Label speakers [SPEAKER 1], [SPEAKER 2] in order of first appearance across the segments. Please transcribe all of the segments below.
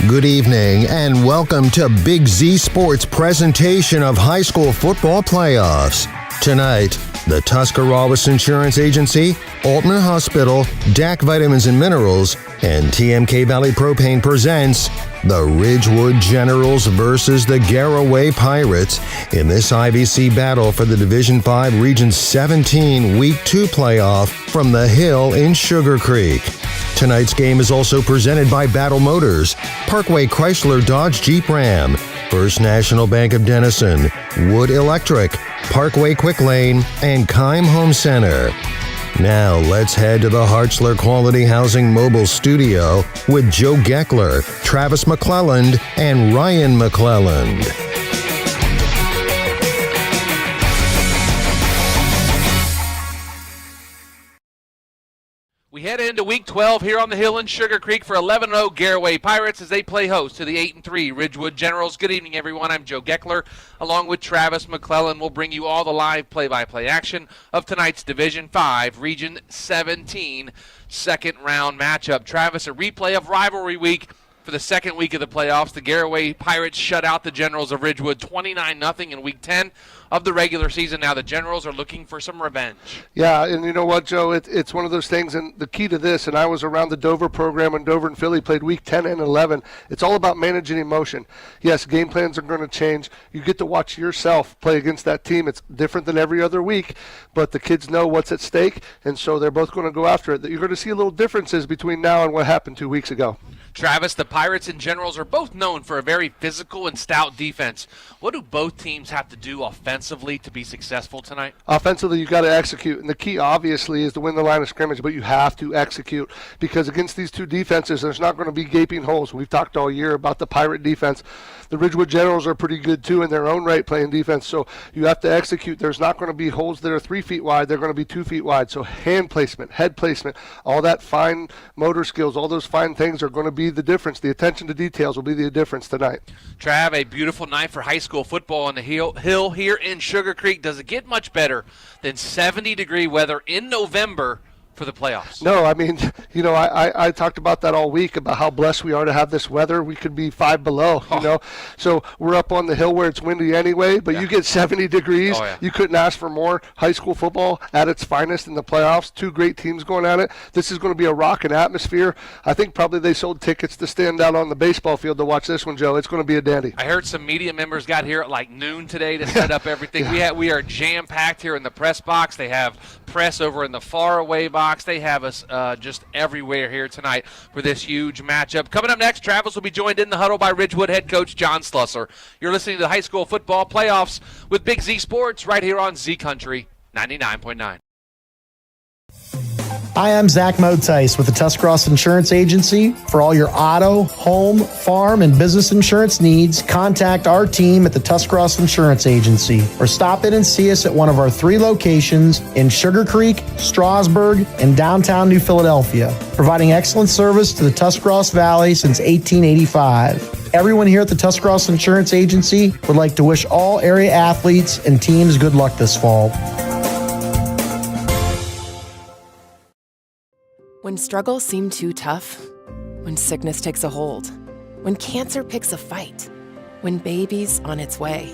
[SPEAKER 1] Good evening and welcome to Big Z Sports presentation of high school football playoffs. Tonight, the Tuscarawas Insurance Agency, Altman Hospital, DAC Vitamins and Minerals, and TMK Valley Propane presents the Ridgewood Generals versus the Garaway Pirates in this IVC battle for the Division 5 Region 17 Week 2 playoff from the Hill in Sugarcreek. Tonight's game is also presented by Battle Motors, Parkway Chrysler Dodge Jeep Ram, First National Bank of Denison, Wood Electric, Parkway Quick Lane, and Keim Home Center. Now let's head to the Hartzler Quality Housing Mobile Studio with Joe Geckler, Travis McClelland, and Ryan McClelland.
[SPEAKER 2] We head into Week 12 here on the Hill in Sugarcreek for 11-0 Garraway Pirates as they play host to the 8-3 Ridgewood Generals. Good evening, everyone. I'm Joe Geckler, along with Travis McClelland. We'll bring you all the live play-by-play action of tonight's Division 5 Region 17 second-round matchup. Travis, a replay of Rivalry Week. For the second week of the playoffs, the Garraway Pirates shut out the Generals of Ridgewood 29-0 in Week 10 of the regular season. Now the Generals are looking for some revenge.
[SPEAKER 3] Yeah, and you know what, Joe? It's one of those things, and the key to this, and I was around the Dover program when Dover and Philly played Week 10 and 11, it's all about managing emotion. Yes, game plans are going to change. You get to watch yourself play against that team. It's different than every other week, but the kids know what's at stake, and so they're both going to go after it. You're going to see a little differences between now and what happened 2 weeks ago.
[SPEAKER 2] Travis, the Pirates and Generals are both known for a very physical and stout defense. What do both teams have to do offensively to be successful tonight?
[SPEAKER 3] Offensively, you got to execute, and the key, obviously, is to win the line of scrimmage, but you have to execute because against these two defenses, there's not going to be gaping holes. We've talked all year about the Pirate defense. The Ridgewood Generals are pretty good, too, in their own right playing defense, so you have to execute. There's not going to be holes that are 3 feet wide. They're going to be 2 feet wide, so hand placement, head placement, all that fine motor skills, all those fine things are going to be the difference. The attention to details will be the difference tonight.
[SPEAKER 2] Trav, a beautiful night for high school football on the hill here in Sugarcreek. Does it get much better than 70-degree weather in November for the playoffs?
[SPEAKER 3] No, I mean, you know, I talked about that all week, about how blessed we are to have this weather. We could be 5 below, you know. So we're up on the hill where it's windy anyway, but you get 70 degrees. You couldn't ask for more. High school football at its finest in the playoffs. 2 great teams going at it. This is going to be a rocking atmosphere. I think probably they sold tickets to stand out on the baseball field to watch this one, Joe. It's going to be a dandy.
[SPEAKER 2] I heard some media members got here at like noon today to set up everything. We are jam-packed here in the press box. They have press over in the far-away box. They have us just everywhere here tonight for this huge matchup. Coming up next, Travis will be joined in the huddle by Ridgewood head coach John Slusser. You're listening to the high school football playoffs with Big Z Sports right here on Z Country 99.9.
[SPEAKER 4] Hi, I'm Zach Motice with the Tuscarawas Insurance Agency. For all your auto, home, farm, and business insurance needs, contact our team at the Tuscarawas Insurance Agency or stop in and see us at one of our 3 locations in Sugarcreek, Strasburg, and downtown New Philadelphia, providing excellent service to the Tuscarawas Valley since 1885. Everyone here at the Tuscarawas Insurance Agency would like to wish all area athletes and teams good luck this fall.
[SPEAKER 5] When struggles seem too tough, when sickness takes a hold, when cancer picks a fight, when baby's on its way,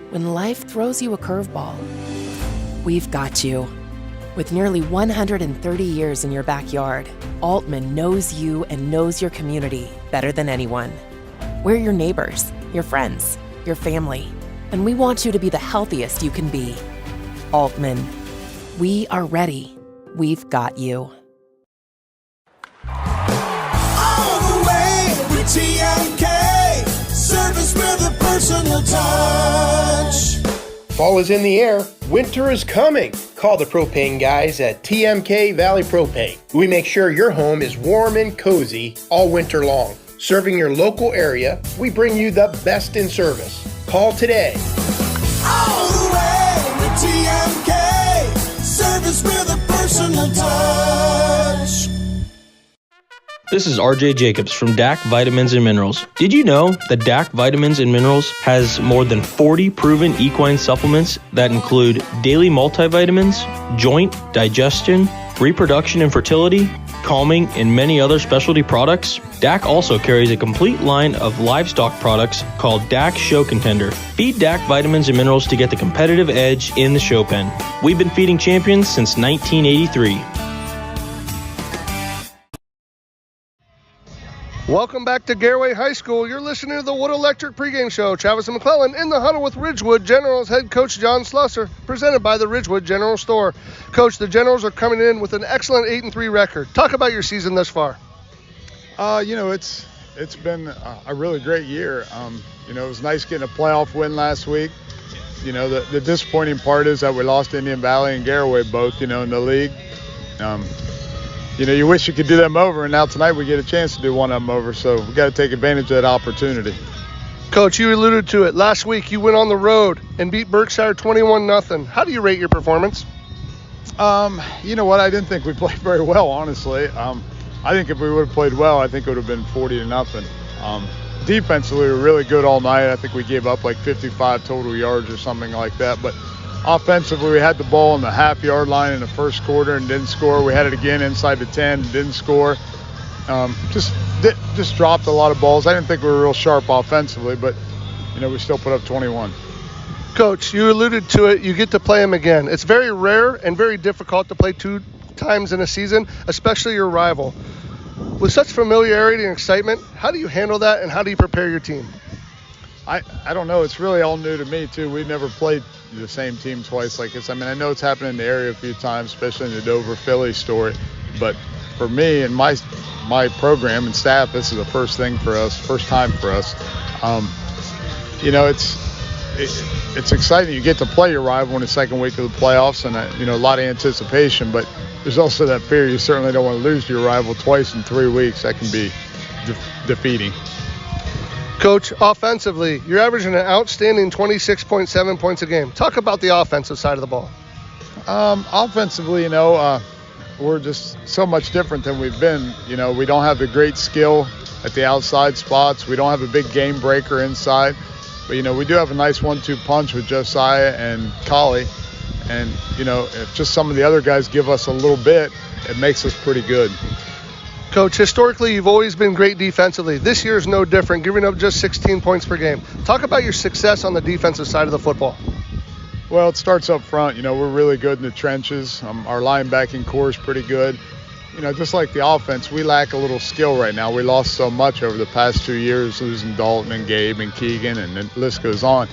[SPEAKER 5] when life throws you a curveball, we've got you. With nearly 130 years in your backyard, Altman knows you and knows your community better than anyone. We're your neighbors, your friends, your family, and we want you to be the healthiest you can be. Altman, we are ready. We've got you.
[SPEAKER 6] TMK, service with a personal touch.
[SPEAKER 7] Fall is in the air. Winter is coming. Call the propane guys at TMK Valley Propane. We make sure your home is warm and cozy all winter long. Serving your local area, we bring you the best in service. Call today.
[SPEAKER 6] All the way with TMK, service with a personal touch.
[SPEAKER 8] This is RJ Jacobs from DAC Vitamins and Minerals. Did you know that DAC Vitamins and Minerals has more than 40 proven equine supplements that include daily multivitamins, joint, digestion, reproduction and fertility, calming, and many other specialty products, DAC also carries a complete line of livestock products called DAC Show Contender. Feed DAC vitamins and minerals to get the competitive edge in the show pen. We've been feeding champions since 1983.
[SPEAKER 3] Welcome back to Garaway High School. You're listening to the Wood Electric pregame show. Travis and McClelland in the huddle with Ridgewood Generals head coach John Slusser, presented by the Ridgewood General Store. Coach, the Generals are coming in with an excellent 8-3 record. Talk about your season thus far.
[SPEAKER 9] It's been a really great year. It was nice getting a playoff win last week. The disappointing part is that we lost Indian Valley and Garaway both, in the league. You wish you could do them over, and now tonight we get a chance to do one of them over, so we got to take advantage of that opportunity.
[SPEAKER 3] Coach, you alluded to it. Last week you went on the road and beat Berkshire 21-0. How do you rate your performance?
[SPEAKER 9] You know what? I didn't think we played very well, honestly. I think if we would have played well, I think it would have been 40-0. Defensively, we were really good all night. I think we gave up like 55 total yards or something like that, but offensively, we had the ball on the half-yard line in the first quarter and didn't score. We had it again inside the 10 and didn't score. Just dropped a lot of balls. I didn't think we were real sharp offensively, but, we still put up 21.
[SPEAKER 3] Coach, you alluded to it. You get to play them again. It's very rare and very difficult to play 2 times in a season, especially your rival. With such familiarity and excitement, how do you handle that and how do you prepare your team?
[SPEAKER 9] I don't know. It's really all new to me, too. We've never played the same team twice like this. I mean, I know it's happened in the area a few times, especially in the Dover-Philly story. But for me and my program and staff, this is the first time for us. It's exciting. You get to play your rival in the second week of the playoffs, and a lot of anticipation. But there's also that fear. You certainly don't want to lose to your rival twice in 3 weeks. That can be defeating.
[SPEAKER 3] Coach, offensively, you're averaging an outstanding 26.7 points a game. Talk about the offensive side of the ball.
[SPEAKER 9] Offensively, we're just so much different than we've been. We don't have the great skill at the outside spots. We don't have a big game breaker inside. But, we do have a nice 1-2 punch with Josiah and Collie. And, if just some of the other guys give us a little bit, it makes us pretty good.
[SPEAKER 3] Coach, historically, you've always been great defensively. This year is no different, giving up just 16 points per game. Talk about your success on the defensive side of the football.
[SPEAKER 9] Well, it starts up front. We're really good in the trenches. Our linebacking core is pretty good. Just like the offense, we lack a little skill right now. We lost so much over the past 2 years, losing Dalton and Gabe and Keegan, and the list goes on.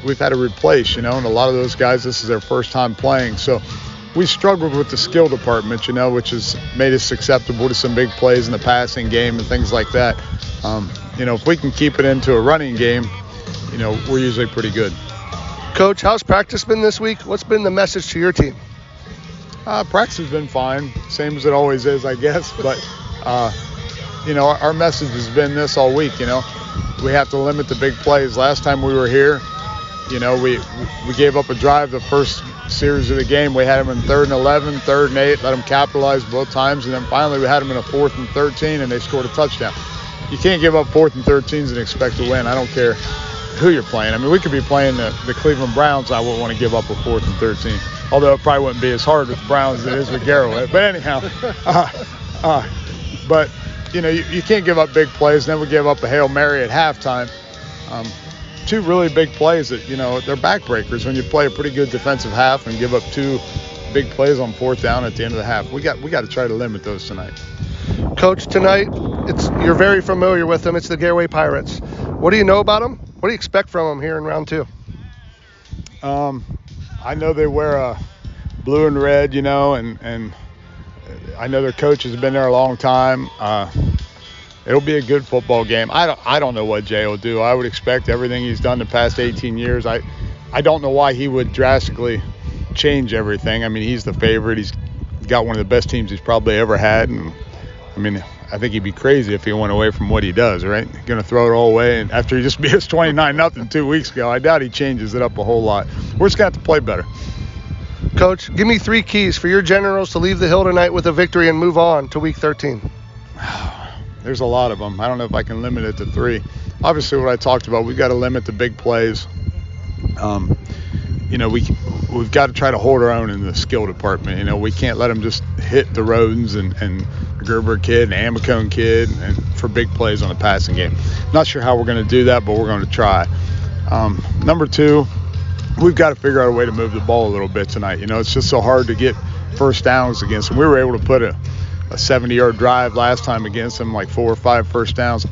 [SPEAKER 9] We've had to replace, and a lot of those guys, this is their first time playing. So we struggled with the skill department, which has made us susceptible to some big plays in the passing game and things like that. If we can keep it into a running game, we're usually pretty good.
[SPEAKER 3] Coach, how's practice been this week? What's been the message to your team?
[SPEAKER 9] Practice has been fine, same as it always is, I guess. But, our message has been this all week, We have to limit the big plays. Last time we were here, we gave up a drive the first series of the game. We had them in 3rd and 11, 3rd and 8, let them capitalize both times, and then finally we had them in a 4th and 13, and they scored a touchdown. You can't give up 4th and 13s and expect to win. I don't care who you're playing. I mean, we could be playing the Cleveland Browns. I wouldn't want to give up a 4th and 13, although it probably wouldn't be as hard with the Browns as it is with Garaway. But anyhow, you can't give up big plays. Then we give up a Hail Mary at halftime. 2 really big plays that, they're backbreakers when you play a pretty good defensive half and give up 2 big plays on 4th down at the end of the half. We got to try to limit those tonight.
[SPEAKER 3] Coach, tonight, you're very familiar with them. It's the Garraway Pirates. What do you know about them? What do you expect from them here in round 2?
[SPEAKER 9] I know they wear blue and red, and I know their coach has been there a long time. It'll be a good football game. I don't know what Jay will do. I would expect everything he's done the past 18 years. I don't know why he would drastically change everything. I mean, he's the favorite. He's got one of the best teams he's probably ever had. And, I think he'd be crazy if he went away from what he does, right? Going to throw it all away. And after he just beat us 29-0 2 weeks ago, I doubt he changes it up a whole lot. We're just going to have to play better.
[SPEAKER 3] Coach, give me 3 keys for your Generals to leave the hill tonight with a victory and move on to Week 13.
[SPEAKER 9] There's a lot of them. I don't know if I can limit it to 3. Obviously, what I talked about, we've got to limit the big plays. we've got to try to hold our own in the skill department. We can't let them just hit the Rodens and the Gerber kid and Amacone kid and for big plays on the passing game. Not sure how we're going to do that, but we're going to try. Number two, we've got to figure out a way to move the ball a little bit tonight. It's just so hard to get first downs against them. We were able to put a 70-yard drive last time against them, like 4 or 5 first downs.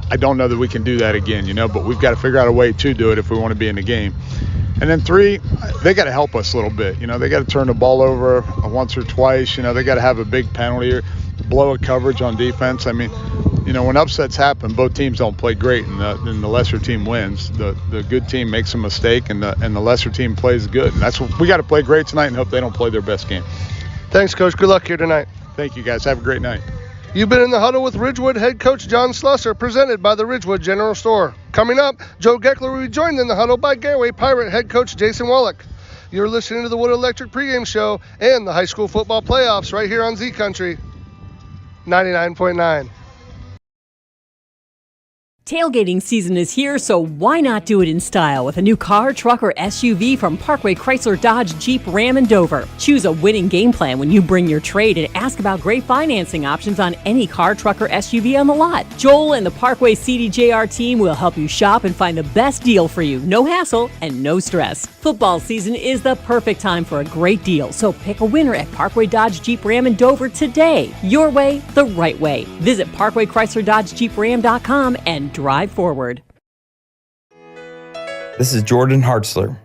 [SPEAKER 9] I don't know that we can do that again, but we've got to figure out a way to do it if we want to be in the game. And then 3, they got to help us a little bit. They got to turn the ball over once or twice. They got to have a big penalty or blow a coverage on defense. I mean, when upsets happen, both teams don't play great, and the lesser team wins. The good team makes a mistake, and the lesser team plays good. And that's what we got to play great tonight and hope they don't play their best game.
[SPEAKER 3] Thanks, Coach. Good luck here tonight.
[SPEAKER 9] Thank you, guys. Have a great night.
[SPEAKER 3] You've been in the huddle with Ridgewood head coach John Slusser, presented by the Ridgewood General Store. Coming up, Joe Geckler will be joined in the huddle by Garaway Pirate head coach Jason Wallach. You're listening to the Wood Electric pregame show and the high school football playoffs right here on Z Country 99.9.
[SPEAKER 10] Tailgating season is here, so why not do it in style with a new car, truck, or SUV from Parkway Chrysler Dodge Jeep Ram and Dover. Choose a winning game plan when you bring your trade and ask about great financing options on any car, truck, or SUV on the lot. Joel and the Parkway CDJR team will help you shop and find the best deal for you. No hassle and no stress. Football season is the perfect time for a great deal, so pick a winner at Parkway Dodge Jeep Ram and Dover today. Your way, the right way. Visit ParkwayChryslerDodgeJeepRam.com and drive forward.
[SPEAKER 11] This is Jordan Hartzler.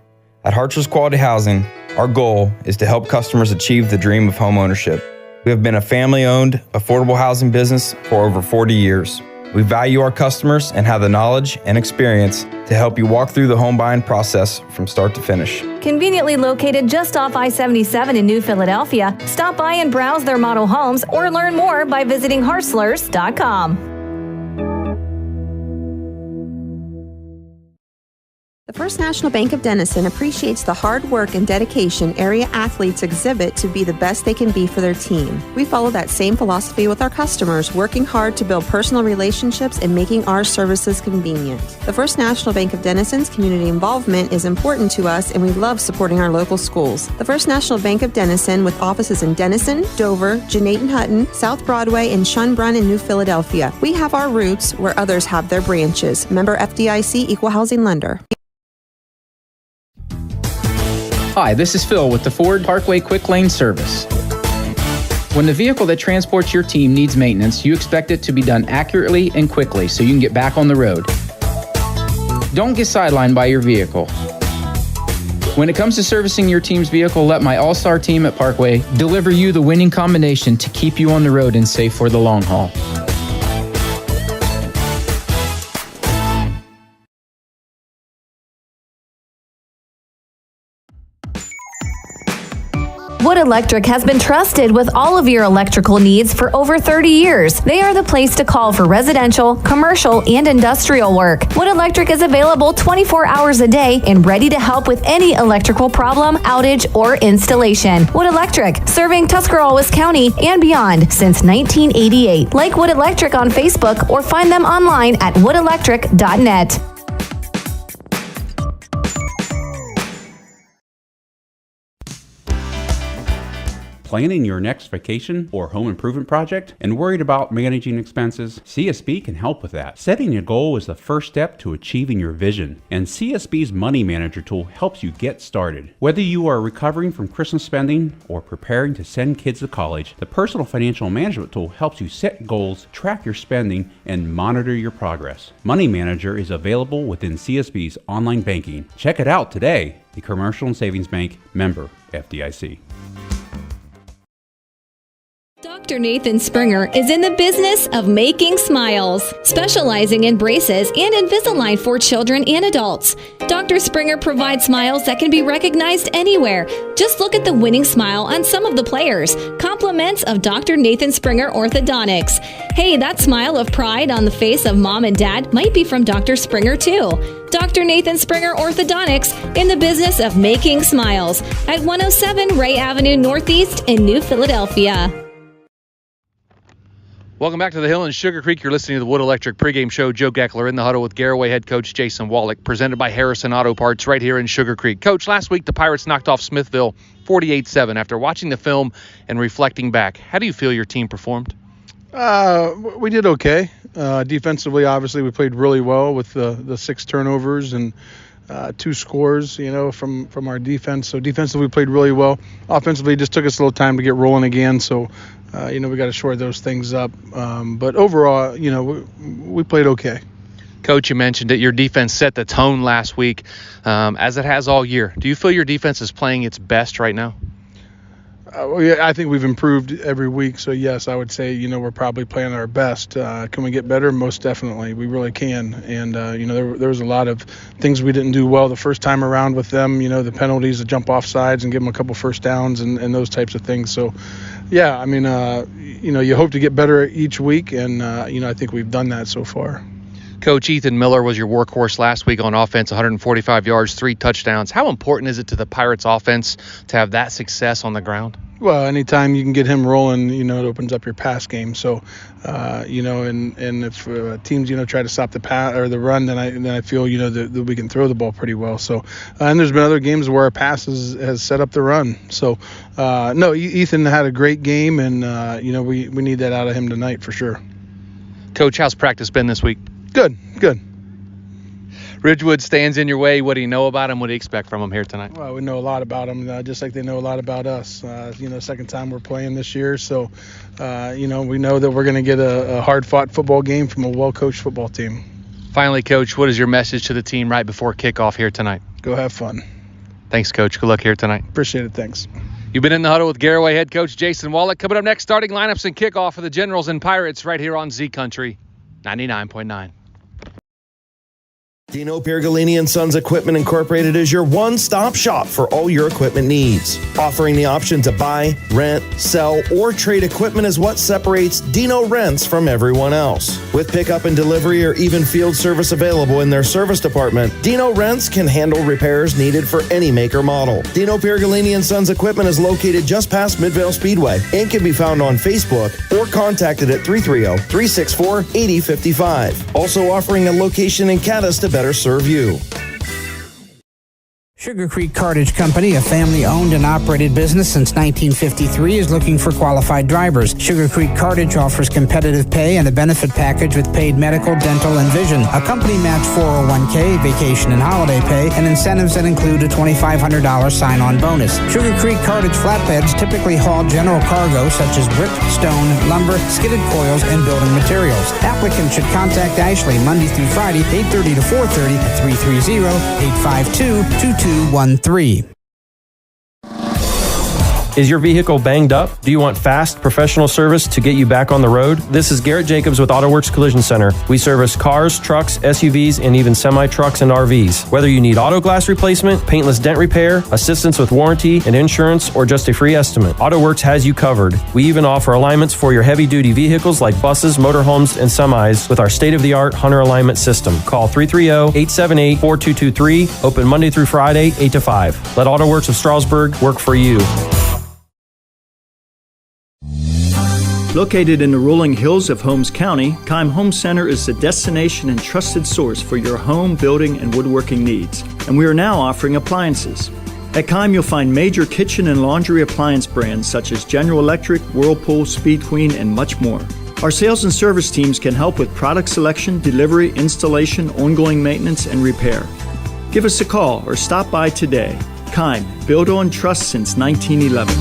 [SPEAKER 11] At Hartzler's Quality Housing, our goal is to help customers achieve the dream of home ownership. We have been a family-owned, affordable housing business for over 40 years. We value our customers and have the knowledge and experience to help you walk through the home buying process from start to finish.
[SPEAKER 12] Conveniently located just off I-77 in New Philadelphia, stop by and browse their model homes or learn more by visiting Hartzlers.com.
[SPEAKER 13] The First National Bank of Denison appreciates the hard work and dedication area athletes exhibit to be the best they can be for their team. We follow that same philosophy with our customers, working hard to build personal relationships and making our services convenient. The First National Bank of Denison's community involvement is important to us, and we love supporting our local schools. The First National Bank of Denison, with offices in Denison, Dover, Jeanette and Hutton, South Broadway, and Schunbrunn in New Philadelphia. We have our roots where others have their branches. Member FDIC, Equal Housing Lender.
[SPEAKER 14] Hi, this is Phil with the Ford Parkway Quick Lane Service. When the vehicle that transports your team needs maintenance, you expect it to be done accurately and quickly so you can get back on the road. Don't get sidelined by your vehicle. When it comes to servicing your team's vehicle, let my all-star team at Parkway deliver you the winning combination to keep you on the road and safe for the long haul.
[SPEAKER 12] Wood Electric has been trusted with all of your electrical needs for over 30 years. They are the place to call for residential, commercial, and industrial work. Wood Electric is available 24 hours a day and ready to help with any electrical problem, outage, or installation. Wood Electric, serving Tuscarawas County and beyond since 1988. Like Wood Electric on Facebook or find them online at woodelectric.net.
[SPEAKER 15] Planning your next vacation or home improvement project and worried about managing expenses? CSB can help with that. Setting a goal is the first step to achieving your vision, and CSB's Money Manager tool helps you get started. Whether you are recovering from Christmas spending or preparing to send kids to college, the Personal Financial Management tool helps you set goals, track your spending, and monitor your progress. Money Manager is available within CSB's online banking. Check it out today. The Commercial and Savings Bank, member FDIC.
[SPEAKER 16] Dr. Nathan Springer is in the business of making smiles, specializing in braces and Invisalign for children and adults. Dr. Springer provides smiles that can be recognized anywhere. Just look at the winning smile on some of the players. Compliments of Dr. Nathan Springer Orthodontics. Hey, that smile of pride on the face of mom and dad might be from Dr. Springer too. Dr. Nathan Springer Orthodontics, in the business of making smiles, at 107 Ray Avenue Northeast in New Philadelphia.
[SPEAKER 2] Welcome back to the Hill and Sugarcreek. You're listening to the Wood Electric pregame show. Joe Geckler in the huddle with Garaway head coach Jason Wallach, presented by Harrison Auto Parts right here in Sugarcreek. Coach, last week the Pirates knocked off Smithville 48-7. After watching the film and reflecting back, how do you feel your team performed?
[SPEAKER 17] We did okay. Defensively, obviously, we played really well with the 6 turnovers and 2 scores, from our defense. So defensively, we played really well. Offensively, it just took us a little time to get rolling again. So, we got to shore those things up. But overall, we played okay.
[SPEAKER 2] Coach, you mentioned that your defense set the tone last week, as it has all year. Do you feel your defense is playing its best right now?
[SPEAKER 17] I think we've improved every week. So, yes, I would say, we're probably playing our best. Can we get better? Most definitely. We really can. And, there was a lot of things we didn't do well the first time around with them, the penalties, the jump off sides and give them a couple first downs and those types of things. So, yeah, I mean, you hope to get better each week. And, I think we've done that so far.
[SPEAKER 2] Coach, Ethan Miller was your workhorse last week on offense, 145 yards, 3 touchdowns. How important is it to the Pirates offense to have that success on the ground?
[SPEAKER 17] Well, anytime you can get him rolling, it opens up your pass game. So, and if teams, try to stop the pass or the run, then I feel, that we can throw the ball pretty well. So, and there's been other games where our pass has set up the run. So, no, Ethan had a great game, and, we need that out of him tonight for sure.
[SPEAKER 2] Coach, how's practice been this week?
[SPEAKER 17] Good.
[SPEAKER 2] Ridgewood stands in your way. What do you know about him? What do you expect from him here tonight?
[SPEAKER 17] Well, we know a lot about him, just like they know a lot about us. Second time we're playing this year. So, we know that we're going to get a hard-fought football game from a well-coached football team.
[SPEAKER 2] Finally, Coach, what is your message to the team right before kickoff here tonight?
[SPEAKER 17] Go have fun.
[SPEAKER 2] Thanks, Coach. Good luck here tonight.
[SPEAKER 17] Appreciate it. Thanks.
[SPEAKER 2] You've been in the huddle with Garaway head coach Jason Wallach. Coming up next, starting lineups and kickoff for the Generals and Pirates right here on Z Country 99.9.
[SPEAKER 18] Dino Pergolini & Sons Equipment Incorporated is your one-stop shop for all your equipment needs. Offering the option to buy, rent, sell, or trade equipment is what separates Dino Rents from everyone else. With pickup and delivery or even field service available in their service department, Dino Rents can handle repairs needed for any make or model. Dino Pergolini & Sons Equipment is located just past Midvale Speedway and can be found on Facebook or contacted at 330-364-8055. Also offering a location in Caddis to better serve you.
[SPEAKER 19] Sugarcreek Cartage Company, a family-owned and operated business since 1953, is looking for qualified drivers. Sugarcreek Cartage offers competitive pay and a benefit package with paid medical, dental, and vision, a company match 401k, vacation and holiday pay, and incentives that include a $2,500 sign-on bonus. Sugarcreek Cartage flatbeds typically haul general cargo such as brick, stone, lumber, skidded coils, and building materials. Applicants should contact Ashley Monday through Friday, 8:30 to 4:30 at 330-852-2213.
[SPEAKER 20] Is your vehicle banged up? Do you want fast, professional service to get you back on the road? This is Garrett Jacobs with AutoWorks Collision Center. We service cars, trucks, SUVs, and even semi-trucks and RVs. Whether you need auto glass replacement, paintless dent repair, assistance with warranty and insurance, or just a free estimate, AutoWorks has you covered. We even offer alignments for your heavy-duty vehicles like buses, motorhomes, and semis with our state-of-the-art Hunter alignment system. Call 330-878-4223. Open Monday through Friday, 8 to 5. Let AutoWorks of Strasburg work for you.
[SPEAKER 21] Located in the rolling hills of Holmes County, Keim Home Center is the destination and trusted source for your home, building, and woodworking needs. And we are now offering appliances. At Keim, you'll find major kitchen and laundry appliance brands such as General Electric, Whirlpool, Speed Queen, and much more. Our sales and service teams can help with product selection, delivery, installation, ongoing maintenance, and repair. Give us a call or stop by today. Keim, built on trust since 1911.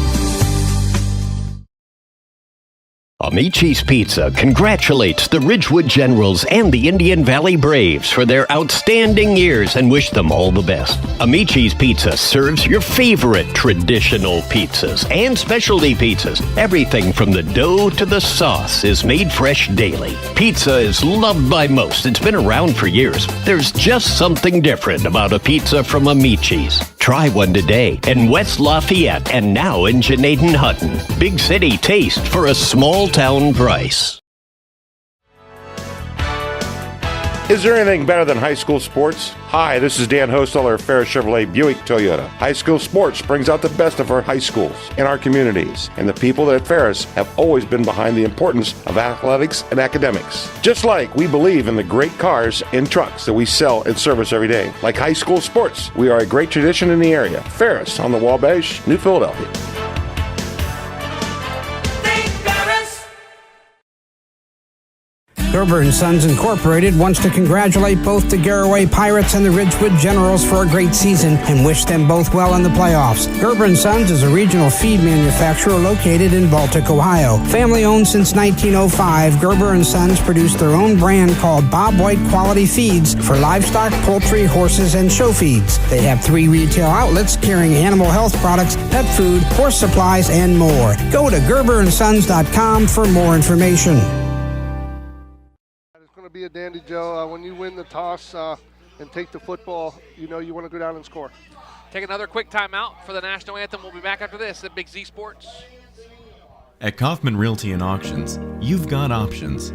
[SPEAKER 22] Amici's Pizza congratulates the Ridgewood Generals and the Indian Valley Braves for their outstanding years and wish them all the best. Amici's Pizza serves your favorite traditional pizzas and specialty pizzas. Everything from the dough to the sauce is made fresh daily. Pizza is loved by most. It's been around for years. There's just something different about a pizza from Amici's. Try one today in West Lafayette and now in Janaden Hutton. Big city taste for a small town price.
[SPEAKER 1] Is there anything better than high school sports? Hi, this is Dan Hosteller of Ferris Chevrolet Buick Toyota. High school sports brings out the best of our high schools and our communities, and the people at Ferris have always been behind the importance of athletics and academics. Just like we believe in the great cars and trucks that we sell and service every day. Like high school sports, we are a great tradition in the area. Ferris on the Wabash, New Philadelphia.
[SPEAKER 19] Gerber & Sons Incorporated wants to congratulate both the Garaway Pirates and the Ridgewood Generals for a great season and wish them both well in the playoffs. Gerber & Sons is a regional feed manufacturer located in Baltic, Ohio. Family owned since 1905, Gerber & Sons produce their own brand called Bob White Quality Feeds for livestock, poultry, horses, and show feeds. They have 3 retail outlets carrying animal health products, pet food, horse supplies, and more. Go to GerberandSons.com for more information.
[SPEAKER 3] Be a dandy, Joe. When you win the toss and take the football, you know you want to go down and score.
[SPEAKER 2] Take another quick timeout for the national anthem. We'll be back after this at Big Z Sports.
[SPEAKER 4] At Kaufman Realty and Auctions, you've got options.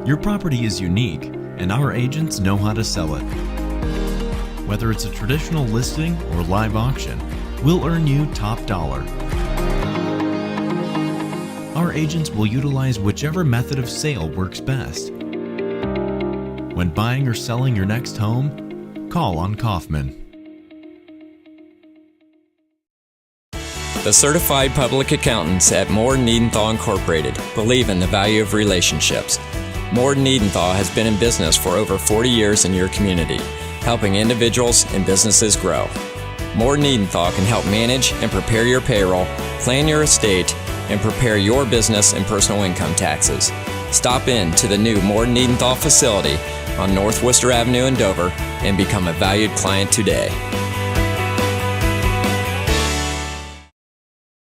[SPEAKER 4] Your property is unique, and our agents know how to sell it. Whether it's a traditional listing or live auction, we'll earn you top dollar. Our agents will utilize whichever method of sale works best. When buying or selling your next home, call on Kaufman.
[SPEAKER 23] The certified public accountants at Moore Niedenthal Incorporated believe in the value of relationships. Moore Niedenthal has been in business for over 40 years in your community, helping individuals and businesses grow. Moore Niedenthal can help manage and prepare your payroll, plan your estate, and prepare your business and personal income taxes. Stop in to the new Moore Niedenthal facility on North Worcester Avenue in Dover and become a valued client today.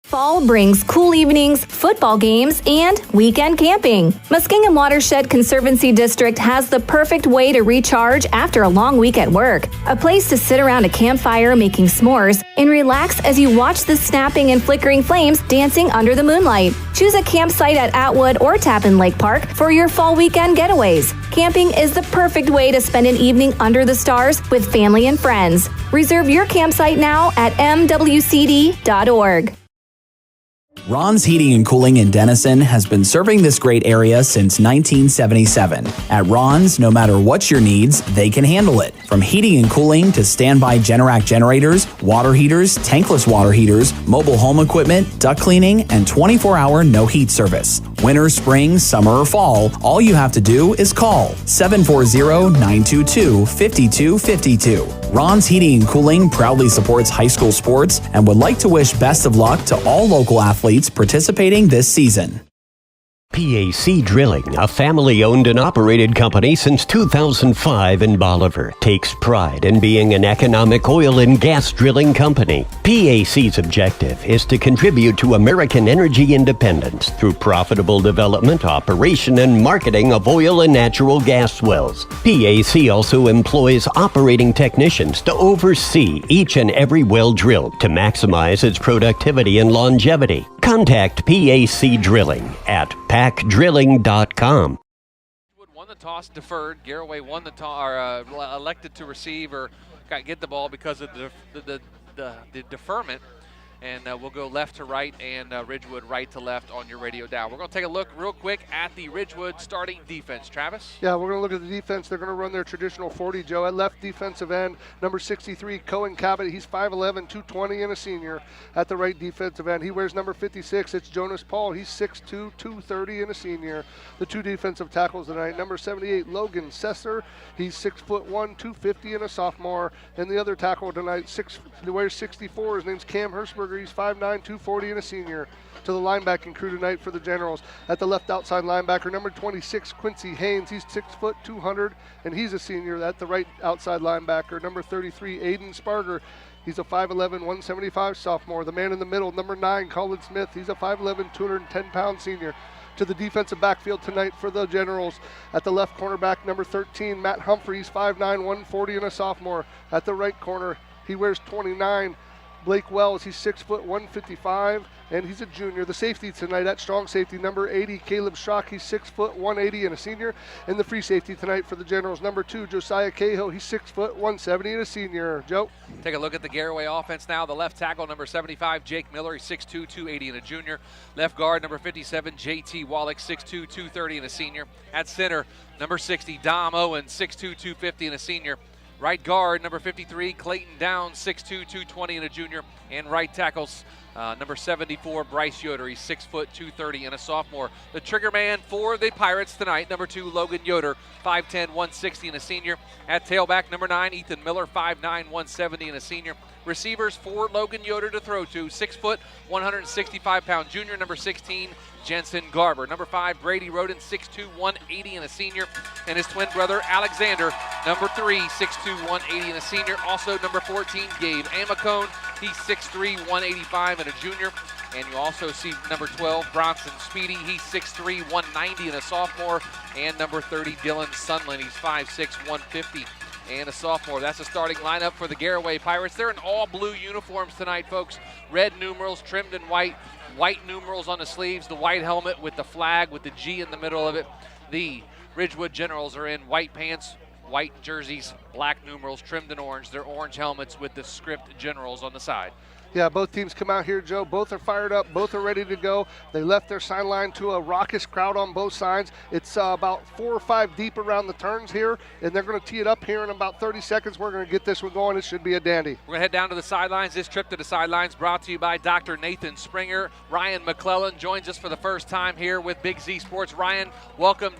[SPEAKER 12] Fall brings cool evenings, football games, and weekend camping. Muskingum Watershed Conservancy District has the perfect way to recharge after a long week at work. A place to sit around a campfire making s'mores and relax as you watch the snapping and flickering flames dancing under the moonlight. Choose a campsite at Atwood or Tappan Lake Park for your fall weekend getaways. Camping is the perfect way to spend an evening under the stars with family and friends. Reserve your campsite now at mwcd.org.
[SPEAKER 24] Ron's Heating and Cooling in Denison has been serving this great area since 1977. At Ron's, no matter what your needs, they can handle it. From heating and cooling to standby Generac generators, water heaters, tankless water heaters, mobile home equipment, duct cleaning, and 24-hour no-heat service. Winter, spring, summer, or fall, all you have to do is call 740-922-5252. Ron's Heating and Cooling proudly supports high school sports and would like to wish best of luck to all local athletes participating this season.
[SPEAKER 22] PAC Drilling, a family-owned and operated company since 2005 in Bolivar, takes pride in being an economic oil and gas drilling company. PAC's objective is to contribute to American energy independence through profitable development, operation, and marketing of oil and natural gas wells. PAC also employs operating technicians to oversee each and every well drilled to maximize its productivity and longevity. Contact PAC Drilling at pacdrilling.com.
[SPEAKER 2] Won the toss, deferred. Garraway won the toss, elected to receive or get the ball because of the deferment. And we'll go left to right and Ridgewood right to left on your radio dial. We're going to take a look real quick at the Ridgewood starting defense. Travis?
[SPEAKER 3] Yeah, we're going to look at the defense. They're going to run their traditional 40, Joe. At left defensive end, number 63, Cohen Cabot. He's 5'11", 220 and a senior. At the right defensive end, he wears number 56. It's Jonas Paul. He's 6'2", 230 and a senior. The 2 defensive tackles tonight, number 78, Logan Sesser. He's 6'1", 250 and a sophomore. And the other tackle tonight, he wears 64. His name's Cam Hersberger. He's 5'9", 240 and a senior. To the linebacking crew tonight for the Generals. At the left outside linebacker, number 26, Quincy Haynes. He's 6 foot, 200, and he's a senior. At the right outside linebacker, number 33, Aiden Sparger. He's a 5'11", 175 sophomore. The man in the middle, number 9, Colin Smith. He's a 5'11", 210-pound senior. To the defensive backfield tonight for the Generals. At the left cornerback, number 13, Matt Humphreys, 5'9", 140 and a sophomore. At the right corner, he wears 29. Blake Wells, he's 6 foot 155, and he's a junior. The safety tonight at strong safety, number 80, Caleb Schock, he's 6 foot 180 and a senior. And the free safety tonight for the Generals, number 2, Josiah Cahill, he's 6 foot 170 and a senior. Joe?
[SPEAKER 2] Take a look at the Garraway offense now. The left tackle, number 75, Jake Miller, he's 6'2", 280 and a junior. Left guard, number 57, JT Wallach, 6'2", 230 and a senior. At center, number 60, Dom Owen, 6'2", 250 and a senior. Right guard, number 53, Clayton Downs, 6'2", 220 and a junior. And right tackles, number 74, Bryce Yoder. He's 6 foot 230 and a sophomore. The trigger man for the Pirates tonight, number 2, Logan Yoder, 5'10", 160 and a senior. At tailback, number 9, Ethan Miller, 5'9", 170 and a senior. Receivers for Logan Yoder to throw to, 6 foot, 165-pound junior, number 16, Jensen Garber. Number 5, Brady Roden, 6'2", 180 and a senior. And his twin brother, Alexander, number 3, 6'2", 180 and a senior. Also number 14, Gabe Amacone. He's 6'3", 185 and a junior. And you also see number 12, Bronson Speedy. He's 6'3", 190 and a sophomore. And number 30, Dylan Sunland. He's 5'6", 150 and a sophomore. That's the starting lineup for the Garraway Pirates. They're in all blue uniforms tonight, folks. Red numerals trimmed in white. White numerals on the sleeves, the white helmet with the flag with the G in the middle of it. The Ridgewood Generals are in white pants, white jerseys, black numerals trimmed in orange. They're orange helmets with the script Generals on the side.
[SPEAKER 3] Yeah, both teams come out here, Joe. Both are fired up. Both are ready to go. They left their sideline to a raucous crowd on both sides. It's about 4 or 5 deep around the turns here, and they're going to tee it up here in about 30 seconds. We're going to get this one going. It should be a dandy.
[SPEAKER 2] We're going to head down to the sidelines. This trip to the sidelines brought to you by Dr. Nathan Springer. Ryan McClelland joins us for the first time here with Big Z Sports. Ryan, welcome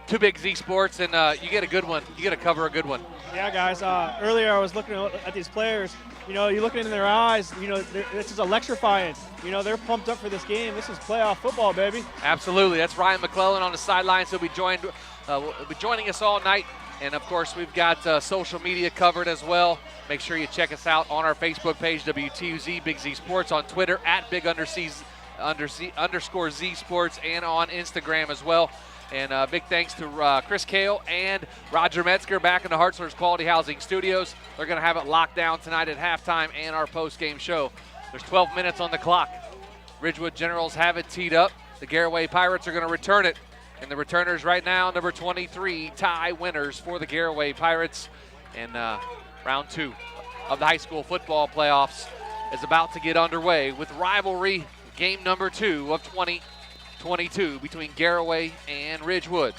[SPEAKER 2] to Big Z Sports, and you get a good one. You get to cover a good one.
[SPEAKER 5] Yeah, guys. Earlier I was looking at these players. You know, you look into their eyes, you know, this is electrifying. You know, they're pumped up for this game. This is playoff football, baby.
[SPEAKER 2] Absolutely. That's Ryan McClelland on the sidelines. He'll be joining us all night. And, of course, we've got social media covered as well. Make sure you check us out on our Facebook page, WTUZ, Big Z Sports, on Twitter, at _Z Sports, and on Instagram as well. And big thanks to Chris Kale and Roger Metzger back in the Hartzler's Quality Housing Studios. They're going to have it locked down tonight at halftime and our post-game show. There's 12 minutes on the clock. Ridgewood Generals have it teed up. The Garraway Pirates are going to return it. And the returners right now, number 23, Ty Winters for the Garraway Pirates. And round 2 of the high school football playoffs is about to get underway with rivalry game number 2 of 2022 between Garraway and Ridgewood.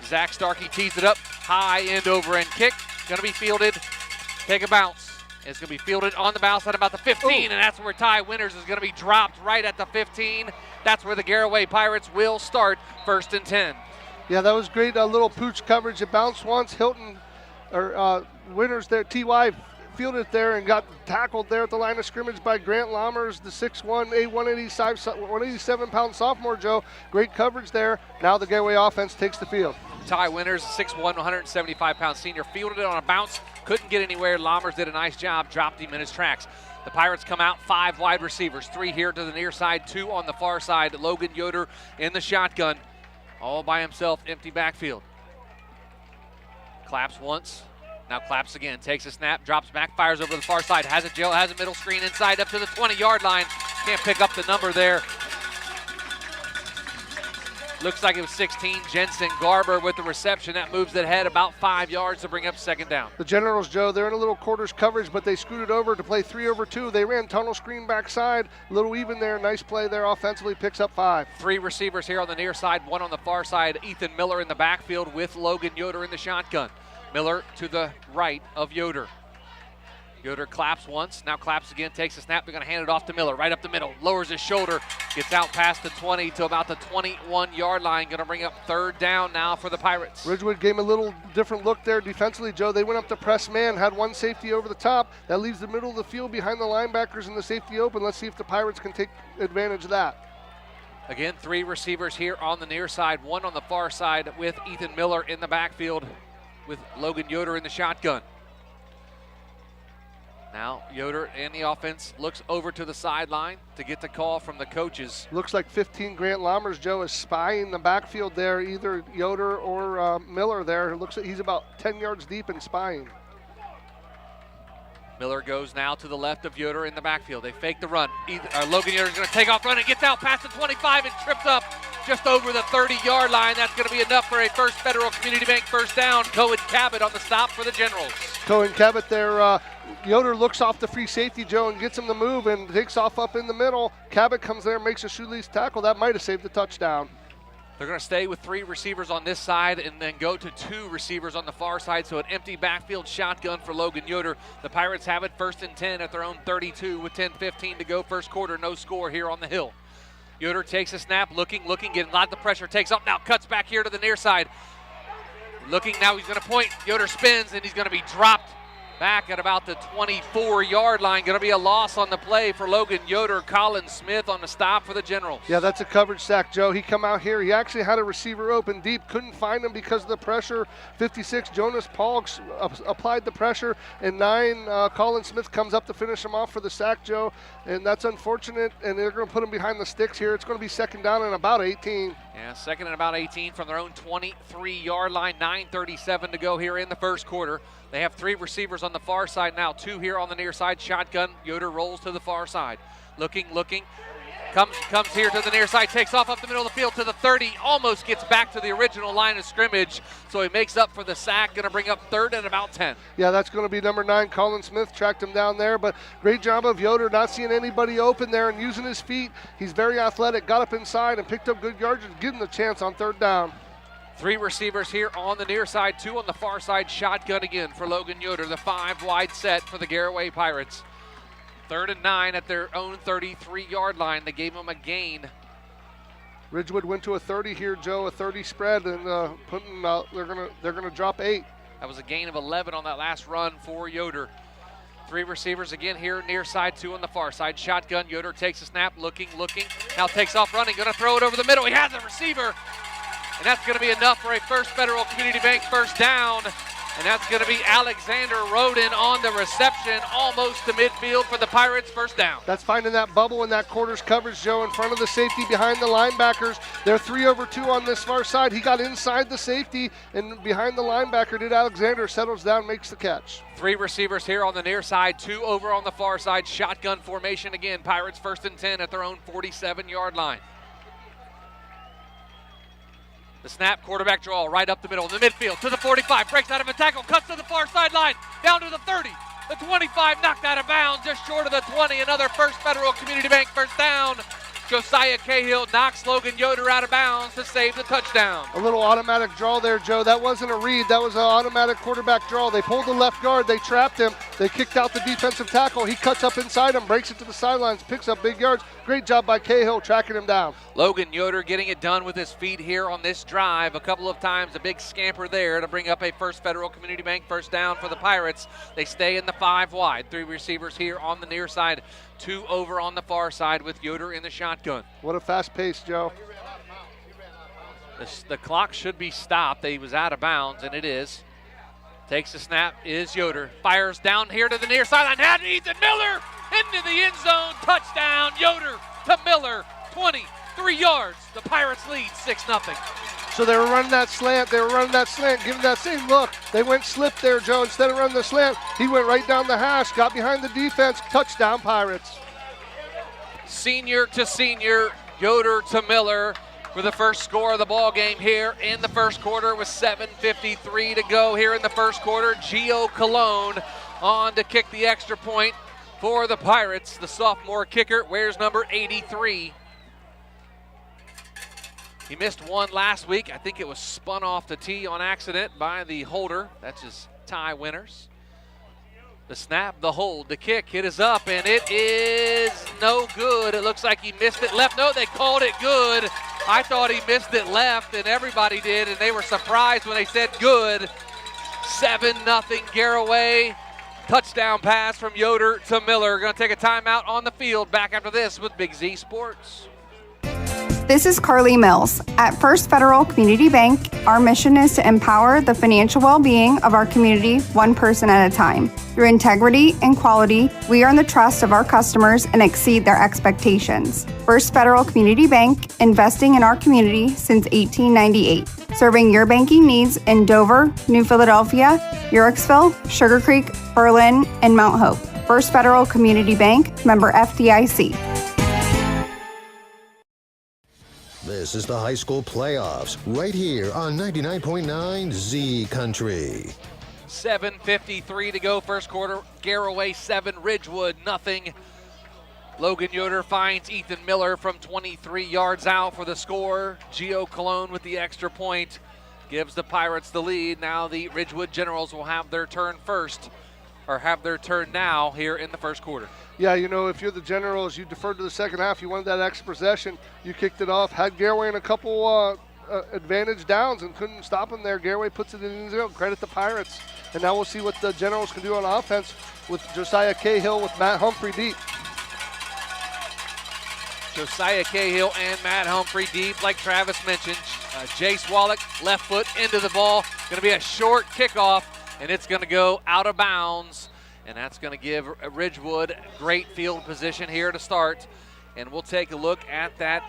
[SPEAKER 2] Zach Starkey tees it up, high end over end kick, going to be fielded, take a bounce. It's going to be fielded on the bounce at about the 15, and that's where Ty Winters is going to be dropped right at the 15. That's where the Garraway Pirates will start 1st and 10.
[SPEAKER 3] Yeah, that was great. A little pooch coverage. It bounced once. Winters there, T.Y. fielded it there and got tackled there at the line of scrimmage by Grant Lammers, the 6'1", 187-pound sophomore, Joe. Great coverage there. Now the Garraway offense takes the field.
[SPEAKER 2] Ty Winters, 6'1", 175-pound senior, fielded it on a bounce, couldn't get anywhere. Lammers did a nice job, dropped him in his tracks. The Pirates come out 5 wide receivers, 3 here to the near side, 2 on the far side. Logan Yoder in the shotgun, all by himself, empty backfield. Claps once. Now claps again, takes a snap, drops back, fires over the far side, has a middle screen inside up to the 20-yard line. Can't pick up the number there. Looks like it was 16, Jensen Garber with the reception. That moves it ahead about 5 yards to bring up 2nd down.
[SPEAKER 3] The Generals, Joe, they're in a little quarters coverage, but they scooted over to play 3 over 2. They ran tunnel screen backside, a little even there. Nice play there offensively, picks up 5.
[SPEAKER 2] 3 receivers here on the near side, 1 on the far side. Ethan Miller in the backfield with Logan Yoder in the shotgun. Miller to the right of Yoder. Yoder claps once, now claps again, takes a snap. They're going to hand it off to Miller, right up the middle, lowers his shoulder, gets out past the 20 to about the 21-yard line. Going to bring up 3rd down now for the Pirates.
[SPEAKER 3] Ridgewood gave him a little different look there defensively, Joe. They went up to press man, had 1 safety over the top. That leaves the middle of the field behind the linebackers and the safety open. Let's see if the Pirates can take advantage of that.
[SPEAKER 2] Again, 3 receivers here on the near side, 1 on the far side with Ethan Miller in the backfield with Logan Yoder in the shotgun. Now Yoder and the offense looks over to the sideline to get the call from the coaches.
[SPEAKER 3] Looks like 15 Grant Lammers, Joe, is spying the backfield there, either Yoder or Miller there. It looks like he's about 10 yards deep and spying.
[SPEAKER 2] Miller goes now to the left of Yoder in the backfield. They fake the run. Logan Yoder's going to take off running, gets out past the 25 and trips up just over the 30-yard line. That's going to be enough for a First Federal Community Bank first down. Cohen Cabot on the stop for the Generals.
[SPEAKER 3] Cohen Cabot there. Yoder looks off the free safety, Joe, and gets him to move and takes off up in the middle. Cabot comes there and makes a shoelace tackle. That might have saved the touchdown.
[SPEAKER 2] They're going to stay with 3 receivers on this side and then go to 2 receivers on the far side, so an empty backfield shotgun for Logan Yoder. The Pirates have it 1st and 10 at their own 32 with 10:15 to go first quarter. No score here on the hill. Yoder takes a snap, looking, getting a lot of the pressure, takes up now, cuts back here to the near side. Looking now, he's going to point. Yoder spins, and he's going to be dropped back at about the 24-yard line. Going to be a loss on the play for Logan Yoder. Colin Smith on the stop for the Generals.
[SPEAKER 3] Yeah, that's a coverage sack, Joe. He come out here. He actually had a receiver open deep. Couldn't find him because of the pressure. 56, Jonas Poggs applied the pressure. And 9, Colin Smith comes up to finish him off for the sack, Joe. And that's unfortunate. And they're going to put him behind the sticks here. It's going to be 2nd down and about 18.
[SPEAKER 2] Yeah, 2nd and about 18 from their own 23-yard line. 9:37 to go here in the first quarter. They have 3 receivers on the far side now, 2 here on the near side. Shotgun. Yoder rolls to the far side. Looking. Comes here to the near side, takes off up the middle of the field to the 30, almost gets back to the original line of scrimmage, so he makes up for the sack. Going to bring up 3rd and about 10.
[SPEAKER 3] Yeah, that's going to be number 9, Colin Smith, tracked him down there, but great job of Yoder not seeing anybody open there and using his feet. He's very athletic, got up inside and picked up good yardage, give him the chance on 3rd down.
[SPEAKER 2] 3 receivers here on the near side, 2 on the far side. Shotgun again for Logan Yoder, the 5 wide set for the Garraway Pirates. 3rd and 9 at their own 33-yard line. They gave him a gain.
[SPEAKER 3] Ridgewood went to a 30 here, Joe, a 30 spread, and they're gonna drop 8.
[SPEAKER 2] That was a gain of 11 on that last run for Yoder. 3 receivers again here near side, 2 on the far side. Shotgun. Yoder takes a snap, looking. Now takes off running. Going to throw it over the middle. He has a receiver, and that's going to be enough for a First Federal Community Bank first down. And that's going to be Alexander Roden on the reception, almost to midfield for the Pirates, first down.
[SPEAKER 3] That's finding that bubble in that quarters coverage, Joe, in front of the safety behind the linebackers. They're 3 over 2 on this far side. He got inside the safety, and behind the linebacker did Alexander, settles down, makes the catch.
[SPEAKER 2] 3 receivers here on the near side, 2 over on the far side. Shotgun formation again. Pirates 1st and 10 at their own 47-yard line. The snap, quarterback draw, right up the middle, in the midfield, to the 45, breaks out of a tackle, cuts to the far sideline, down to the 30, the 25, knocked out of bounds, just short of the 20, another First Federal Community Bank first down. Josiah Cahill knocks Logan Yoder out of bounds to save the touchdown.
[SPEAKER 3] A little automatic draw there, Joe. That wasn't a read. That was an automatic quarterback draw. They pulled the left guard. They trapped him. They kicked out the defensive tackle. He cuts up inside him, breaks it to the sidelines, picks up big yards. Great job by Cahill tracking him down.
[SPEAKER 2] Logan Yoder getting it done with his feet here on this drive. A couple of times, a big scamper there to bring up a First Federal Community Bank first down for the Pirates. They stay in the 5 wide. 3 receivers here on the near side, 2 over on the far side with Yoder in the shotgun.
[SPEAKER 3] What a fast pace, Joe.
[SPEAKER 2] The clock should be stopped. He was out of bounds, and it is. Takes the snap, is Yoder. Fires down here to the near sideline. Had Ethan Miller into the end zone. Touchdown, Yoder to Miller. 23 yards. The Pirates lead 6-0.
[SPEAKER 3] So they were running that slant. Giving that same look. They went slip there, Joe. Instead of running the slant, he went right down the hash, got behind the defense. Touchdown, Pirates.
[SPEAKER 2] Senior to senior, Yoder to Miller for the first score of the ball game here in the first quarter with 7:53 to go here in the first quarter. Gio Colon on to kick the extra point for the Pirates. The sophomore kicker wears number 83. He missed one last week. I think it was spun off the tee on accident by the holder. That's his tie winners. The snap, the hold, the kick, it is up, and it is no good. It looks like he missed it left. No, they called it good. I thought he missed it left, and everybody did, and they were surprised when they said good. 7-0 Garraway. Touchdown pass from Yoder to Miller. Going to take a timeout on the field. Back after this with Big Z Sports.
[SPEAKER 6] This is Carly Mills. At First Federal Community Bank, our mission is to empower the financial well-being of our community one person at a time. Through integrity and quality, we earn the trust of our customers and exceed their expectations. First Federal Community Bank, investing in our community since 1898. serving your banking needs in Dover, New Philadelphia, Yorksville, Sugarcreek, Berlin, and Mount Hope. First Federal Community Bank, member FDIC.
[SPEAKER 7] This is the high school playoffs right here on 99.9 Z Country.
[SPEAKER 2] 7:53 to go, first quarter. Garraway 7, Ridgewood nothing. Logan Yoder finds Ethan Miller from 23 yards out for the score. Gio Colon with the extra point gives the Pirates the lead. Now the Ridgewood Generals will have their turn first, or have their turn now here in the first quarter.
[SPEAKER 3] Yeah, you know, if you're the Generals, you deferred to the second half. You wanted that extra possession. You kicked it off, had Garraway in a couple advantage downs and couldn't stop him there. Garraway puts it in the zone. Credit the Pirates. And now we'll see what the Generals can do on offense with Josiah Cahill with Matt Humphrey deep.
[SPEAKER 2] Josiah Cahill and Matt Humphrey deep, like Travis mentioned. Jace Wallach, left foot into the ball. Going to be a short kickoff, and it's going to go out of bounds. And that's going to give Ridgewood great field position here to start. And we'll take a look at that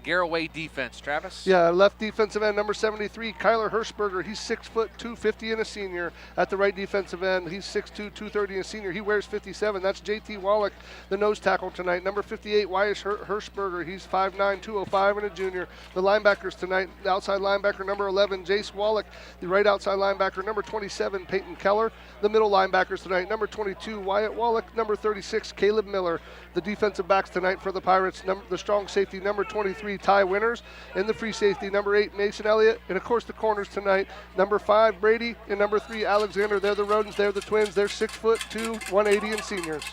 [SPEAKER 2] Garraway defense. Travis?
[SPEAKER 3] Yeah, left defensive end, number 73, Kyler Hirschberger. He's 6'2", 250 and a senior. At the right defensive end, he's 6'2", 230 and a senior. He wears 57. That's J.T. Wallach, the nose tackle tonight. Number 58, Wyatt Hirschberger. He's 5'9", 205 and a junior. The linebackers tonight, the outside linebacker, number 11, Jace Wallach. The right outside linebacker, number 27, Peyton Keller. The middle linebackers tonight, number 22, Wyatt Wallach. Number 36, Caleb Miller. The defensive backs tonight for the Pirates, the strong safety, number 23, Ty Winters, and the free safety, number 8, Mason Elliott, and of course the corners tonight, number 5, Brady, and number 3, Alexander. They're the Rodents, they're the Twins, they're 6'2", 180 and seniors.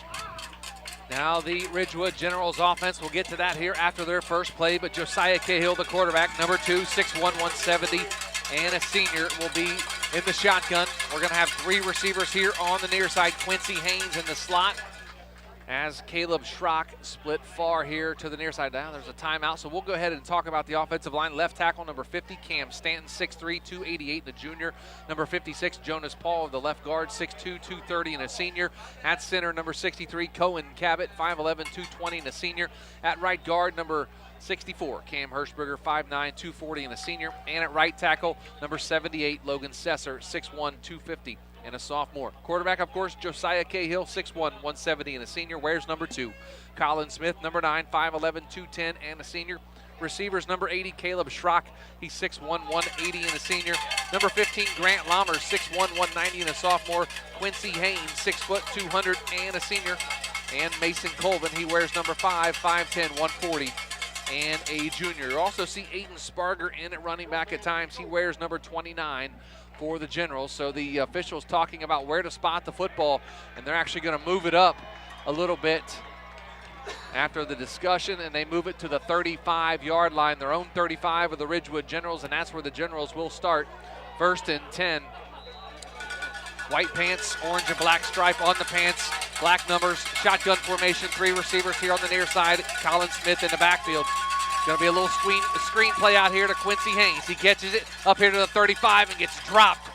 [SPEAKER 2] Now the Ridgewood Generals offense, we'll get to that here after their first play, but Josiah Cahill, the quarterback, number 2, 6'1", 170, and a senior will be in the shotgun. We're going to have 3 receivers here on the near side, Quincy Haynes in the slot, as Caleb Schrock split far here to the near side. Now there's a timeout, so we'll go ahead and talk about the offensive line. Left tackle, number 50, Cam Stanton, 6'3", 288, the junior. Number 56, Jonas Paul, the left guard, 6'2", 230, and a senior. At center, number 63, Cohen Cabot, 5'11", 220, and a senior. At right guard, number 64, Cam Hirschberger, 5'9", 240, and a senior. And at right tackle, number 78, Logan Sesser, 6'1", 250. And a sophomore. Quarterback, of course, Josiah Cahill, 6'1", 170, and a senior. Wears number 2. Colin Smith, number 9, 5'11", 210, and a senior. Receivers, number 80, Caleb Schrock. He's 6'1", 180, and a senior. Number 15, Grant Lammers, 6'1", 190, and a sophomore. Quincy Haynes, 6 foot, 200, and a senior. And Mason Colvin, he wears number 5, 5'10", 140, and a junior. You also see Aiden Sparger in at running back at times. He wears number 29. For the Generals. So the officials talking about where to spot the football, and they're actually going to move it up a little bit after the discussion, and they move it to the 35-yard line, their own 35 of the Ridgewood Generals, and that's where the Generals will start. 1st and 10. White pants, orange and black stripe on the pants, black numbers, shotgun formation, 3 receivers here on the near side. Colin Smith in the backfield. Going to be a little screen play out here to Quincy Haynes. He catches it up here to the 35 and gets dropped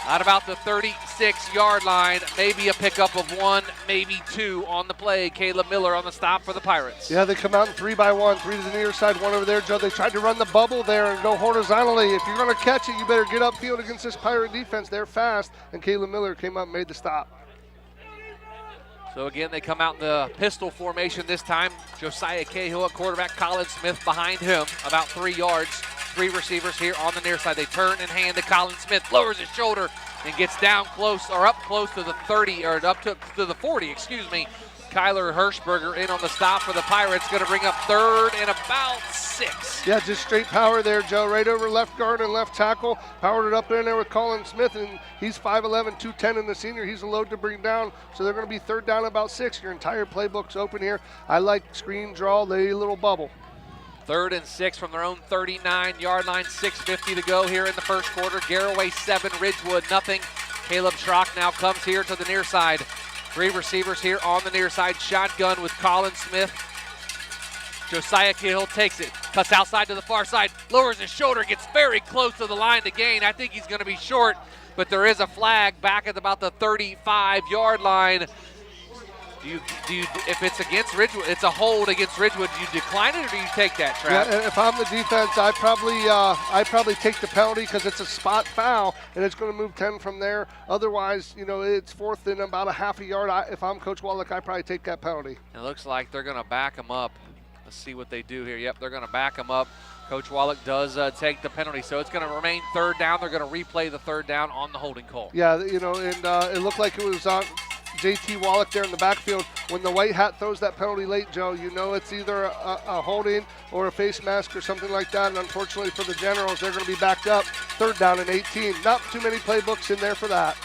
[SPEAKER 2] out about the 36-yard line. Maybe a pickup of 1, maybe 2 on the play. Caleb Miller on the stop for the Pirates.
[SPEAKER 3] Yeah, they come out in 3-by-1, 3 to the near side, 1 over there, Joe. They tried to run the bubble there and go horizontally. If you're going to catch it, you better get upfield against this Pirate defense. They're fast, and Caleb Miller came up and made the stop.
[SPEAKER 2] So again, they come out in the pistol formation this time. Josiah Cahill at quarterback, Colin Smith behind him, about 3 yards. 3 receivers here on the near side. They turn and hand to Colin Smith, lowers his shoulder and gets down close, or up close to the 30, or up to the 40, excuse me. Kyler Hirschberger in on the stop for the Pirates, going to bring up 3rd and about 6.
[SPEAKER 3] Yeah, just straight power there, Joe. Right over left guard and left tackle. Powered it up in there with Colin Smith, and he's 5'11", 210 in the senior. He's a load to bring down, so they're going to be 3rd down about 6. Your entire playbook's open here. I like screen, draw, lay a little bubble.
[SPEAKER 2] 3rd and 6 from their own 39-yard line, 6:50 to go here in the first quarter. Garraway 7, Ridgewood nothing. Caleb Schrock now comes here to the near side. 3 receivers here on the near side. Shotgun with Colin Smith. Josiah Cahill takes it, cuts outside to the far side, lowers his shoulder, gets very close to the line to gain. I think he's going to be short, but there is a flag back at about the 35-yard line. Do you if it's against Ridgewood, it's a hold against Ridgewood, do you decline it or do you take that, Trav?
[SPEAKER 3] Yeah, if I'm the defense, I probably take the penalty because it's a spot foul and it's going to move 10 from there. Otherwise, it's fourth and about a half a yard. If I'm Coach Wallach, I probably take that penalty.
[SPEAKER 2] It looks like they're going to back him up. Let's see what they do here. Yep, they're going to back him up. Coach Wallach does take the penalty, so it's going to remain third down. They're going to replay the third down on the holding call.
[SPEAKER 3] Yeah, and it looked like it was JT Wallach there in the backfield. When the white hat throws that penalty late, Joe, it's either a holding or a face mask or something like that. And unfortunately for the Generals, they're going to be backed up. Third down and 18. Not too many playbooks in there for that.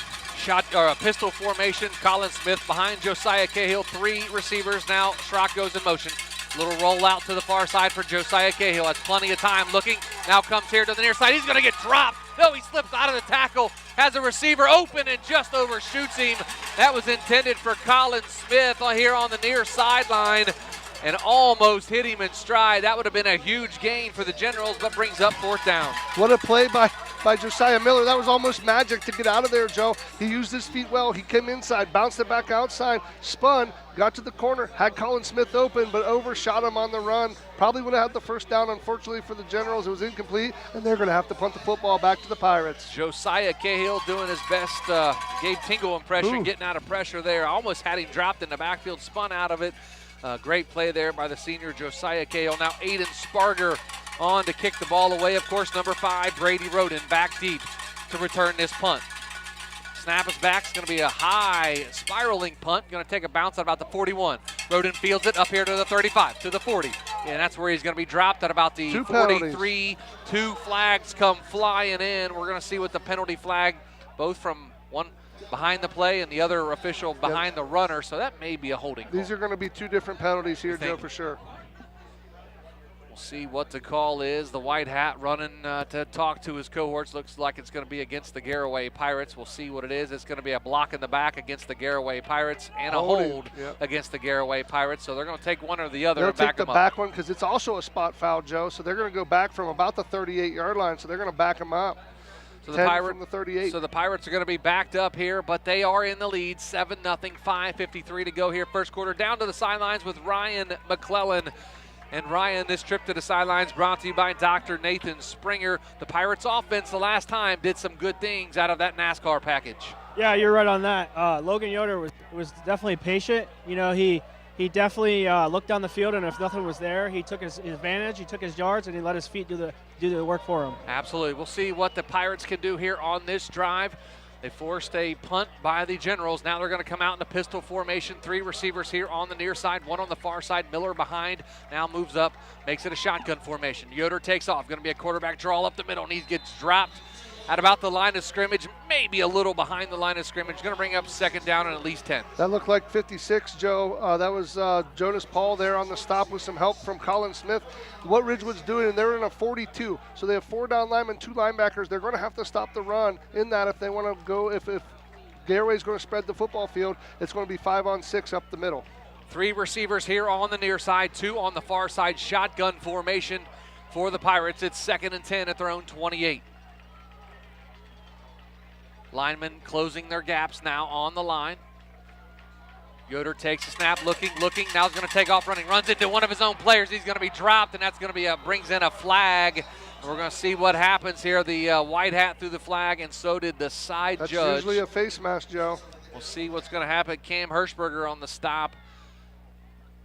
[SPEAKER 2] Pistol formation. Colin Smith behind Josiah Cahill. 3 receivers now. Schrock goes in motion. Little rollout to the far side for Josiah Cahill. Has plenty of time looking. Now comes here to the near side. He's going to get dropped. No, he slips out of the tackle. Has a receiver open and just overshoots him. That was intended for Colin Smith here on the near sideline and almost hit him in stride. That would have been a huge gain for the Generals, but brings up fourth down.
[SPEAKER 3] What a play by Josiah Miller. That was almost magic to get out of there, Joe. He used his feet well. He came inside, bounced it back outside, spun, got to the corner, had Colin Smith open, but overshot him on the run. Probably would have had the first down. Unfortunately for the Generals, it was incomplete, and they're going to have to punt the football back to the Pirates.
[SPEAKER 2] Josiah Cahill doing his best Gabe Tingle impression, getting out of pressure there. Almost had him dropped in the backfield, spun out of it. Great play there by the senior Josiah Cahill. Now Aiden Sparger on to kick the ball away. Of course, number 5, Brady Roden, back deep to return this punt. Snap is back. It's going to be a high spiraling punt. Going to take a bounce at about the 41. Roden fields it up here to the 35, to the 40. And that's where he's going to be dropped at about the 43. 2 flags come flying in. We're going to see what the penalty flag, both from one behind the play and the other official behind the runner. So that may be a holding call.
[SPEAKER 3] These are going to be 2 different penalties here, Joe, for sure.
[SPEAKER 2] We'll see what the call is. The white hat running to talk to his cohorts. Looks like it's going to be against the Garraway Pirates. We'll see what it is. It's going to be a block in the back against the Garraway Pirates and a hold against the Garraway Pirates. So they're going to take one or the other and back them up.
[SPEAKER 3] They'll take the back one because it's also a spot foul, Joe. So they're going to go back from about the 38-yard line. So they're going to back them up.
[SPEAKER 2] So
[SPEAKER 3] from the 38.
[SPEAKER 2] So the Pirates are going to be backed up here, but they are in the lead, 7-0, 5:53 to go here. First quarter, down to the sidelines with Ryan McClelland. And Ryan, this trip to the sidelines brought to you by Dr. Nathan Springer. The Pirates offense the last time did some good things out of that NASCAR package.
[SPEAKER 5] Yeah, you're right on that. Logan Yoder was definitely patient. He definitely looked down the field, and if nothing was there, he took his advantage, he took his yards, and he let his feet do the work for him.
[SPEAKER 2] Absolutely. We'll see what the Pirates can do here on this drive. They forced a punt by the Generals. Now they're going to come out in a pistol formation. 3 receivers here on the near side, 1 on the far side. Miller behind, now moves up, makes it a shotgun formation. Yoder takes off. Going to be a quarterback draw up the middle, and he gets dropped at about the line of scrimmage, maybe a little behind the line of scrimmage. Going to bring up second down and at least 10.
[SPEAKER 3] That looked like 56, Joe. That was Jonas Paul there on the stop with some help from Colin Smith. What Ridgewood's doing, and they're in a 42, so they have 4 down linemen, 2 linebackers. They're going to have to stop the run in that if they want to go. If Garraway's going to spread the football field, it's going to be 5-on-6 up the middle.
[SPEAKER 2] 3 receivers here on the near side, 2 on the far side. Shotgun formation for the Pirates. It's 2nd and 10 at their own 28. Linemen closing their gaps now on the line. Yoder takes a snap, looking. Now he's going to take off running. Runs into one of his own players. He's going to be dropped, and that's going to be brings in a flag. We're going to see what happens here. The white hat threw the flag, and so did the side judge.
[SPEAKER 3] That's usually a face mask, Joe.
[SPEAKER 2] We'll see what's going to happen. Cam Hirschberger on the stop.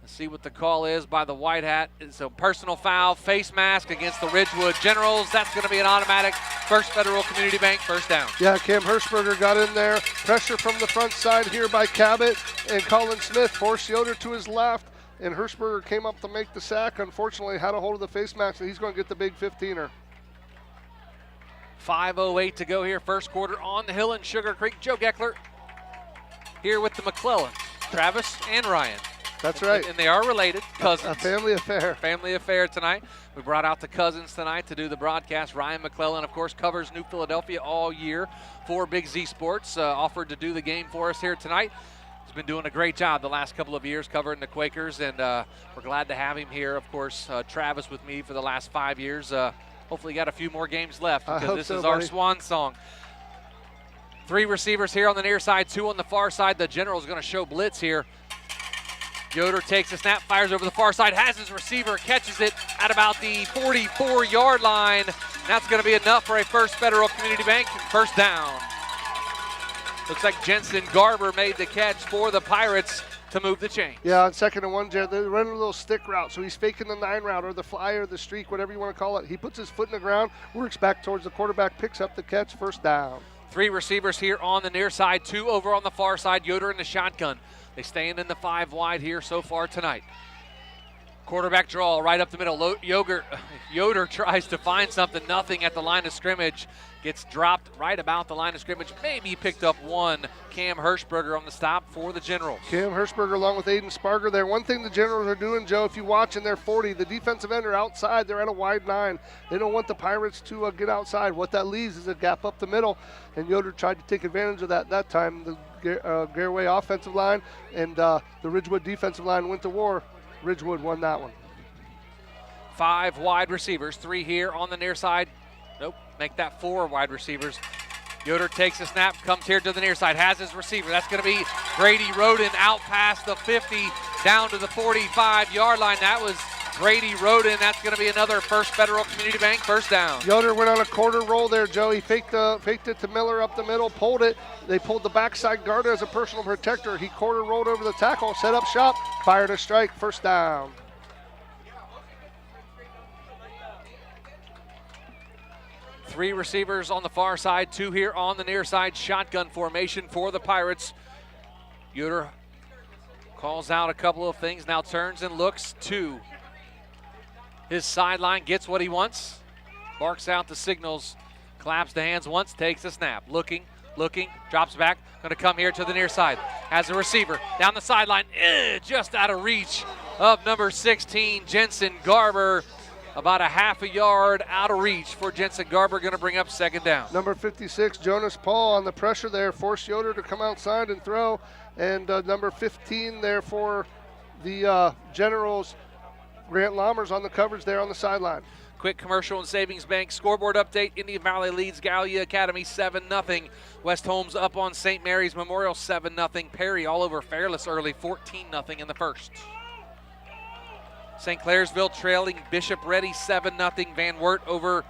[SPEAKER 2] Let's see what the call is by the white hat. It's a personal foul, face mask against the Ridgewood Generals. That's going to be an automatic First Federal Community Bank first down.
[SPEAKER 3] Yeah, Cam Hirschberger got in there. Pressure from the front side here by Cabot, and Colin Smith forced Yoder to his left, and Hirschberger came up to make the sack. Unfortunately, had a hold of the face mask, and he's going to get the big 15er.
[SPEAKER 2] 5:08 to go here, first quarter on the hill in Sugarcreek. Joe Geckler here with the McClelland, Travis and Ryan.
[SPEAKER 3] That's right.
[SPEAKER 2] And they are related, cousins.
[SPEAKER 3] A family affair.
[SPEAKER 2] Family affair tonight. We brought out the cousins tonight to do the broadcast. Ryan McClelland, of course, covers New Philadelphia all year for Big Z Sports. Offered to do the game for us here tonight. He's been doing a great job the last couple of years covering the Quakers, and we're glad to have him here. Of course, Travis with me for the last 5 years. Hopefully got a few more games left because this is our swan song. 3 receivers here on the near side, 2 on the far side. The General's going to show blitz here. Yoder takes a snap, fires over the far side, has his receiver, catches it at about the 44-yard line. That's going to be enough for a First Federal Community Bank first down. Looks like Jensen Garber made the catch for the Pirates to move the chain.
[SPEAKER 3] Yeah, on 2nd and 1, Jared, they're running a little stick route, so he's faking the 9 route or the fly or the streak, whatever you want to call it. He puts his foot in the ground, works back towards the quarterback, picks up the catch, first down.
[SPEAKER 2] 3 receivers here on the near side, 2 over on the far side. Yoder in the shotgun. They staying in the 5 wide here so far tonight. Quarterback draw right up the middle. Yoder tries to find something, nothing at the line of scrimmage. Gets dropped right about the line of scrimmage. Maybe picked up 1. Cam Hirschberger on the stop for the Generals.
[SPEAKER 3] Cam Hirschberger along with Aiden Sparger there. One thing the Generals are doing, Joe, if you watch in their 40, the defensive end are outside. They're at a wide 9. They don't want the Pirates to get outside. What that leaves is a gap up the middle, and Yoder tried to take advantage of that time. The Garraway offensive line and the Ridgewood defensive line went to war. Ridgewood won that one.
[SPEAKER 2] 5 wide receivers, 3 here on the near side. Nope, make that 4 wide receivers. Yoder takes a snap, comes here to the near side, has his receiver. That's going to be Brady Roden out past the 50, down to the 45-yard line. That was Brady Roden. That's going to be another First Federal Community Bank first down.
[SPEAKER 3] Yoder went on a quarter roll there, Joe. He faked it to Miller up the middle, pulled it. They pulled the backside guard as a personal protector. He quarter rolled over the tackle, set up shop, fired a strike, first down.
[SPEAKER 2] Three receivers on the far side, 2 here on the near side. Shotgun formation for the Pirates. Yoder calls out a couple of things, now turns and looks to his sideline, gets what he wants, barks out the signals, claps the hands once, takes a snap, looking, drops back, going to come here to the near side. Has a receiver down the sideline, just out of reach of number 16, Jensen Garber. About a half a yard out of reach for Jensen Garber, going to bring up second down.
[SPEAKER 3] Number 56, Jonas Paul on the pressure there, forced Yoder to come outside and throw. And number 15 there for the Generals, Grant Lammers on the coverage there on the sideline.
[SPEAKER 2] Quick commercial and Savings Bank scoreboard update. Indian Valley leads Gallia Academy 7-0. West Holmes up on St. Mary's Memorial 7-0. Perry all over Fairless early 14-0 in the first. St. Clairsville trailing Bishop Ready 7-0. Van Wert over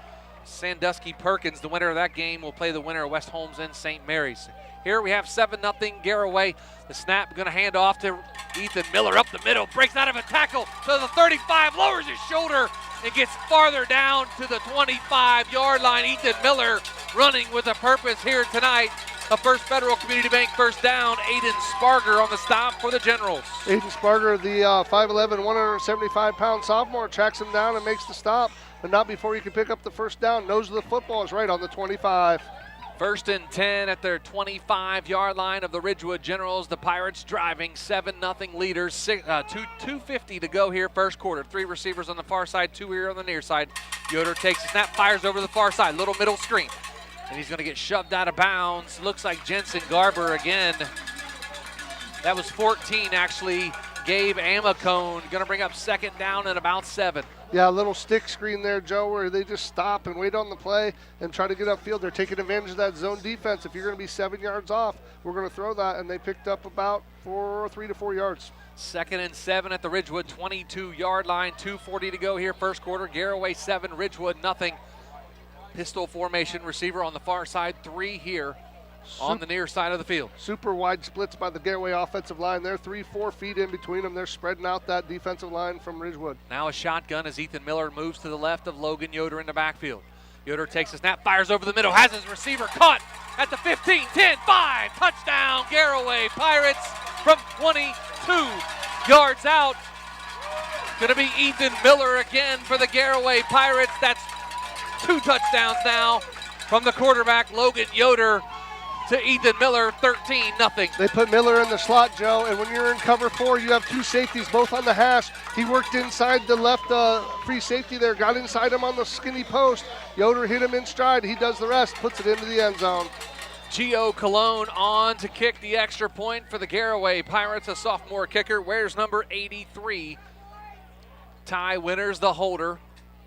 [SPEAKER 2] Sandusky Perkins. The winner of that game will play the winner of West Holmes and St. Mary's. Here we have 7-0 Garraway. The snap going to hand off to Ethan Miller up the middle. Breaks out of a tackle to the 35. Lowers his shoulder and gets farther down to the 25-yard line. Ethan Miller running with a purpose here tonight. A First Federal Community Bank first down. Aiden Sparger on the stop for the Generals.
[SPEAKER 3] Aiden Sparger, the 5'11", 175-pound sophomore, tracks him down and makes the stop, but not before he can pick up the first down. Nose of the football is right on the 25.
[SPEAKER 2] First and 10 at their 25-yard line of the Ridgewood Generals. The Pirates driving 7-0 leaders. 2:50 to go here first quarter. 3 receivers on the far side, 2 here on the near side. Yoder takes a snap, fires over the far side. Little middle screen. And he's going to get shoved out of bounds. Looks like Jensen Garber again. That was 14, actually. Gabe Amacone going to bring up second down and about 7.
[SPEAKER 3] Yeah, a little stick screen there, Joe, where they just stop and wait on the play and try to get upfield. They're taking advantage of that zone defense. If you're going to be 7 yards off, we're going to throw that, and they picked up about 3 to 4 yards.
[SPEAKER 2] Second and 7 at the Ridgewood 22-yard line. 2:40 to go here first quarter. Garraway 7, Ridgewood nothing. Pistol formation, receiver on the far side, 3 here on the near side of the field.
[SPEAKER 3] Super wide splits by the Garraway offensive line. They're 3-4 feet in between them. They're spreading out that defensive line from Ridgewood.
[SPEAKER 2] Now a shotgun as Ethan Miller moves to the left of Logan Yoder in the backfield. Yoder takes a snap, fires over the middle, has his receiver caught at the 15, 10, 5. Touchdown, Garraway Pirates from 22 yards out. Going to be Ethan Miller again for the Garraway Pirates. That's 2 touchdowns now from the quarterback, Logan Yoder, to Ethan Miller, 13-0.
[SPEAKER 3] They put Miller in the slot, Joe, and when you're in cover 4, you have 2 safeties, both on the hash. He worked inside the left free safety there, got inside him on the skinny post. Yoder hit him in stride. He does the rest, puts it into the end zone.
[SPEAKER 2] Gio Colon on to kick the extra point for the Garraway Pirates. A sophomore kicker wears number 83. Ty Winters, the holder.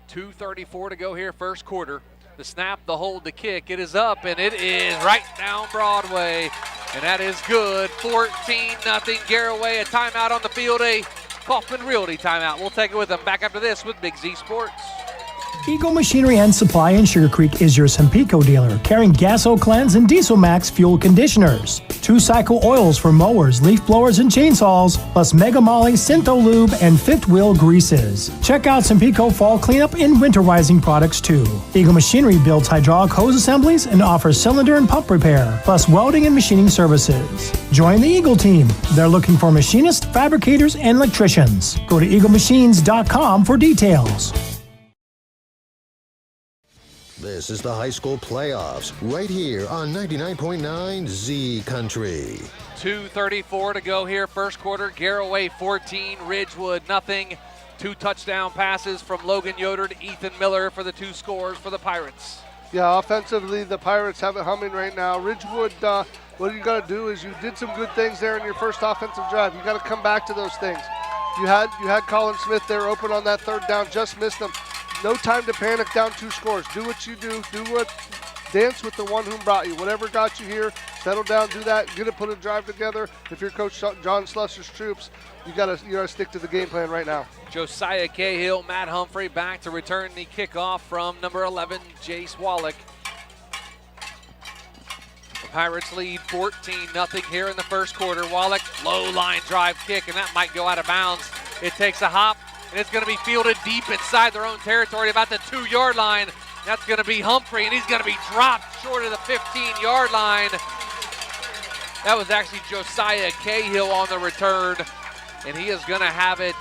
[SPEAKER 2] 2:34 to go here first quarter. The snap, the hold, the kick. It is up, and it is right down Broadway. And that is good. 14-0 Garaway. A timeout on the field. A Kaufman Realty timeout. We'll take it with them. Back after this with Big Z Sports.
[SPEAKER 8] Eagle Machinery and Supply in Sugar Creek is your Sempico dealer, carrying Gaso Cleanse and Diesel Max fuel conditioners, 2-cycle oils for mowers, leaf blowers, and chainsaws, plus Mega Molly, Syntho Lube, and fifth wheel greases. Check out Sempico fall cleanup and winterizing products too. Eagle Machinery builds hydraulic hose assemblies and offers cylinder and pump repair, plus welding and machining services. Join the Eagle team. They're looking for machinists, fabricators, and electricians. Go to eaglemachines.com for details.
[SPEAKER 7] This is the high school playoffs right here on 99.9 Z Country.
[SPEAKER 2] 2:34 to go here. First quarter. Garraway 14, Ridgewood nothing. 2 touchdown passes from Logan Yoder to Ethan Miller for the 2 scores for the Pirates.
[SPEAKER 3] Yeah, offensively, the Pirates have it humming right now. Ridgewood, what you got to do is you did some good things there in your first offensive drive. You got to come back to those things. You had Colin Smith there open on that 3rd down, just missed him. No time to panic, down 2 scores. Do what you do. Dance with the one who brought you. Whatever got you here, settle down, do that. Get it, put a drive together. If you're Coach John Slusser's troops, you gotta stick to the game plan right now.
[SPEAKER 2] Josiah Cahill, Matt Humphrey back to return the kickoff from number 11, Jace Wallach. The Pirates lead 14-0 here in the first quarter. Wallach, low line drive kick, and that might go out of bounds. It takes a hop, and it's going to be fielded deep inside their own territory, about the 2-yard line. That's going to be Humphrey, and he's going to be dropped short of the 15-yard line. That was actually Josiah Cahill on the return, and he is going to have it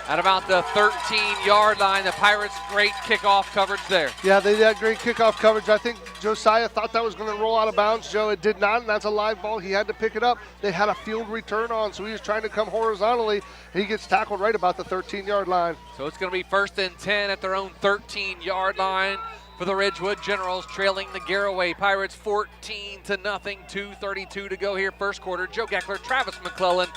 [SPEAKER 2] at about the 13-yard line. The Pirates, great kickoff coverage there.
[SPEAKER 3] Yeah, they had great kickoff coverage. I think Josiah thought that was going to roll out of bounds, Joe. It did not, and that's a live ball. He had to pick it up. They had a field return on, so he was trying to come horizontally. He gets tackled right about the 13-yard line.
[SPEAKER 2] So it's going to be 1st and 10 at their own 13-yard line for the Ridgewood Generals, trailing the Garaway Pirates 14-0. 2:32 to go here, first quarter. Joe Geckler, Travis McClelland,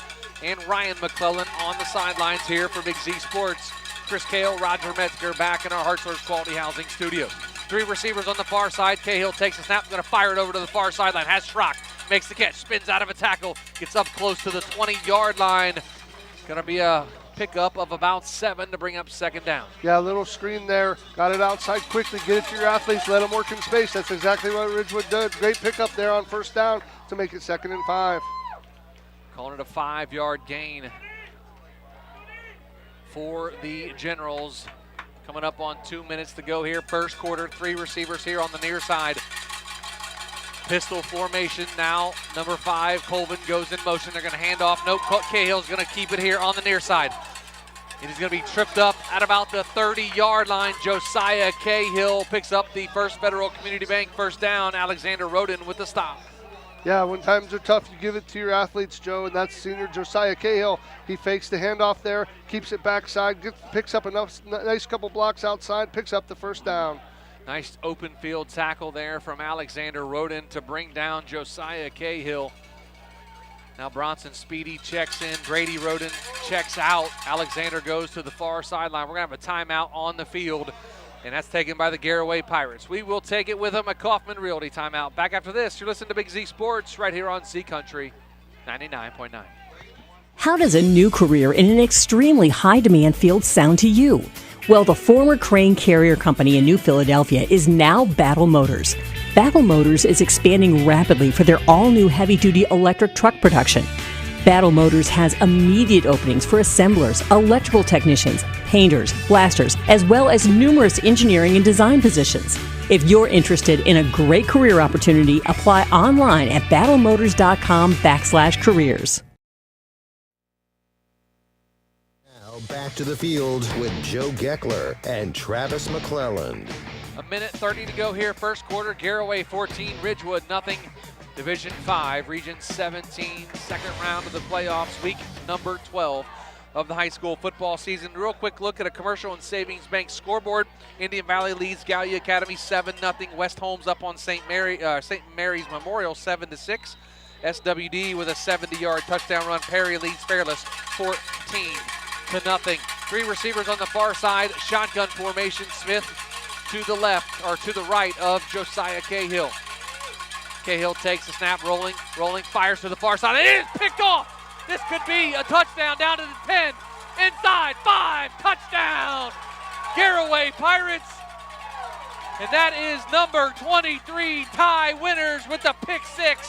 [SPEAKER 2] and Ryan McClelland on the sidelines here for Big Z Sports. Chris Cahill, Roger Metzger back in our Hartzler's Quality Housing Studios. 3 receivers on the far side. Cahill takes a snap, going to fire it over to the far sideline. Has Schrock, makes the catch, spins out of a tackle, gets up close to the 20-yard line. Going to be a pickup of about 7 to bring up 2nd down.
[SPEAKER 3] Yeah, a little screen there. Got it outside quickly. Get it to your athletes. Let them work in space. That's exactly what Ridgewood did. Great pickup there on 1st down to make it 2nd and 5.
[SPEAKER 2] Calling it a 5-yard gain for the Generals. Coming up on 2 minutes to go here. First quarter, 3 receivers here on the near side. Pistol formation now. Number 5, Colvin goes in motion. They're going to hand off. Nope, Cahill's going to keep it here on the near side. It is going to be tripped up at about the 30-yard line. Josiah Cahill picks up the First Federal Community Bank 1st down. Alexander Roden with the stop.
[SPEAKER 3] Yeah, when times are tough, you give it to your athletes, Joe, and that's senior Josiah Cahill. He fakes the handoff there, keeps it backside, picks up a nice couple blocks outside, picks up the 1st down.
[SPEAKER 2] Nice open field tackle there from Alexander Roden to bring down Josiah Cahill. Now Bronson Speedy checks in. Brady Roden checks out. Alexander goes to the far sideline. We're going to have a timeout on the field, and that's taken by the Garaway Pirates. We will take it with them, a Kaufman Realty timeout. Back after this, you're listening to Big Z Sports right here on Z Country 99.9.
[SPEAKER 9] How does a new career in an extremely high-demand field sound to you? Well, the former Crane Carrier Company in New Philadelphia is now Battle Motors. Battle Motors is expanding rapidly for their all-new heavy-duty electric truck production. Battle Motors has immediate openings for assemblers, electrical technicians, painters, blasters, as well as numerous engineering and design positions. If you're interested in a great career opportunity, apply online at battlemotors.com/careers.
[SPEAKER 7] Back to the field with Joe Geckler and Travis McClelland.
[SPEAKER 2] 1:30 to go here, first quarter. Garaway 14, Ridgewood nothing. Division 5, Region 17, 2nd round of the playoffs, week number 12 of the high school football season. Real quick look at a Commercial and Savings Bank scoreboard. Indian Valley leads Gallia Academy 7-0. West Holmes up on St. Mary's Memorial 7-6. SWD with a 70-yard touchdown run. Perry leads Fairless 14-0. 3 receivers on the far side, shotgun formation. Smith to the left, or to the right of Josiah Cahill. Cahill takes the snap, rolling, fires to the far side. It is picked off. This could be a touchdown down to the 10. Inside, 5, touchdown. Garraway Pirates. And that is number 23, Ty Winters with the pick six.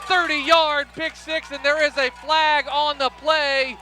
[SPEAKER 2] 30-yard pick six, and there is a flag on the play.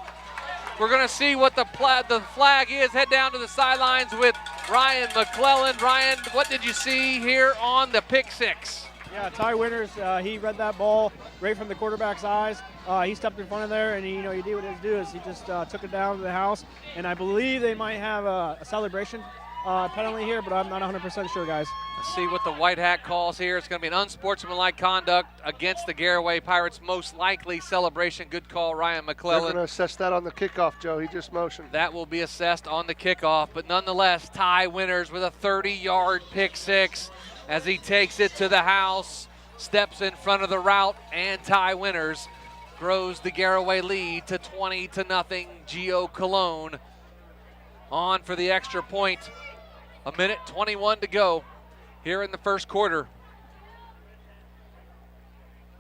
[SPEAKER 2] We're going to see what the flag is. Head down to the sidelines with Ryan McClelland. Ryan, what did you see here on the pick six?
[SPEAKER 5] Yeah, Ty Winters, he read that ball right from the quarterback's eyes. He stepped in front of there, and he did what he had to do is he just took it down to the house. And I believe they might have a celebration penalty here, but I'm not 100% sure, guys.
[SPEAKER 2] Let's see what the white hat calls here. It's going to be an unsportsmanlike conduct against the Garraway Pirates. Most likely celebration. Good call, Ryan McClelland.
[SPEAKER 3] They're going to assess that on the kickoff, Joe. He just motioned.
[SPEAKER 2] That will be assessed on the kickoff, but nonetheless, Ty Winters with a 30-yard pick six as he takes it to the house, steps in front of the route, and Ty Winters grows the Garraway lead to 20-0. Gio Cologne on for the extra point. A minute 21 to go here in the first quarter.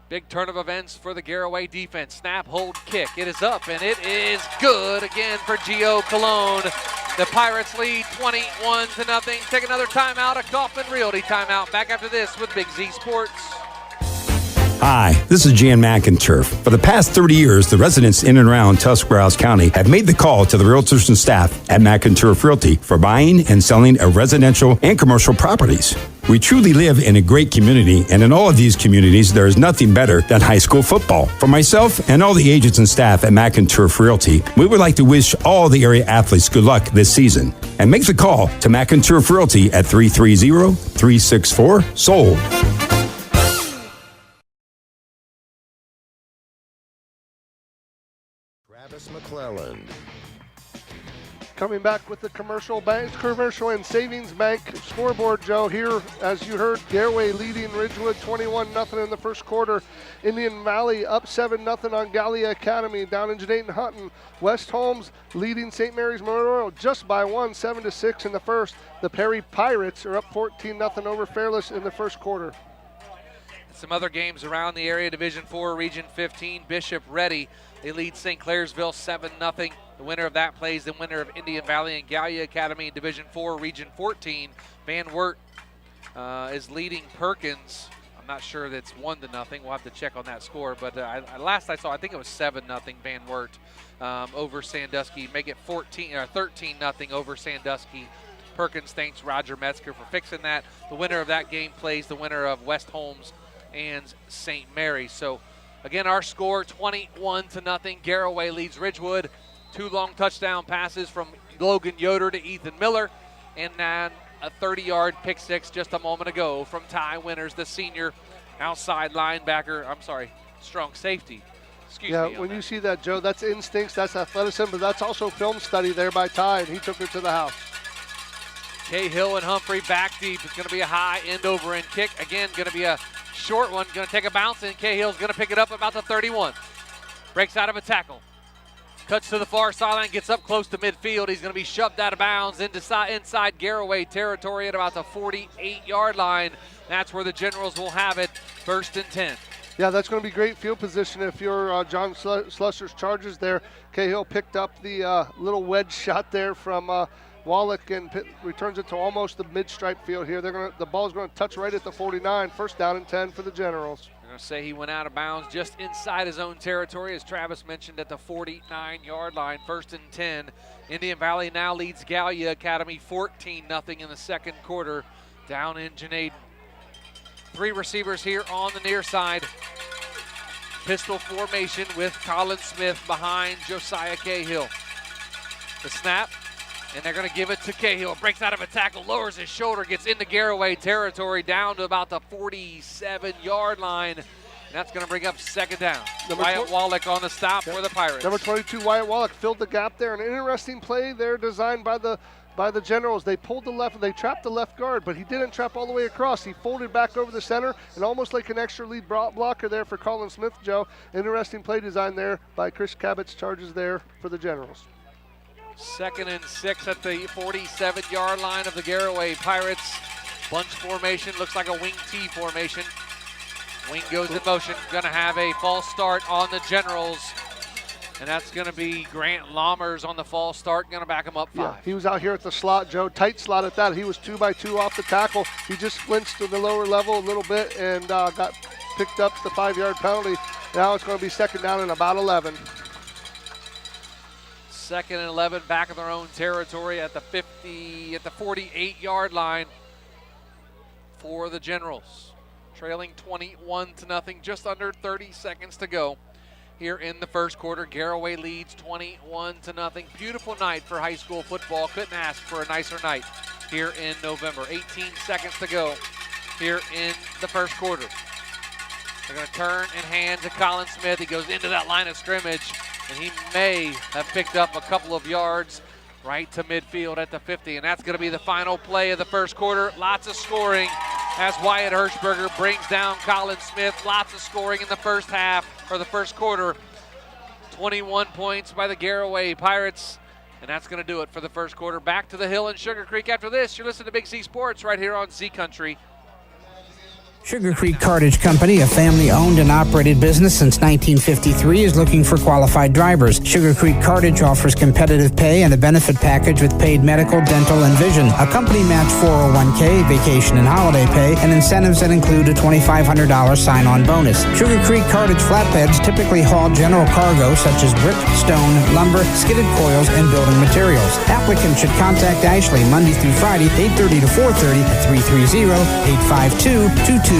[SPEAKER 2] Big turn of events for the Garraway defense. Snap, hold, kick. It is up, and it is good again for Gio Cologne. The Pirates lead 21-0. Take another timeout, a Kaufman Realty timeout. Back after this with Big Z Sports.
[SPEAKER 10] Hi, this is Jan McInturf. For the past 30 years, the residents in and around Tuscarawas County have made the call to the realtors and staff at McInturf Realty for buying and selling of residential and commercial properties. We truly live in a great community, and in all of these communities, there is nothing better than high school football. For myself and all the agents and staff at McInturf Realty, we would like to wish all the area athletes good luck this season. And make the call to McInturf Realty at 330-364-SOLD.
[SPEAKER 7] McClelland.
[SPEAKER 3] Coming back with the commercial and savings bank scoreboard, Joe. Here, as you heard, Garraway leading Ridgewood 21-0 in the first quarter. Indian Valley up 7-0 on Gallia Academy down in Janaten Hutton. West Holmes leading St. Mary's Memorial just by 1, 7-6 in the first. The Perry Pirates are up 14-0 over Fairless in the first quarter.
[SPEAKER 2] Some other games around the area. Division 4, Region 15, Bishop Ready. They lead St. Clairsville 7-0. The winner of that plays the winner of Indian Valley and Gallia Academy in Division 4, Region 14. Van Wert is leading Perkins. I'm not sure that's 1-0. We'll have to check on that score. But last I saw, I think it was 7-0 Van Wert over Sandusky. Make it 13-0 over Sandusky. Perkins thanks Roger Metzger for fixing that. The winner of that game plays the winner of West Holmes and St. Mary's. So again, our score 21-0. Garraway leads Ridgewood. 2 long touchdown passes from Logan Yoder to Ethan Miller, and then a 30-yard pick six just a moment ago from Ty Winters, the senior outside linebacker. Strong safety. Excuse me.
[SPEAKER 3] Yeah, when you see that, Joe, that's instincts, that's athleticism, but that's also film study there by Ty, and he took it to the house.
[SPEAKER 2] Cahill and Humphrey back deep. It's going to be a high end over end kick. Again, going to be a short one. Going to take a bounce, and Cahill's going to pick it up about the 31. Breaks out of a tackle. Cuts to the far sideline, gets up close to midfield. He's going to be shoved out of bounds inside Garraway territory at about the 48-yard line. That's where the Generals will have it, 1st and 10.
[SPEAKER 3] Yeah, that's going to be great field position if you're John Slusser's Chargers there. Cahill picked up the little wedge shot there from Wallach and returns it to almost the mid-stripe field here. The ball's going to touch right at the 49. 1st down and 10 for the Generals.
[SPEAKER 2] They're going to say he went out of bounds just inside his own territory, as Travis mentioned, at the 49-yard line. 1st and 10. Indian Valley now leads Gallia Academy 14-0 in the second quarter down in Janaden. 3 receivers here on the near side. Pistol formation with Colin Smith behind Josiah Cahill. The snap. And they're going to give it to Cahill. Breaks out of a tackle, lowers his shoulder, gets into Garraway territory down to about the 47-yard line. And that's going to bring up 2nd down. Wyatt Wallach on the stop for the Pirates.
[SPEAKER 3] Number 22, Wyatt Wallach, filled the gap there. An interesting play there designed by the Generals. They pulled the left, they trapped the left guard, but he didn't trap all the way across. He folded back over the center, and almost like an extra lead blocker there for Colin Smith, Joe. Interesting play design there by Chris Cabot's Chargers there for the Generals.
[SPEAKER 2] 2nd and 6 at the 47-yard line of the Garraway Pirates. Bunch formation, looks like a wing T formation. Wing goes in motion. Going to have a false start on the Generals. And that's going to be Grant Lammers on the false start. Going to back him up 5.
[SPEAKER 3] Yeah, he was out here at the slot, Joe. Tight slot at that. He was 2-by-2 off the tackle. He just flinched to the lower level a little bit and got picked up the 5-yard penalty. Now it's going to be second down and about 11.
[SPEAKER 2] Second and 11, back in their own territory at the 48-yard line for the Generals. Trailing 21-0, just under 30 seconds to go here in the first quarter. Garraway leads 21-0. Beautiful night for high school football. Couldn't ask for a nicer night here in November. 18 seconds to go here in the first quarter. They're going to turn and hand to Colin Smith. He goes into that line of scrimmage, and he may have picked up a couple of yards right to midfield at the 50, and that's going to be the final play of the first quarter. Lots of scoring as Wyatt Hirschberger brings down Colin Smith. Lots of scoring in the first half, or the first quarter. 21 points by the Garraway Pirates, and that's going to do it for the first quarter. Back to the Hill and Sugarcreek after this. You're listening to Big Z Sports right here on Z Country.
[SPEAKER 19] Sugarcreek Cartage Company, a family-owned and operated business since 1953, is looking for qualified drivers. Sugarcreek Cartage offers competitive pay and a benefit package with paid medical, dental, and vision, a company-matched 401k, vacation and holiday pay, and incentives that include a $2,500 sign-on bonus. Sugarcreek Cartage flatbeds typically haul general cargo such as brick, stone, lumber, skidded coils, and building materials. Applicants should contact Ashley Monday through Friday, 8:30 to 4:30 at 330-852-2213.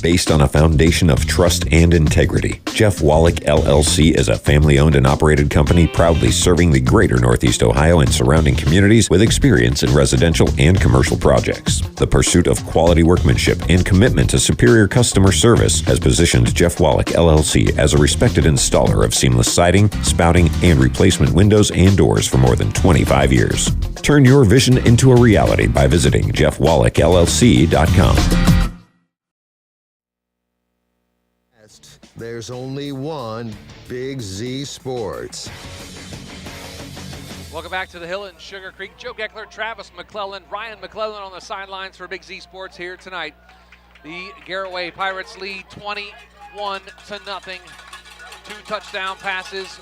[SPEAKER 11] Based on a foundation of trust and integrity, Jeff Wallach LLC is a family-owned and operated company proudly serving the greater Northeast Ohio and surrounding communities with experience in residential and commercial projects. The pursuit of quality workmanship and commitment to superior customer service has positioned Jeff Wallach LLC as a respected installer of seamless siding, spouting, and replacement windows and doors for more than 25 years. Turn your vision into a reality by visiting jeffwallachllc.com.
[SPEAKER 7] There's only one Big Z Sports.
[SPEAKER 2] Welcome back to the Hill and Sugarcreek. Joe Geckler, Travis McClelland, Ryan McClelland on the sidelines for Big Z Sports here tonight. The Garraway Pirates lead 21-0. 2 touchdown passes.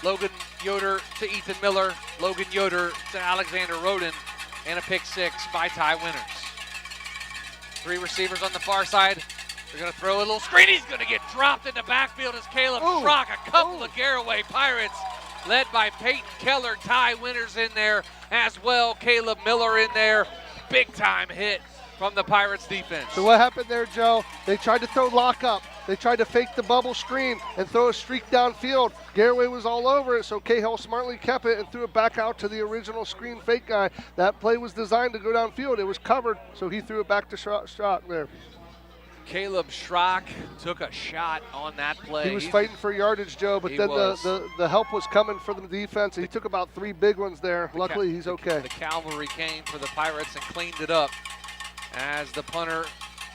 [SPEAKER 2] Logan Yoder to Ethan Miller. Logan Yoder to Alexander Roden. And a pick 6 by Ty Winters. 3 receivers on the far side. They're going to throw a little screen. He's going to get dropped in the backfield as Caleb Schrock. A couple of Garraway Pirates led by Peyton Keller. Ty Winters in there as well. Caleb Miller in there. Big time hit from the Pirates defense.
[SPEAKER 3] So what happened there, Joe? They tried to throw lock up. They tried to fake the bubble screen and throw a streak downfield. Garraway was all over it, so Cahill smartly kept it and threw it back out to the original screen fake guy. That play was designed to go downfield. It was covered, so he threw it back to Schrock there.
[SPEAKER 2] Caleb Schrock took a shot on that play.
[SPEAKER 3] He was fighting for yardage, Joe, but then the help was coming for the defense. He took about 3 big ones there. Luckily, he's okay.
[SPEAKER 2] The cavalry came for the Pirates and cleaned it up as the punter,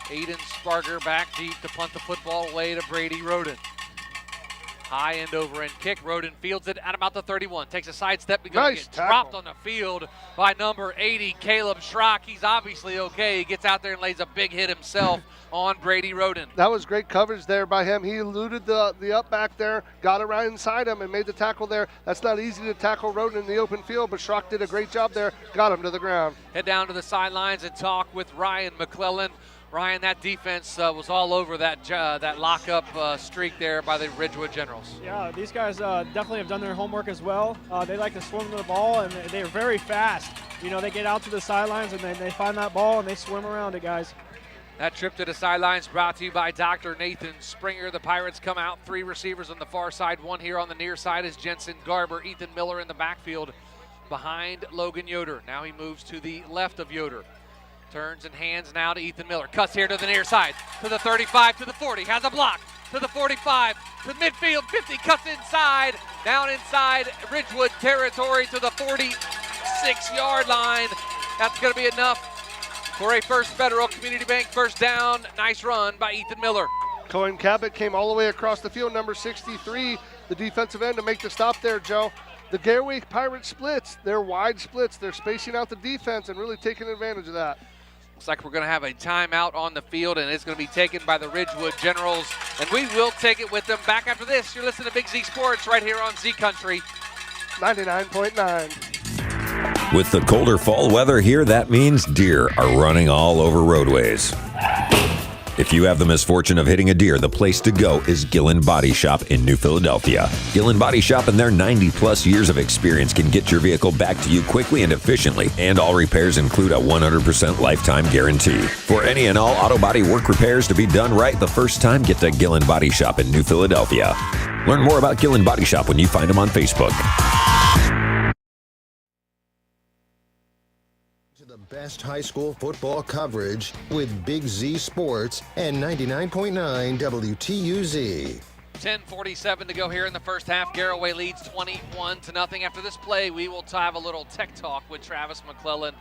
[SPEAKER 2] Aiden Sparger, back deep to punt the football away to Brady Roden. High end over end kick. Roden fields it at about the 31. Takes a side step. He's going to get dropped on the field by number 80, Caleb Schrock. He's obviously okay. He gets out there and lays a big hit himself on Brady Roden.
[SPEAKER 3] That was great coverage there by him. He eluded the up back there, got around inside him and made the tackle there. That's not easy to tackle Roden in the open field, but Schrock did a great job there. Got him to the ground.
[SPEAKER 2] Head down to the sidelines and talk with Ryan McClelland. Ryan, that defense was all over that lockup streak there by the Ridgewood Generals.
[SPEAKER 5] Yeah, these guys definitely have done their homework as well. They like to swim to the ball, and they're very fast. You know, they get out to the sidelines, and they find that ball, and they swim around it, guys.
[SPEAKER 2] That trip to the sidelines brought to you by Dr. Nathan Springer. The Pirates come out, 3 receivers on the far side. 1 here on the near side is Jensen Garber. Ethan Miller in the backfield behind Logan Yoder. Now he moves to the left of Yoder. Turns and hands now to Ethan Miller. Cuts here to the near side, to the 35, to the 40. Has a block, to the 45, to midfield, 50. Cuts inside, down inside Ridgewood territory to the 46-yard line. That's going to be enough for a First Federal Community Bank first down. Nice run by Ethan Miller.
[SPEAKER 3] Cohen Cabot came all the way across the field, number 63, the defensive end, to make the stop there, Joe. The Garraway Pirates splits. They're wide splits. They're spacing out the defense and really taking advantage of that.
[SPEAKER 2] Looks like we're going to have a timeout on the field, and it's going to be taken by the Ridgewood Generals, and we will take it with them. Back after this, you're listening to Big Z Sports right here on Z Country
[SPEAKER 3] 99.9.
[SPEAKER 11] With the colder fall weather here, that means deer are running all over roadways. If you have the misfortune of hitting a deer, the place to go is Gillen Body Shop in New Philadelphia. Gillen Body Shop and their 90-plus years of experience can get your vehicle back to you quickly and efficiently, and all repairs include a 100% lifetime guarantee. For any and all auto body work repairs to be done right the first time, get to Gillen Body Shop in New Philadelphia. Learn more about Gillen Body Shop when you find them on Facebook.
[SPEAKER 7] Best high school football coverage with Big Z Sports and 99.9 WTUZ.
[SPEAKER 2] 10:47 to go here in the first half. Garraway leads 21-0. After this play, we will have a little tech talk with Travis McClelland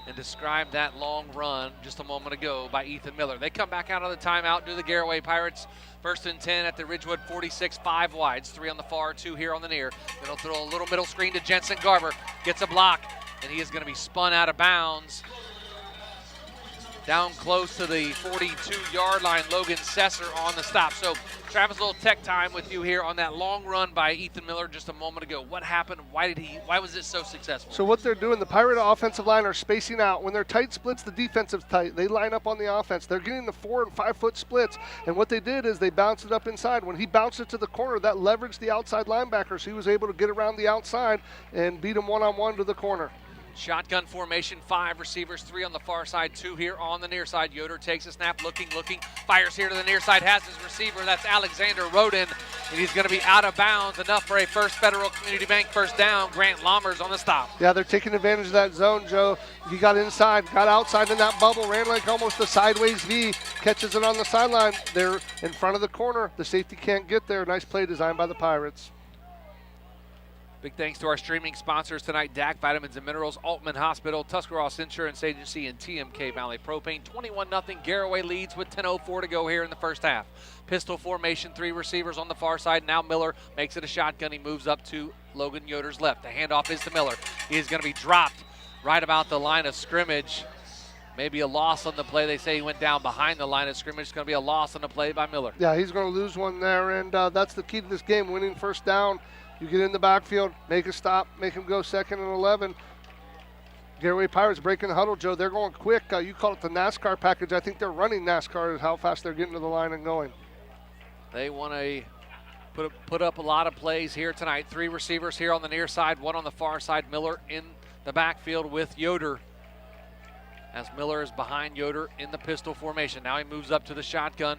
[SPEAKER 2] and describe that long run just a moment ago by Ethan Miller. They come back out of the timeout, do the Garraway Pirates. 1st and 10 at the Ridgewood 46, 5 wides, 3 on the far, 2 here on the near. Then they'll throw a little middle screen to Jensen Garber. Gets a block, and he is going to be spun out of bounds. Down close to the 42-yard line, Logan Sesser on the stop. So, Travis, a little tech time with you here on that long run by Ethan Miller just a moment ago. What happened? Why was it so successful?
[SPEAKER 3] So what they're doing, the Pirate offensive line are spacing out. When they're tight splits, the defensive's tight. They line up on the offense. They're getting the 4- and 5-foot splits. And what they did is they bounced it up inside. When he bounced it to the corner, that leveraged the outside linebacker, so he was able to get around the outside and beat him one-on-one to the corner.
[SPEAKER 2] Shotgun formation, 5 receivers, 3 on the far side, 2 here on the near side. Yoder takes a snap, looking, fires here to the near side, has his receiver. That's Alexander Rodin, and he's going to be out of bounds. Enough for a First Federal Community Bank first down. Grant Lammers on the stop.
[SPEAKER 3] Yeah, they're taking advantage of that zone, Joe. He got inside, got outside in that bubble, ran like almost a sideways V, catches it on the sideline. They're in front of the corner. The safety can't get there. Nice play designed by the Pirates.
[SPEAKER 2] Big thanks to our streaming sponsors tonight, DAC Vitamins and Minerals, Altman Hospital, Tuscarawas Insurance Agency, and TMK Valley Propane. 21-0, Garraway leads with 10:04 to go here in the first half. Pistol formation, 3 receivers on the far side. Now Miller makes it a shotgun. He moves up to Logan Yoder's left. The handoff is to Miller. He is going to be dropped right about the line of scrimmage. Maybe a loss on the play. They say he went down behind the line of scrimmage. It's going to be a loss on the play by Miller.
[SPEAKER 3] Yeah, he's going to lose one there, and that's the key to this game, winning first down. You get in the backfield, make a stop, make him go 2nd and 11. Garraway Pirates breaking the huddle, Joe. They're going quick. You call it the NASCAR package. I think they're running NASCAR is how fast they're getting to the line and going.
[SPEAKER 2] They want to put up a lot of plays here tonight. 3 receivers here on the near side, 1 on the far side. Miller in the backfield with Yoder, as Miller is behind Yoder in the pistol formation. Now he moves up to the shotgun.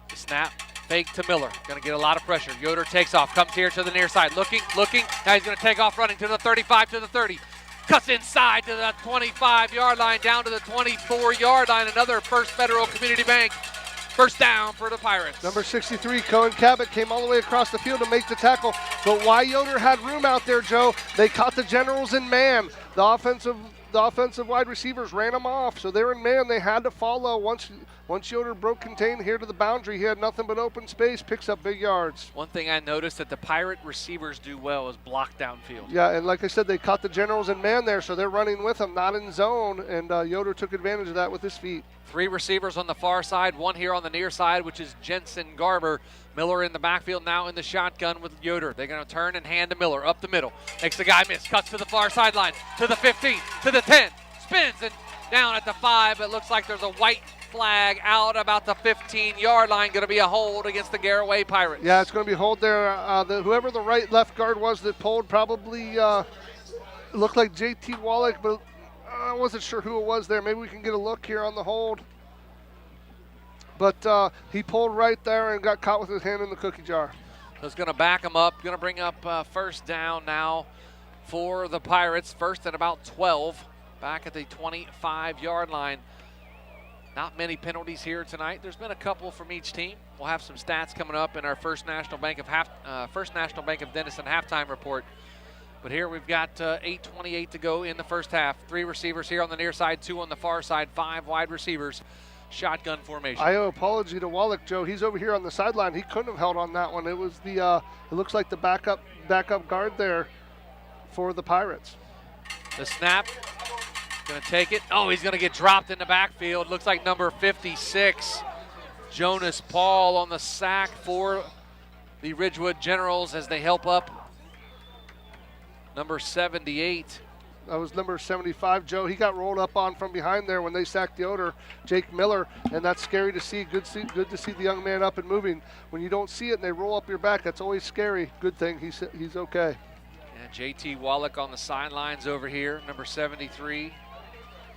[SPEAKER 2] The snap. Fake to Miller. Going to get a lot of pressure. Yoder takes off. Comes here to the near side. Looking. Now he's going to take off running to the 35, to the 30. Cuts inside to the 25-yard line, down to the 24-yard line. Another First Federal Community Bank first down for the Pirates.
[SPEAKER 3] Number 63, Cohen Cabot, came all the way across the field to make the tackle. But why Yoder had room out there, Joe, they caught the Generals in man. The offensive wide receivers ran them off, so they're in man. They had to follow. Once Yoder broke contain here to the boundary, he had nothing but open space, picks up big yards.
[SPEAKER 2] One thing I noticed that the Pirate receivers do well is block downfield.
[SPEAKER 3] Yeah, and like I said, they caught the Generals in man there, so they're running with them, not in zone, and Yoder took advantage of that with his feet.
[SPEAKER 2] 3 receivers on the far side, 1 here on the near side, which is Jensen Garber. Miller in the backfield now in the shotgun with Yoder. They're going to turn and hand to Miller up the middle. Makes the guy miss, cuts to the far sideline, to the 15, to the 10, spins and down at the 5. It looks like there's a white flag out about the 15-yard line. Going to be a hold against the Garraway Pirates.
[SPEAKER 3] Yeah, it's going to be a hold there. Whoever the left guard was that pulled probably looked like J.T. Wallach, but I wasn't sure who it was there. Maybe we can get a look here on the hold. But he pulled right there and got caught with his hand in the cookie jar.
[SPEAKER 2] So it's going to back him up. Going to bring up first down now for the Pirates. 1st and about 12. Back at the 25-yard line. Not many penalties here tonight. There's been a couple from each team. We'll have some stats coming up in our First National Bank of Denison halftime report. But here we've got 8:28 to go in the first half. 3 receivers here on the near side, 2 on the far side, 5 wide receivers. Shotgun formation.
[SPEAKER 3] I owe apology to Wallach, Joe. He's over here on the sideline. He couldn't have held on that one. It was the it looks like the backup guard there for the Pirates.
[SPEAKER 2] The snap Going to take it. Oh, he's going to get dropped in the backfield. Looks like number 56, Jonas Paul, on the sack for the Ridgewood Generals as they help up number 78.
[SPEAKER 3] That was number 75, Joe. He got rolled up on from behind there when they sacked Yoder, Jake Miller, and that's scary to see. Good to see the young man up and moving. When you don't see it and they roll up your back, that's always scary. Good thing he's okay.
[SPEAKER 2] And JT Wallach on the sidelines over here, number 73.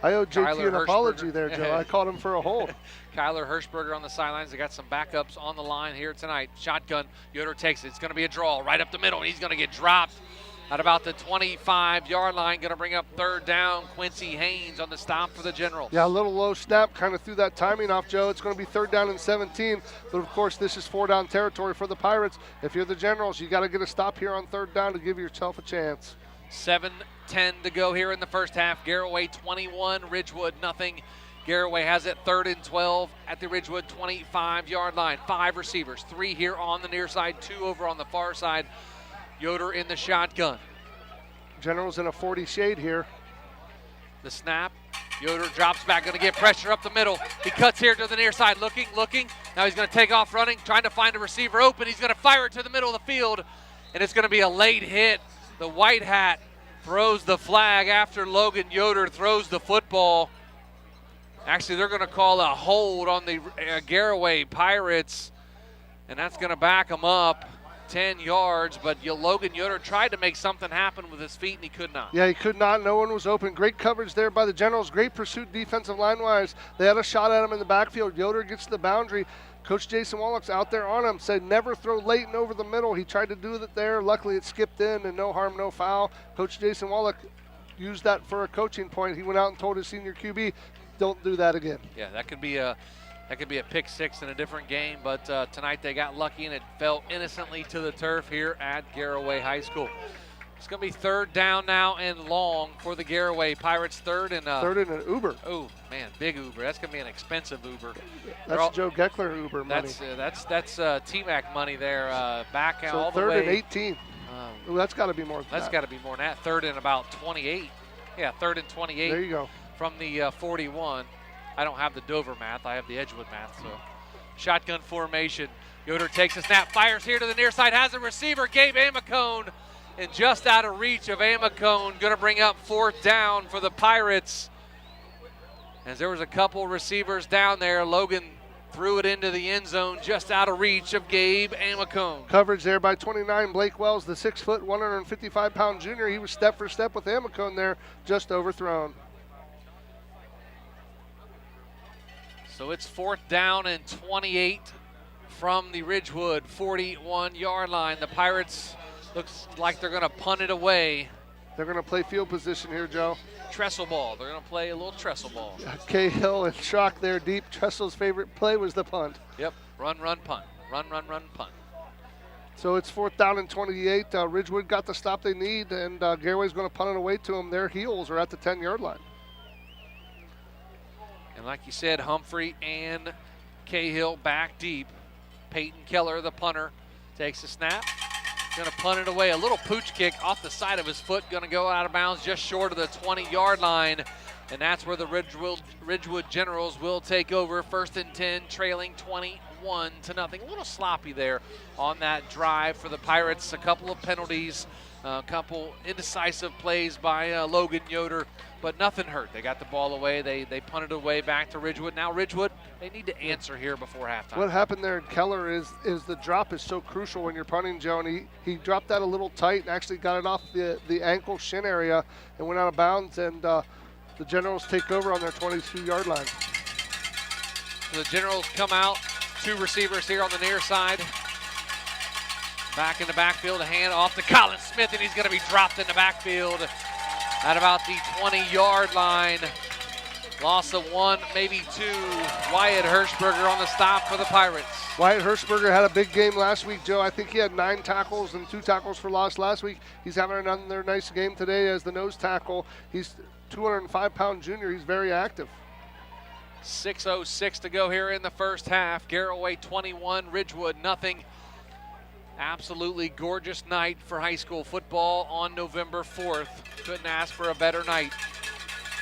[SPEAKER 3] I owe JT
[SPEAKER 2] Kyler
[SPEAKER 3] an apology there, Joe. I called him for a hold.
[SPEAKER 2] Kyler Hirschberger on the sidelines. They got some backups on the line here tonight. Shotgun. Yoder takes it. It's going to be a draw right up the middle, and he's going to get dropped at about the 25-yard line. Going to bring up third down. Quincy Haynes on the stop for the Generals.
[SPEAKER 3] Yeah, a little low snap. Kind of threw that timing off, Joe. It's going to be third down and 17. But, of course, this is four-down territory for the Pirates. If you're the Generals, you got to get a stop here on third down to give yourself a chance.
[SPEAKER 2] 7-10 to go here in the first half. Garaway 21, Ridgewood nothing. Garaway has it 3rd and 12 at the Ridgewood 25-yard line. 5 receivers, 3 here on the near side, 2 over on the far side. Yoder in the shotgun.
[SPEAKER 3] Generals in a 40 shade here.
[SPEAKER 2] The snap. Yoder drops back, going to get pressure up the middle. He cuts here to the near side, looking. Now he's going to take off running, trying to find a receiver open. He's going to fire it to the middle of the field, and it's going to be a late hit. The white hat throws the flag after Logan Yoder throws the football. Actually, they're going to call a hold on the Garaway Pirates, and that's going to back them up 10 yards. But Logan Yoder tried to make something happen with his feet, and he could not.
[SPEAKER 3] Yeah, he could not. No one was open. Great coverage there by the Generals. Great pursuit defensive line-wise. They had a shot at him in the backfield. Yoder gets to the boundary. Coach Jason Wallach's out there on him, said never throw late and over the middle. He tried to do it there. Luckily, it skipped in, and no harm, no foul. Coach Jason Wallach used that for a coaching point. He went out and told his senior QB, don't do that again.
[SPEAKER 2] Yeah, that could be a pick six in a different game, but tonight they got lucky, and it fell innocently to the turf here at Garaway High School. It's going to be third down now and long for the Garaway Pirates. Third and
[SPEAKER 3] an Uber.
[SPEAKER 2] Oh, man, big Uber. That's going to be an expensive Uber.
[SPEAKER 3] That's Joe Geckler Uber money.
[SPEAKER 2] That's T-Mac money there. Back
[SPEAKER 3] so
[SPEAKER 2] all the
[SPEAKER 3] way.
[SPEAKER 2] way.
[SPEAKER 3] Third and 18. That's got to be more than that.
[SPEAKER 2] That's got to be more than that. Third and about 28. Yeah, 3rd and 28.
[SPEAKER 3] There you go.
[SPEAKER 2] From the 41. I don't have the Dover math. I have the Edgewood math. So shotgun formation. Yoder takes a snap, fires here to the near side, has a receiver, Gabe Amacone, and just out of reach of Amacone. Going to bring up 4th down for the Pirates. As there was a couple receivers down there, Logan threw it into the end zone just out of reach of Gabe Amacone.
[SPEAKER 3] Coverage there by 29, Blake Wells, the 6', 155-pound junior. He was step for step with Amacone there, just overthrown.
[SPEAKER 2] So it's 4th down and 28 from the Ridgewood 41-yard line. The Pirates looks like they're going to punt it away.
[SPEAKER 3] They're going to play field position here, Joe.
[SPEAKER 2] Trestle ball. They're going to play a little trestle ball.
[SPEAKER 3] Cahill and Schrock there deep. Trestle's favorite play was the punt.
[SPEAKER 2] Yep. Run, punt. Run, punt.
[SPEAKER 3] So it's 4th down and 28. Ridgewood got the stop they need, and Garaway's going to punt it away to them. Their heels are at the 10-yard line.
[SPEAKER 2] And like you said, Humphrey and Cahill back deep. Peyton Keller, the punter, takes a snap. Going to punt it away. A little pooch kick off the side of his foot. Going to go out of bounds just short of the 20-yard line. And that's where the Ridgewood Generals will take over. 1st and 10, trailing 21-0. A little sloppy there on that drive for the Pirates. A couple of penalties, a couple indecisive plays by Logan Yoder, but nothing hurt. They got the ball away. They punted away back to Ridgewood. Now Ridgewood, they need to answer here before halftime.
[SPEAKER 3] What happened there in Keller is the drop is so crucial when you're punting, Joe, and he dropped that a little tight and actually got it off the ankle shin area and went out of bounds, and the Generals take over on their 22-yard line.
[SPEAKER 2] So the Generals come out, 2 receivers here on the near side. Back in the backfield, a hand off to Colin Smith, and he's going to be dropped in the backfield at about the 20-yard line. Loss of 1, maybe 2. Wyatt Hirschberger on the stop for the Pirates.
[SPEAKER 3] Wyatt Hirschberger had a big game last week, Joe. I think he had 9 tackles and 2 tackles for loss last week. He's having another nice game today as the nose tackle. He's 205-pound junior. He's very active.
[SPEAKER 2] 6:06 to go here in the first half. Garaway 21, Ridgewood nothing. Absolutely gorgeous night for high school football on November 4th. Couldn't ask for a better night.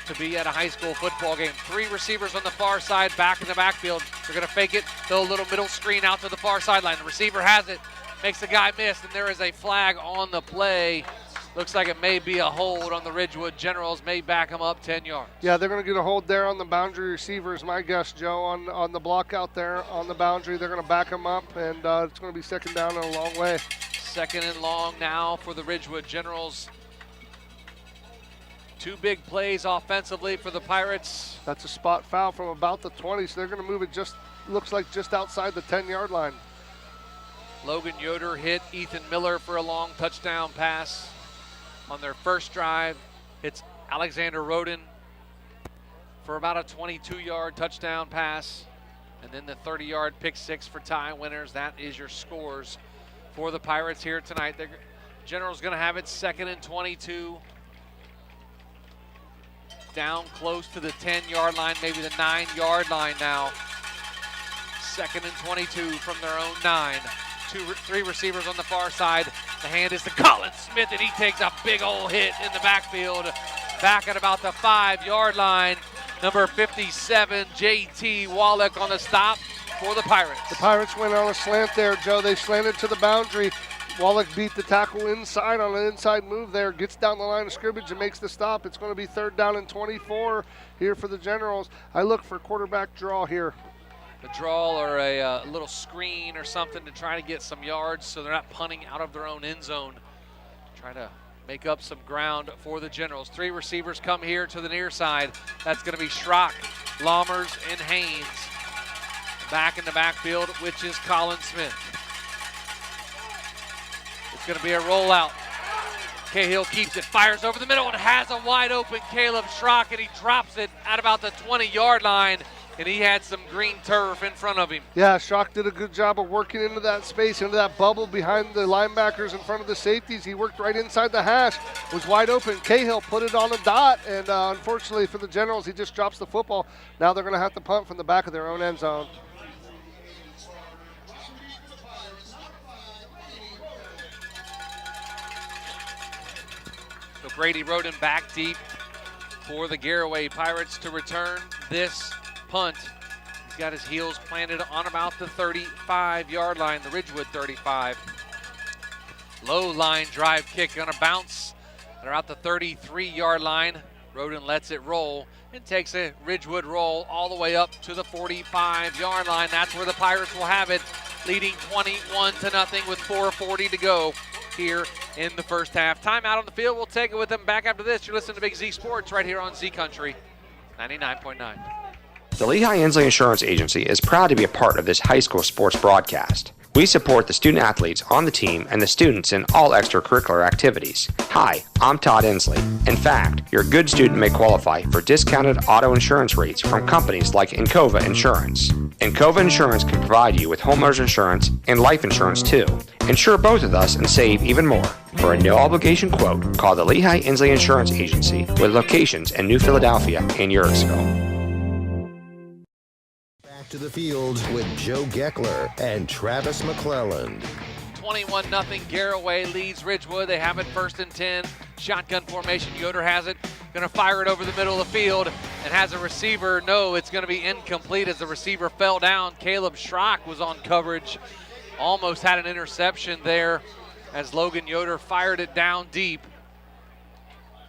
[SPEAKER 2] to be at a high school football game. 3 receivers on the far side, back in the backfield. They're going to fake it, throw a little middle screen out to the far sideline. The receiver has it, makes the guy miss, and there is a flag on the play. Looks like it may be a hold on the Ridgewood Generals, may back them up 10 yards.
[SPEAKER 3] Yeah, they're going to get a hold there on the boundary receiver is my guess, Joe, on the block out there on the boundary. They're going to back them up, and it's going to be second down and a long way.
[SPEAKER 2] Second and long now for the Ridgewood Generals. 2 big plays offensively for the Pirates.
[SPEAKER 3] That's a spot foul from about the 20, so they're going to move it looks like just outside the 10-yard line.
[SPEAKER 2] Logan Yoder hit Ethan Miller for a long touchdown pass on their first drive. Hits Alexander Roden for about a 22-yard touchdown pass. And then the 30-yard pick 6 for tie winners. That is your scores for the Pirates here tonight. The Generals going to have it second and 22. Down close to the 10-yard line, maybe the 9-yard line now. Second and 22 from their own 9. 3 receivers on the far side. The hand is to Colin Smith, and he takes a big old hit in the backfield. Back at about the 5-yard line. Number 57, J.T. Wallach on the stop for the Pirates.
[SPEAKER 3] The Pirates went on a slant there, Joe. They slanted to the boundary. Wallach beat the tackle inside on an inside move there, gets down the line of scrimmage and makes the stop. It's going to be third down and 24 here for the Generals. I look for quarterback draw here.
[SPEAKER 2] A draw or a little screen or something to try to get some yards so they're not punting out of their own end zone. Try to make up some ground for the Generals. 3 receivers come here to the near side. That's going to be Schrock, Lammers, and Haynes. Back in the backfield, which is Colin Smith. It's going to be a rollout. Cahill keeps it, fires over the middle, and has a wide open Caleb Schrock, and he drops it at about the 20-yard line, and he had some green turf in front of him.
[SPEAKER 3] Yeah, Schrock did a good job of working into that space, into that bubble behind the linebackers in front of the safeties. He worked right inside the hash, was wide open. Cahill put it on a dot, and unfortunately for the Generals, he just drops the football. Now they're going to have to punt from the back of their own end zone.
[SPEAKER 2] So Brady Roden back deep for the Garraway Pirates to return this punt. He's got his heels planted on about the 35-yard line, the Ridgewood 35. Low line drive kick on a bounce at about the 33-yard line. Roden lets it roll and takes a Ridgewood roll all the way up to the 45-yard line. That's where the Pirates will have it, leading 21-0 with 4:40 to go here in the first half. Timeout on the field. We'll take it with them back after this. You're listening to Big Z Sports right here on Z Country 99.9.
[SPEAKER 13] The Lehigh Inslee Insurance Agency is proud to be a part of this high school sports broadcast. We support the student athletes on the team and the students in all extracurricular activities. Hi, I'm Todd Inslee. In fact, your good student may qualify for discounted auto insurance rates from companies like Encova Insurance. Encova Insurance can provide you with homeowners insurance and life insurance too. Insure both with us and save even more. For a no-obligation quote, call the Lehigh Inslee Insurance Agency with locations in New Philadelphia and Eurexville.
[SPEAKER 7] To the field with Joe Geckler and Travis McClelland.
[SPEAKER 2] 21-0 Garraway leads Ridgewood. They have it first and 10. Shotgun formation. Yoder has it. Going to fire it over the middle of the field and has a receiver. No, it's going to be incomplete as the receiver fell down. Caleb Schrock was on coverage. Almost had an interception there as Logan Yoder fired it down deep.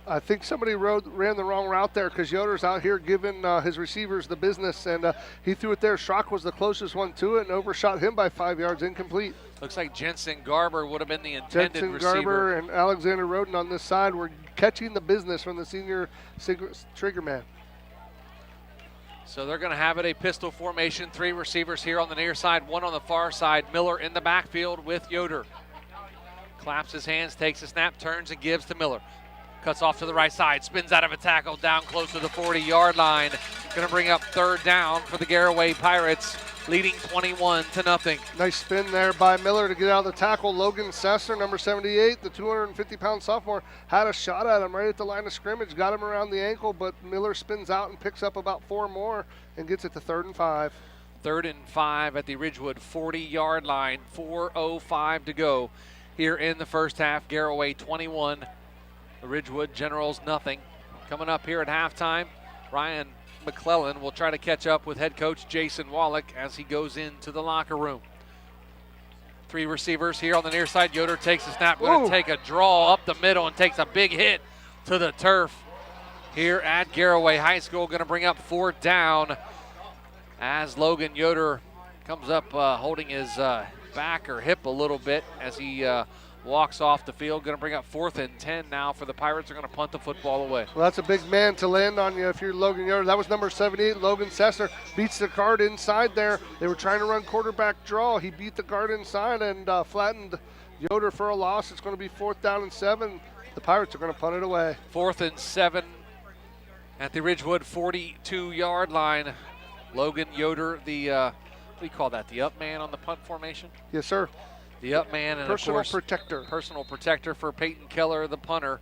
[SPEAKER 3] I think somebody ran the wrong route there because Yoder's out here giving his receivers the business, and he threw it there. Schrock was the closest one to it and overshot him by 5 yards, incomplete.
[SPEAKER 2] Looks like Jensen Garber would have been the intended receiver.
[SPEAKER 3] Garber and Alexander Roden on this side were catching the business from the senior trigger man.
[SPEAKER 2] So they're going to have it a pistol formation. 3 receivers here on the near side, 1 on the far side. Miller in the backfield with Yoder. Claps his hands, takes a snap, turns and gives to Miller. Cuts off to the right side, spins out of a tackle down close to the 40-yard line. Going to bring up third down for the Garraway Pirates, leading 21-0.
[SPEAKER 3] Nice spin there by Miller to get out of the tackle. Logan Sessler, number 78, the 250-pound sophomore, had a shot at him right at the line of scrimmage, got him around the ankle, but Miller spins out and picks up about 4 more and gets it to 3rd and 5.
[SPEAKER 2] 3rd and 5 at the Ridgewood 40-yard line, 4:05 to go here in the first half. Garraway 21. The Ridgewood Generals nothing. Coming up here at halftime, Ryan McClelland will try to catch up with head coach Jason Wallach as he goes into the locker room. 3 receivers here on the near side. Yoder takes a snap, going to take a draw up the middle and takes a big hit to the turf here at Garraway High School. Going to bring up 4th down as Logan Yoder comes up holding his back or hip a little bit as he walks off the field. Going to bring up 4th and 10 now for the Pirates. They're going to punt the football away.
[SPEAKER 3] Well, that's a big man to land on you if you're Logan Yoder. That was number 78, Logan Sessler. Beats the guard inside there. They were trying to run quarterback draw. He beat the guard inside and flattened Yoder for a loss. It's going to be 4th down and 7. The Pirates are going to punt it away.
[SPEAKER 2] 4th and 7 at the Ridgewood 42-yard line. Logan Yoder, the, what do you call that, the up man on the punt formation?
[SPEAKER 3] Yes, sir.
[SPEAKER 2] The up man and,
[SPEAKER 3] personal
[SPEAKER 2] of course,
[SPEAKER 3] protector.
[SPEAKER 2] Personal protector for Peyton Keller, the punter.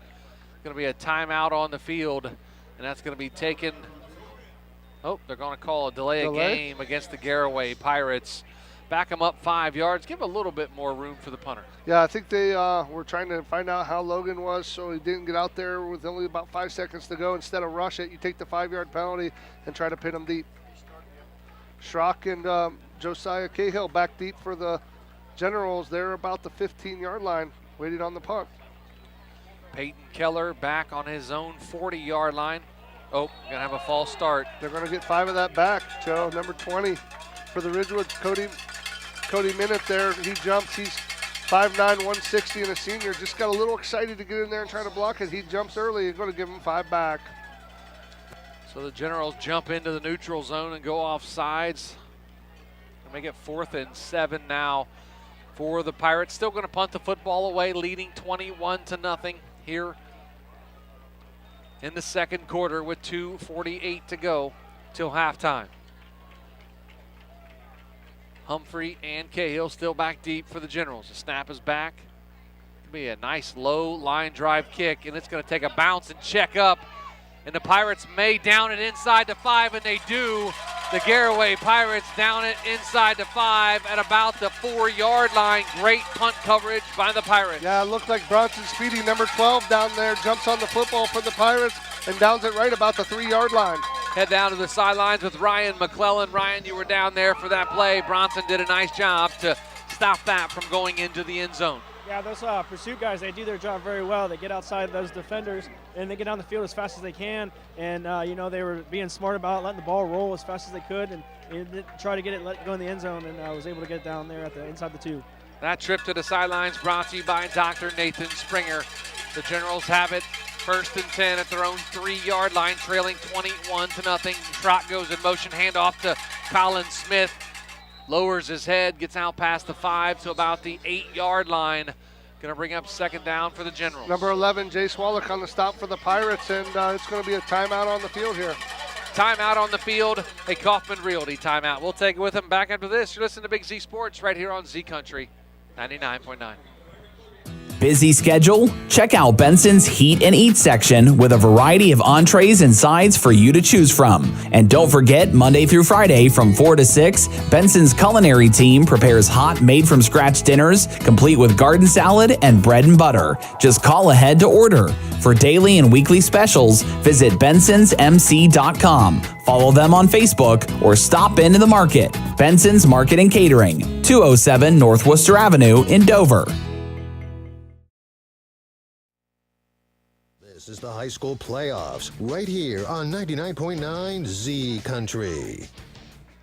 [SPEAKER 2] Going to be a timeout on the field, and that's going to be taken. Oh, they're going to call a delay of game against the Garaway Pirates. Back them up 5 yards. Give a little bit more room for the punter.
[SPEAKER 3] Yeah, I think they were trying to find out how Logan was, so he didn't get out there with only about 5 seconds to go. Instead of rush it, you take the 5-yard penalty and try to pin him deep. Schrock and Josiah Cahill back deep for the Generals. They're about the 15-yard line, waiting on the punt.
[SPEAKER 2] Peyton Keller back on his own 40-yard line. Oh, gonna have a false start.
[SPEAKER 3] They're gonna get 5 of that back, Joe. Number 20 for the Ridgewood, Cody Minute there. He jumps. He's 5'9", 160 and a senior. Just got a little excited to get in there and try to block it. He jumps early. He's gonna give him 5 back.
[SPEAKER 2] So the Generals jump into the neutral zone and go off sides. Make it 4th and 7 now for the Pirates. Still going to punt the football away, leading 21-0 here in the second quarter with 2:48 to go till halftime. Humphrey and Cahill still back deep for the Generals. The snap is back. It'll be a nice low line drive kick, and it's going to take a bounce and check up. And the Pirates may down it inside the 5, and they do. The Garraway Pirates down it inside the 5 at about the 4-yard line. Great punt coverage by the Pirates.
[SPEAKER 3] Yeah, it looked like Bronson Speedy, number 12 down there, jumps on the football for the Pirates and downs it right about the 3-yard line.
[SPEAKER 2] Head down to the sidelines with Ryan McClelland. Ryan, you were down there for that play. Bronson did a nice job to stop that from going into the end zone.
[SPEAKER 5] Yeah, those pursuit guys, they do their job very well. They get outside those defenders, and they get down the field as fast as they can. And, they were being smart about letting the ball roll as fast as they could and try to get it go in the end zone, and was able to get it down there inside the 2.
[SPEAKER 2] That trip to the sidelines brought to you by Dr. Nathan Springer. The Generals have it 1st and 10 at their own 3-yard line, trailing 21-0. Trot goes in motion, handoff to Colin Smith. Lowers his head, gets out past the 5 to about the 8-yard line. Going to bring up 2nd down for the Generals.
[SPEAKER 3] Number 11, Jace Wallach on the stop for the Pirates, and it's going to be a timeout on the field here.
[SPEAKER 2] Timeout on the field, a Kaufman Realty timeout. We'll take it with them back after this. You're listening to Big Z Sports right here on Z Country 99.9.
[SPEAKER 24] Busy schedule? Check out Benson's Heat and Eat section with a variety of entrees and sides for you to choose from. And don't forget, Monday through Friday from 4 to 6, Benson's culinary team prepares hot, made-from-scratch dinners, complete with garden salad and bread and butter. Just call ahead to order. For daily and weekly specials, visit bensonsmc.com. Follow them on Facebook or stop into the market. Benson's Market and Catering, 207 North Worcester Avenue in Dover.
[SPEAKER 7] This is the high school playoffs right here on 99.9 Z Country.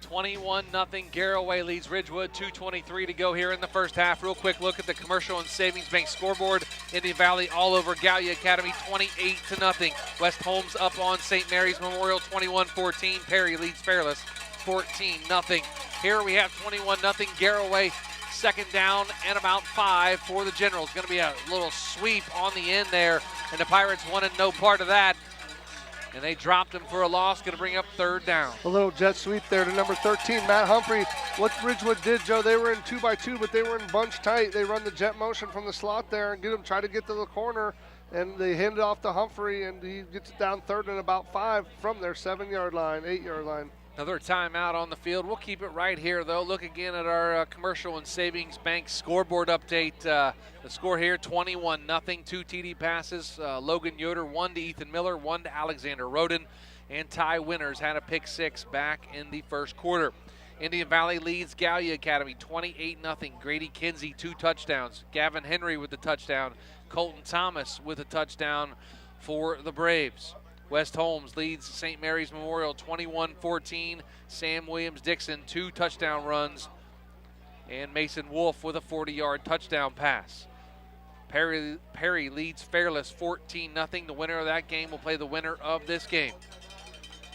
[SPEAKER 2] 21-0 Garraway leads Ridgewood, 2:23 to go here in the first half. Real quick look at the Commercial and Savings Bank scoreboard. Indian Valley all over Gallia Academy, 28-0. West Holmes up on St. Mary's Memorial, 21-14. Perry leads Fairless, 14-0. Here we have 21-0 Garraway. 2nd down and about 5 for the Generals. Going to be a little sweep on the end there, and the Pirates wanted no part of that. And they dropped him for a loss. Going to bring up 3rd down.
[SPEAKER 3] A little jet sweep there to number 13, Matt Humphrey. What Ridgewood did, Joe, they were in 2x2, but they were in bunch tight. They run the jet motion from the slot there and try to get to the corner, and they hand it off to Humphrey, and he gets it down 3rd and about 5 from their 7-yard line, 8-yard line.
[SPEAKER 2] Another timeout on the field. We'll keep it right here, though. Look again at our Commercial and Savings Bank scoreboard update. The score here, 21-0, 2 TD passes. Logan Yoder, 1 to Ethan Miller, 1 to Alexander Roden. And Ty Winters had a pick 6 back in the first quarter. Indian Valley leads Gallia Academy 28-0. Grady Kinsey, 2 touchdowns. Gavin Henry with the touchdown. Colton Thomas with a touchdown for the Braves. West Holmes leads St. Mary's Memorial 21-14. Sam Williams-Dixon, 2 touchdown runs. And Mason Wolf with a 40-yard touchdown pass. Perry leads Fairless 14-0. The winner of that game will play the winner of this game.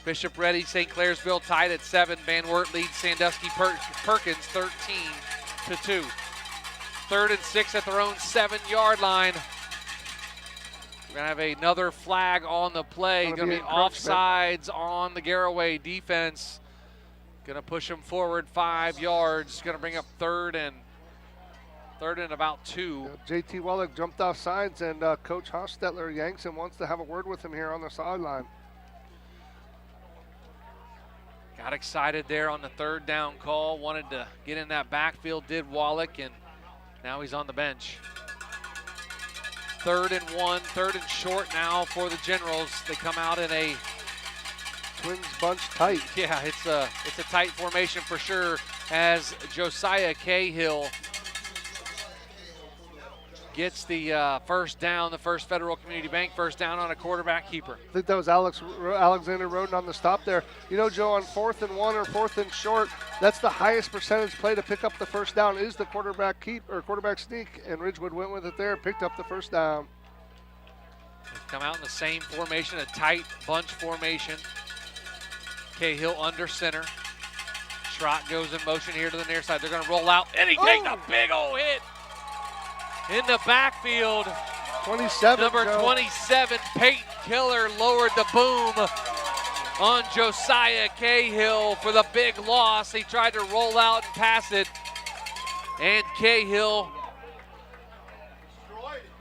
[SPEAKER 2] Bishop Ready, St. Clairsville tied at 7. Van Wert leads Sandusky Perkins 13-2. 3rd and 6 at their own 7-yard line. We're going to have another flag on the play. Going to be offsides on the Garraway defense. Going to push them forward 5 yards. Going to bring up third and about 2.
[SPEAKER 3] JT Wallach jumped off sides, and Coach Hostetler yanks him, wants to have a word with him here on the sideline.
[SPEAKER 2] Got excited there on the 3rd down call. Wanted to get in that backfield, did Wallach, and now he's on the bench. 3rd and 1, 3rd and short now for the Generals. They come out in a
[SPEAKER 3] twins bunch tight.
[SPEAKER 2] Yeah, it's a tight formation for sure, as Josiah Cahill gets the first down, the First Federal Community Bank first down on a quarterback keeper.
[SPEAKER 3] I think that was Alexander Roden on the stop there. You know, Joe, on 4th and 1 or 4th and short, that's the highest percentage play to pick up the first down is the quarterback keep or quarterback sneak, and Ridgewood went with it there, picked up the first down.
[SPEAKER 2] They come out in the same formation, a tight bunch formation. Cahill under center. Schrott goes in motion here to the near side. They're going to roll out, and he takes a big old hit in the backfield.
[SPEAKER 3] 27.
[SPEAKER 2] Number
[SPEAKER 3] Joe.
[SPEAKER 2] 27, Peyton Killer lowered the boom on Josiah Cahill for the big loss. He tried to roll out and pass it, and Cahill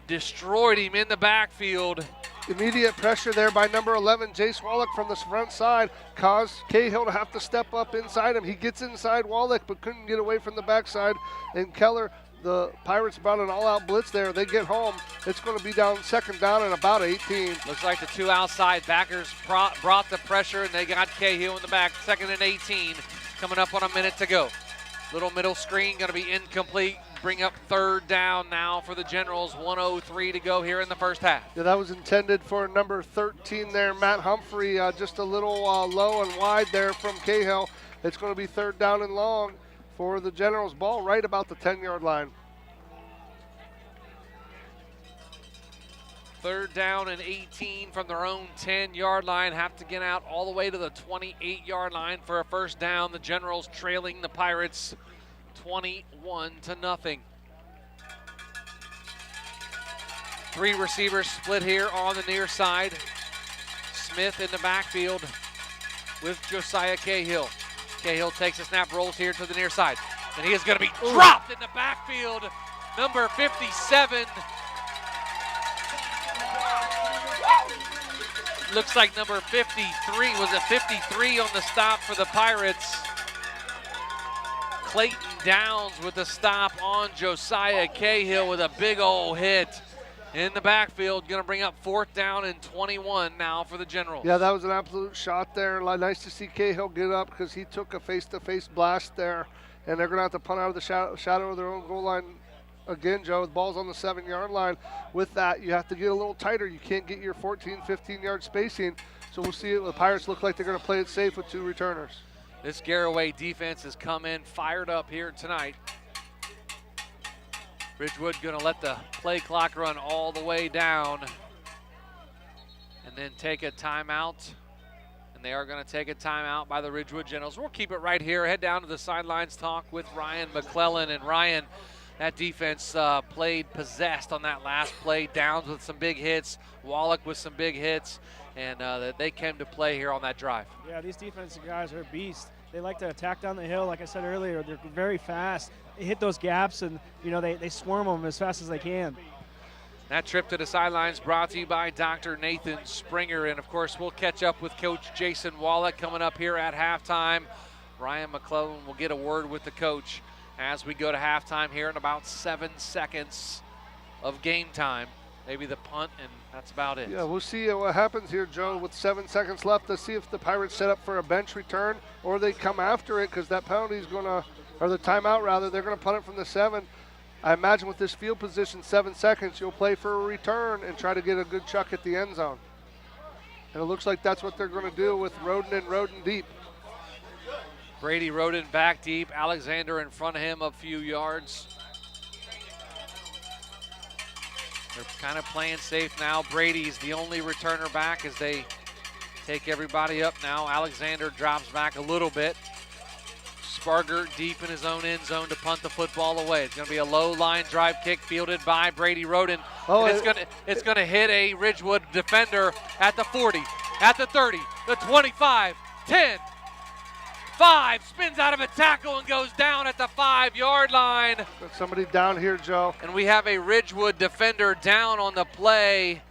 [SPEAKER 2] destroyed him in the backfield.
[SPEAKER 3] Immediate pressure there by number 11, Jace Wallach from the front side, caused Cahill to have to step up inside him. He gets inside Wallach, but couldn't get away from the backside, and Keller, the Pirates brought an all-out blitz there. They get home. It's going to be down 2nd down and about 18.
[SPEAKER 2] Looks like the 2 outside backers brought the pressure, and they got Cahill in the back. 2nd and 18, coming up on a minute to go. Little middle screen going to be incomplete. Bring up 3rd down now for the Generals. 1:03 to go here in the first half.
[SPEAKER 3] Yeah, that was intended for number 13 there, Matt Humphrey. Just a little low and wide there from Cahill. It's going to be 3rd down and long for the Generals. Ball right about the 10-yard line.
[SPEAKER 2] 3rd down and 18 from their own 10-yard line. Have to get out all the way to the 28-yard line for a first down. The Generals trailing the Pirates 21-0. 3 receivers split here on the near side. Smith in the backfield with Josiah Cahill. Cahill takes a snap, rolls here to the near side. And he is going to be dropped in the backfield. Number 57. Looks like number 53. Was it 53 on the stop for the Pirates? Clayton Downs with the stop on Josiah Cahill with a big old hit in the backfield. Going to bring up 4th down and 21 now for the Generals.
[SPEAKER 3] Yeah, that was an absolute shot there. Nice to see Cahill get up because he took a face-to-face blast there, and they're going to have to punt out of the shadow of their own goal line again, Joe. The ball's on the 7-yard line. With that, you have to get a little tighter. You can't get your 14, 15-yard spacing. So we'll see it. The Pirates look like they're going to play it safe with 2 returners.
[SPEAKER 2] This Garraway defense has come in fired up here tonight. Ridgewood going to let the play clock run all the way down and then take a timeout. And they are going to take a timeout by the Ridgewood Generals. We'll keep it right here. Head down to the sidelines, talk with Ryan McClelland. And Ryan, that defense played possessed on that last play. Downs with some big hits. Wallach with some big hits. And they came to play here on that drive.
[SPEAKER 5] Yeah, these defensive guys are beasts. They like to attack down the hill. Like I said earlier, they're very fast. They hit those gaps, and, you know, they swarm them as fast as they can.
[SPEAKER 2] That trip to the sidelines brought to you by Dr. Nathan Springer. And, of course, we'll catch up with Coach Jason Wallach coming up here at halftime. Ryan McClelland will get a word with the coach as we go to halftime here in about 7 seconds of game time. Maybe the punt, and that's about it.
[SPEAKER 3] Yeah, we'll see what happens here, Joe, with 7 seconds left to see if the Pirates set up for a bench return or they come after it, because that penalty is going to, or the timeout rather, they're going to punt it from the 7. I imagine with this field position, 7 seconds, you'll play for a return and try to get a good chuck at the end zone. And it looks like that's what they're going to do with Roden and Roden deep.
[SPEAKER 2] Brady Roden back deep. Alexander in front of him a few yards. They're kind of playing safe now. Brady's the only returner back as they take everybody up now. Alexander drops back a little bit. Sparger deep in his own end zone to punt the football away. It's going to be a low line drive kick fielded by Brady Roden.
[SPEAKER 3] Oh,
[SPEAKER 2] and it's going to hit a Ridgewood defender at the 40, at the 30, the 25, 10, 5, spins out of a tackle and goes down at the 5-yard line.
[SPEAKER 3] Got somebody down here, Joe.
[SPEAKER 2] And we have a Ridgewood defender down on the play.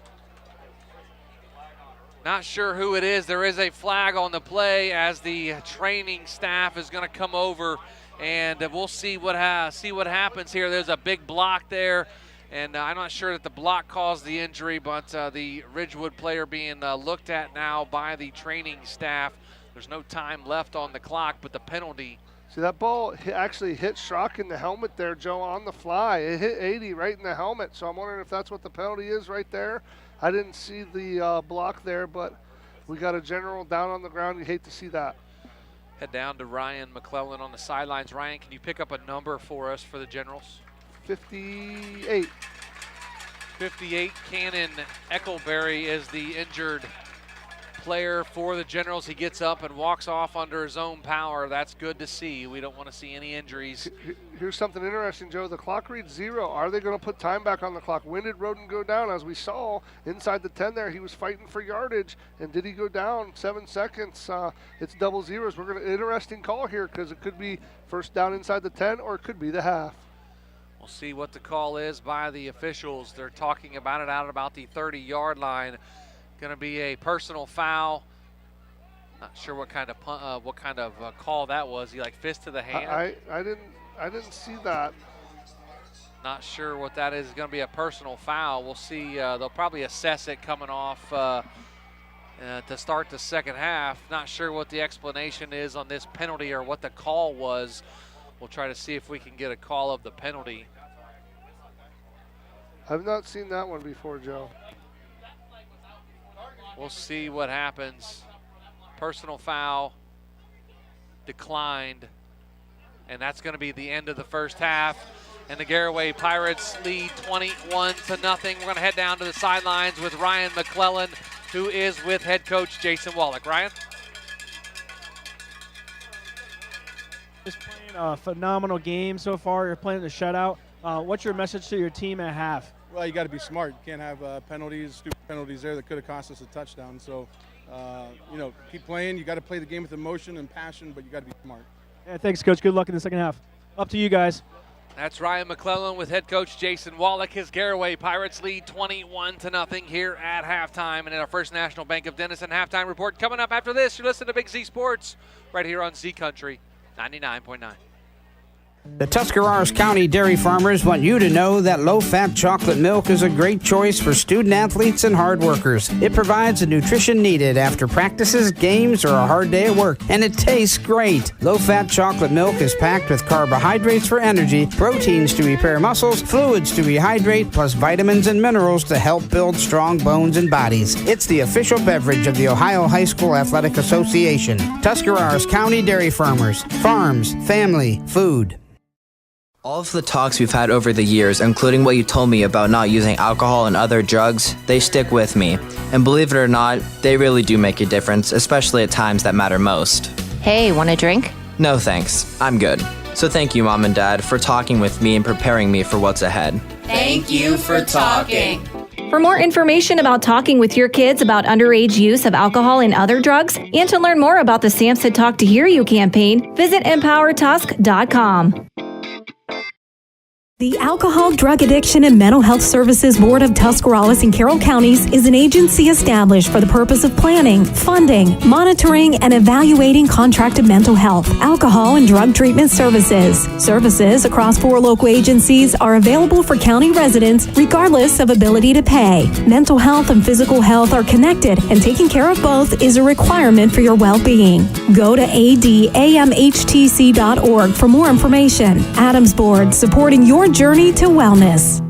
[SPEAKER 2] Not sure who it is. There is a flag on the play as the training staff is going to come over, and we'll see what happens here. There's a big block there, and I'm not sure that the block caused the injury, but the Ridgewood player being looked at now by the training staff. There's no time left on the clock, but the penalty.
[SPEAKER 3] See, that ball actually hit Schrock in the helmet there, Joe, on the fly. It hit 80 right in the helmet, so I'm wondering if that's what the penalty is right there. I didn't see the block there, but we got a general down on the ground. You hate to see that.
[SPEAKER 2] Head down to Ryan McClelland on the sidelines. Ryan, can you pick up a number for us for the Generals?
[SPEAKER 3] 58.
[SPEAKER 2] 58, Cannon Eckelberry is the injured player for the Generals. He gets up and walks off under his own power. That's good to see. We don't want to see any injuries.
[SPEAKER 3] Here's something interesting, Joe. The clock reads 0. Are they going to put time back on the clock? When did Roden go down? As we saw inside the 10 there, he was fighting for yardage. And did he go down? 7 seconds. It's double zeros. We're going to interesting call here because it could be first down inside the 10 or it could be the half.
[SPEAKER 2] We'll see what the call is by the officials. They're talking about it out at about the 30-yard line. Going to be a personal foul. Not sure what kind of call that was. He like fist to the hand.
[SPEAKER 3] I didn't see that.
[SPEAKER 2] Not sure what that is. It's going to be a personal foul. We'll see. They'll probably assess it coming off to start the second half. Not sure what the explanation is on this penalty or what the call was. We'll try to see if we can get a call of the penalty.
[SPEAKER 3] I've not seen that one before, Joe.
[SPEAKER 2] We'll see what happens. Personal foul declined, and that's going to be the end of the first half. And the Garraway Pirates lead 21-0. We're going to head down to the sidelines with Ryan McClelland, who is with head coach Jason Wallach. Ryan?
[SPEAKER 5] Just playing a phenomenal game so far. You're playing the shutout. What's your message to your team at half?
[SPEAKER 14] Well, you got to be smart. You can't have penalties, stupid penalties there that could have cost us a touchdown. So, keep playing. You got to play the game with emotion and passion, but you got to be smart.
[SPEAKER 5] Yeah, thanks, Coach. Good luck in the second half. Up to you guys.
[SPEAKER 2] That's Ryan McClelland with head coach Jason Wallach. His Garraway Pirates lead 21-0 here at halftime. And in our First National Bank of Denison halftime report coming up after this, you're listening to Big Z Sports right here on Z Country 99.9.
[SPEAKER 19] The Tuscarawas County dairy farmers want you to know that low-fat chocolate milk is a great choice for student-athletes and hard workers. It provides the nutrition needed after practices, games, or a hard day at work, and it tastes great. Low-fat chocolate milk is packed with carbohydrates for energy, proteins to repair muscles, fluids to rehydrate, plus vitamins and minerals to help build strong bones and bodies. It's the official beverage of the Ohio High School Athletic Association. Tuscarawas County Dairy Farmers. Farms, family, food.
[SPEAKER 15] All of the talks we've had over the years, including what you told me about not using alcohol and other drugs, they stick with me. And believe it or not, they really do make a difference, especially at times that matter most.
[SPEAKER 12] Hey, want a drink?
[SPEAKER 15] No thanks, I'm good. So thank you, Mom and Dad, for talking with me and preparing me for what's ahead.
[SPEAKER 12] Thank you for talking. For more information about talking with your kids about underage use of alcohol and other drugs, and to learn more about the Samson Talk to Hear You campaign, visit EmpowerTusk.com.
[SPEAKER 16] The Alcohol, Drug Addiction, and Mental Health Services Board of Tuscarawas and Carroll Counties is an agency established for the purpose of planning, funding, monitoring, and evaluating contracted mental health, alcohol, and drug treatment services. Services across 4 local agencies are available for county residents regardless of ability to pay. Mental health and physical health are connected, and taking care of both is a requirement for your well-being. Go to adamhtc.org for more information. Adams Board, supporting your journey to wellness.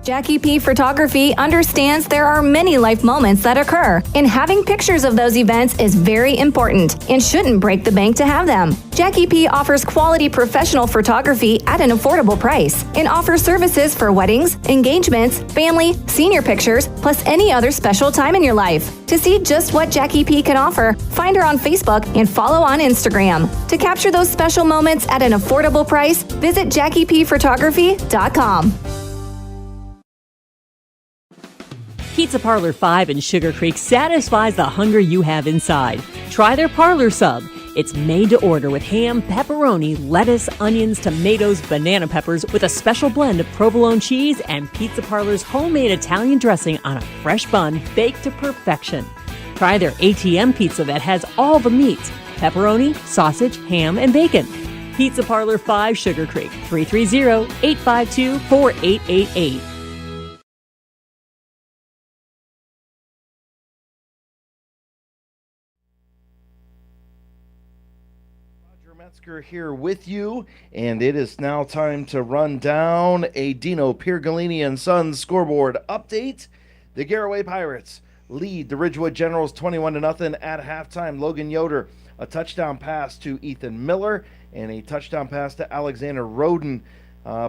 [SPEAKER 12] Jackie P Photography understands there are many life moments that occur, and having pictures of those events is very important and shouldn't break the bank to have them. Jackie P offers quality professional photography at an affordable price and offers services for weddings, engagements, family, senior pictures, plus any other special time in your life. To see just what Jackie P can offer, find her on Facebook and follow on Instagram. To capture those special moments at an affordable price, visit JackiePphotography.com.
[SPEAKER 9] Pizza Parlor 5 in Sugarcreek satisfies the hunger you have inside. Try their parlor sub. It's made to order with ham, pepperoni, lettuce, onions, tomatoes, banana peppers with a special blend of provolone cheese and Pizza Parlor's homemade Italian dressing on a fresh bun baked to perfection. Try their ATM pizza that has all the meats: pepperoni, sausage, ham, and bacon. Pizza Parlor 5 Sugarcreek, 330-852-4888.
[SPEAKER 17] Here with you, and it is now time to run down a Dino Piergalini and Sons scoreboard update. The Garraway Pirates lead the Ridgewood Generals 21-0 at halftime. Logan Yoder, a touchdown pass to Ethan Miller and a touchdown pass to Alexander Roden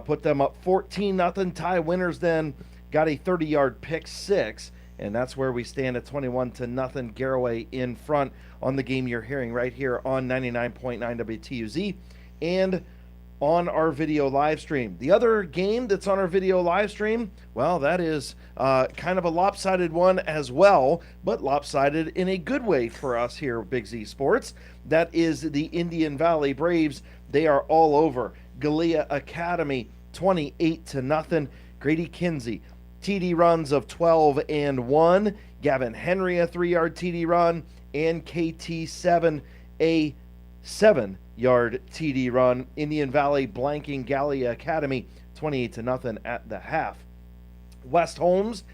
[SPEAKER 17] put them up 14-0. Ty Winters then got a 30-yard pick six, and that's where we stand at 21-0. Garaway in front on the game you're hearing right here on 99.9 WTUZ and on our video live stream. The other game that's on our video live stream, well, that is kind of a lopsided one as well, but lopsided in a good way for us here at Big Z Sports. That is the Indian Valley Braves. They are all over Gallia Academy, 28-0. Grady Kinsey, TD runs of 12 and 1. Gavin Henry, a 3-yard TD run, and KT7, a 7-yard TD run. Indian Valley blanking Gallia Academy 28-0 at the half. West Holmes,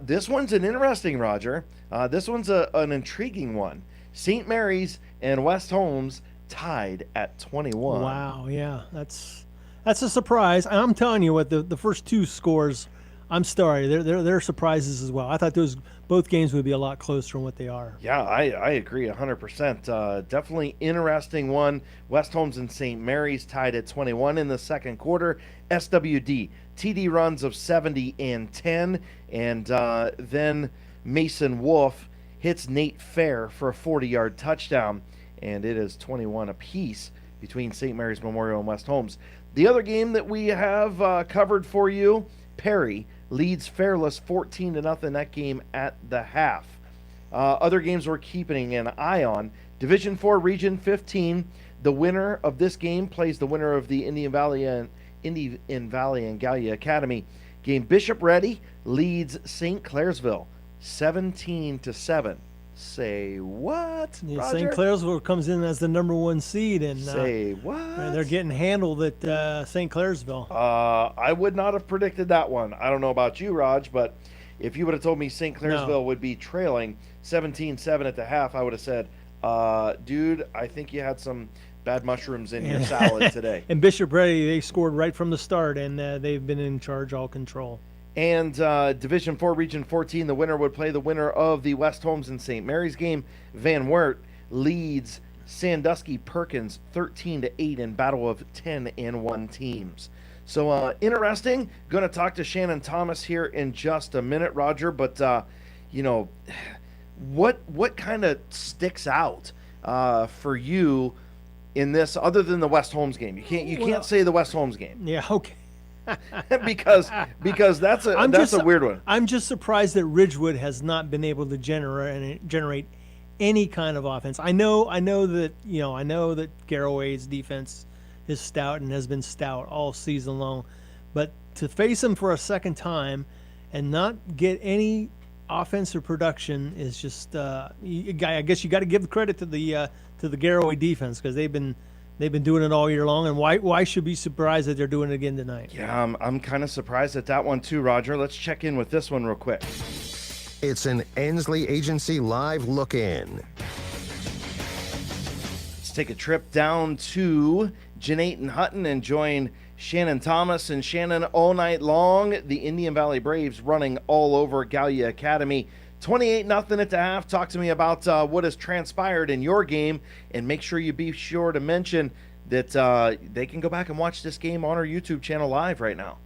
[SPEAKER 17] this one's an interesting, Roger. This one's an intriguing one. St. Mary's and West Holmes tied at 21.
[SPEAKER 8] Wow, yeah, that's a surprise. And I'm telling you what, the first two scores, I'm sorry, they're surprises as well. I thought both games would be a lot closer than what they are.
[SPEAKER 17] Yeah, I agree 100%. Definitely interesting one. West Holmes and St. Mary's tied at 21 in the second quarter. SWD, TD runs of 70 and 10. And then Mason Wolf hits Nate Fair for a 40-yard touchdown. And it is 21 apiece between St. Mary's Memorial and West Holmes. The other game that we have covered for you, Perry leads Fairless 14-0. That game at the half. Other games we're keeping an eye on. Division 4, Region 15. The winner of this game plays the winner of the Indian Valley and Gallia Academy game. Bishop Ready leads St. Clairsville 17-7. Say what,
[SPEAKER 8] yeah,
[SPEAKER 17] Roger?
[SPEAKER 8] St. Clairsville comes in as the number 1 seed, and
[SPEAKER 17] say what?
[SPEAKER 8] They're getting handled at St. Clairsville.
[SPEAKER 17] I would not have predicted that one. I don't know about you, Raj, but if you would have told me St. Clairsville would be trailing 17-7 at the half, I would have said, dude, I think you had some bad mushrooms in your salad today.
[SPEAKER 8] And Bishop Ready, they scored right from the start, and they've been in charge all control.
[SPEAKER 17] And Division 4, Region 14, the winner would play the winner of the West Holmes and St. Mary's game. Van Wert leads Sandusky Perkins 13-8 in battle of 10-1 teams. So interesting. Going to talk to Shannon Thomas here in just a minute, Roger. But what kind of sticks out for you in this, other than the West Holmes game? You can't say the West Holmes game.
[SPEAKER 8] Yeah, okay.
[SPEAKER 17] because that's a weird one.
[SPEAKER 8] I'm just surprised that Ridgewood has not been able to generate any kind of offense. I know that Garraway's defense is stout and has been stout all season long. But to face them for a second time and not get any offensive production is just I guess you got to give credit to the Garaway defense, because they've been doing it all year long, and why should be surprised that they're doing it again tonight?
[SPEAKER 17] Yeah, I'm kind of surprised at that one too, Roger. Let's check in with this one real quick.
[SPEAKER 7] It's an Ensley Agency Live look-in.
[SPEAKER 17] Let's take a trip down to Janayton Hutton and join Shannon Thomas. And Shannon, all night long, the Indian Valley Braves running all over Gallia Academy. 28-0 at the half. Talk to me about what has transpired in your game, and make sure you be sure to mention that they can go back and watch this game on our YouTube channel live right now.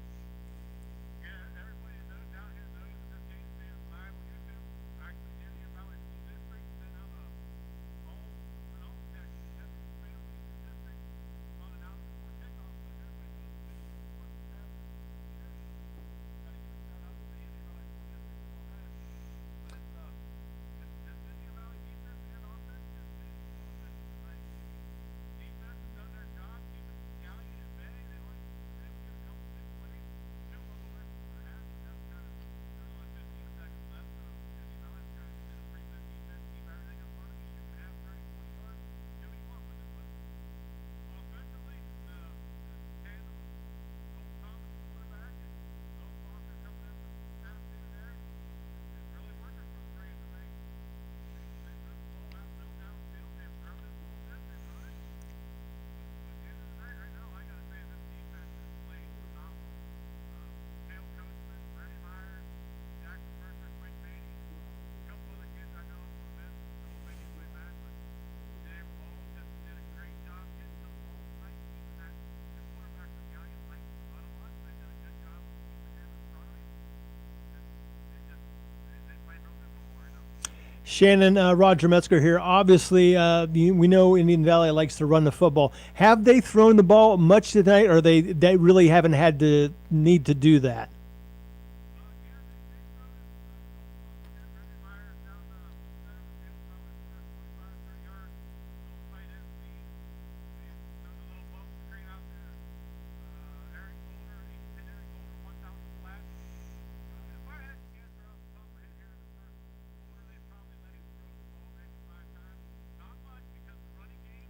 [SPEAKER 8] Shannon, Roger Metzger here. Obviously, we know Indian Valley likes to run the football. Have they thrown the ball much tonight, or they really haven't had to need to do that?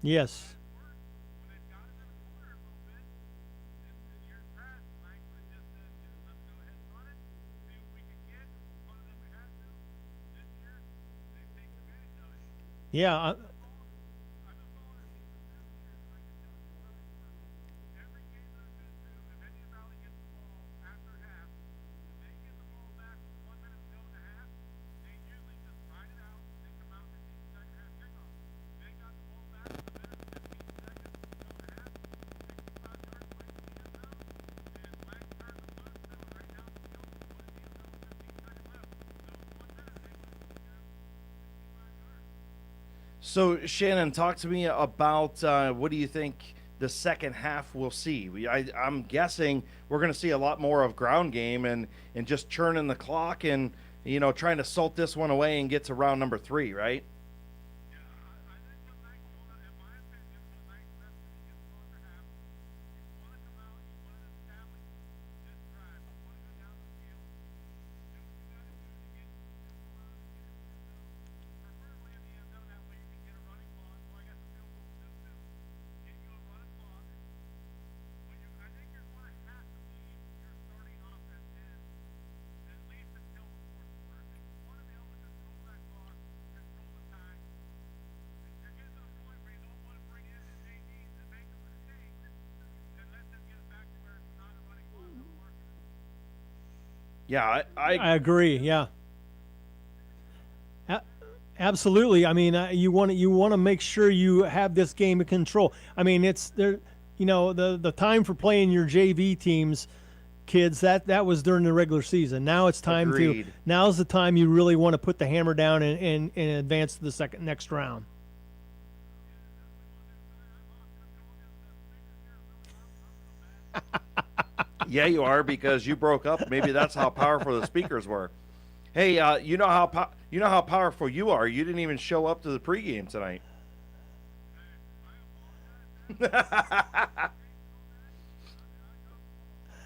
[SPEAKER 8] Yes. Yeah.
[SPEAKER 17] So, Shannon, talk to me about what do you think the second half will see? I'm guessing we're going to see a lot more of ground game and just churning the clock and, trying to salt this one away and get to round number 3, right? Yeah, I
[SPEAKER 8] agree. Yeah, absolutely. I mean, you want to make sure you have this game in control. I mean, it's there. The time for playing your JV teams, kids, that was during the regular season. Now it's time
[SPEAKER 17] Agreed.
[SPEAKER 8] Now's the time you really want to put the hammer down and advance to the next round.
[SPEAKER 17] Yeah, you are, because you broke up. Maybe that's how powerful the speakers were. Hey, you know how powerful you are. You didn't even show up to the pregame tonight.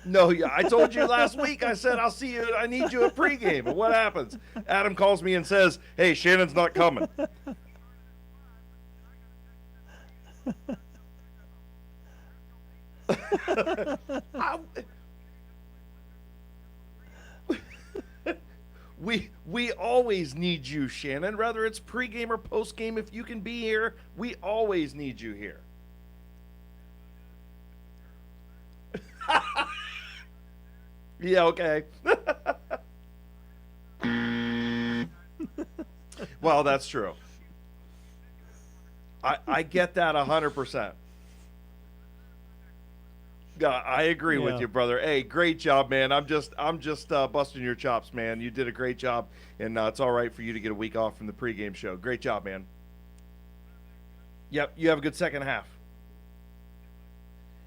[SPEAKER 17] No, yeah, I told you last week. I said, I'll see you. I need you at pregame. And what happens? Adam calls me and says, hey, Shannon's not coming. We always need you, Shannon. Whether it's pregame or postgame, if you can be here, we always need you here. Yeah, okay. Well, that's true. I get that 100%. Yeah, I agree with you, brother. Hey, great job, man. I'm just busting your chops, man. You did a great job, and it's all right for you to get a week off from the pregame show. Great job, man. Yep, you have a good second half.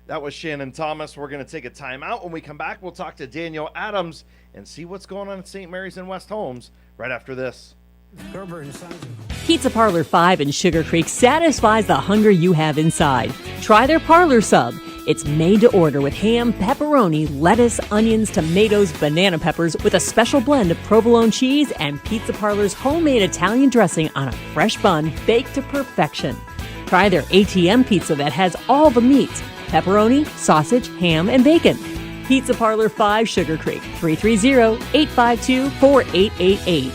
[SPEAKER 17] That was Shannon Thomas. We're going to take a timeout. When we come back, we'll talk to Daniel Adams and see what's going on at St. Mary's and West Holmes right after this.
[SPEAKER 9] Pizza Parlor 5 in Sugarcreek satisfies the hunger you have inside. Try their parlor sub. It's made to order with ham, pepperoni, lettuce, onions, tomatoes, banana peppers with a special blend of provolone cheese and Pizza Parlor's homemade Italian dressing on a fresh bun baked to perfection. Try their ATM pizza that has all the meats: pepperoni, sausage, ham, and bacon. Pizza Parlor 5 Sugarcreek, 330-852-4888.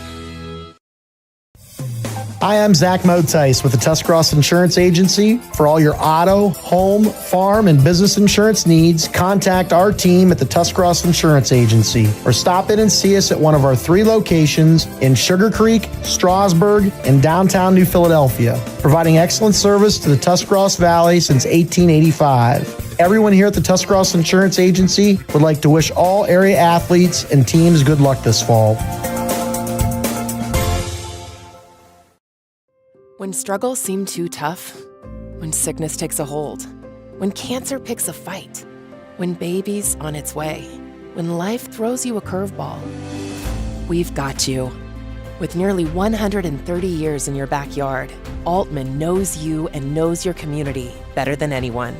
[SPEAKER 8] Hi, I'm Zach Motice with the Tuscarawas Insurance Agency. For all your auto, home, farm, and business insurance needs, contact our team at the Tuscarawas Insurance Agency or stop in and see us at one of our 3 locations in Sugarcreek, Strasburg, and downtown New Philadelphia, providing excellent service to the Tuscarawas Valley since 1885. Everyone here at the Tuscarawas Insurance Agency would like to wish all area athletes and teams good luck this fall.
[SPEAKER 1] When struggles seem too tough, when sickness takes a hold, when cancer picks a fight, when baby's on its way, when life throws you a curveball, we've got you. With nearly 130 years in your backyard, Altman knows you and knows your community better than anyone.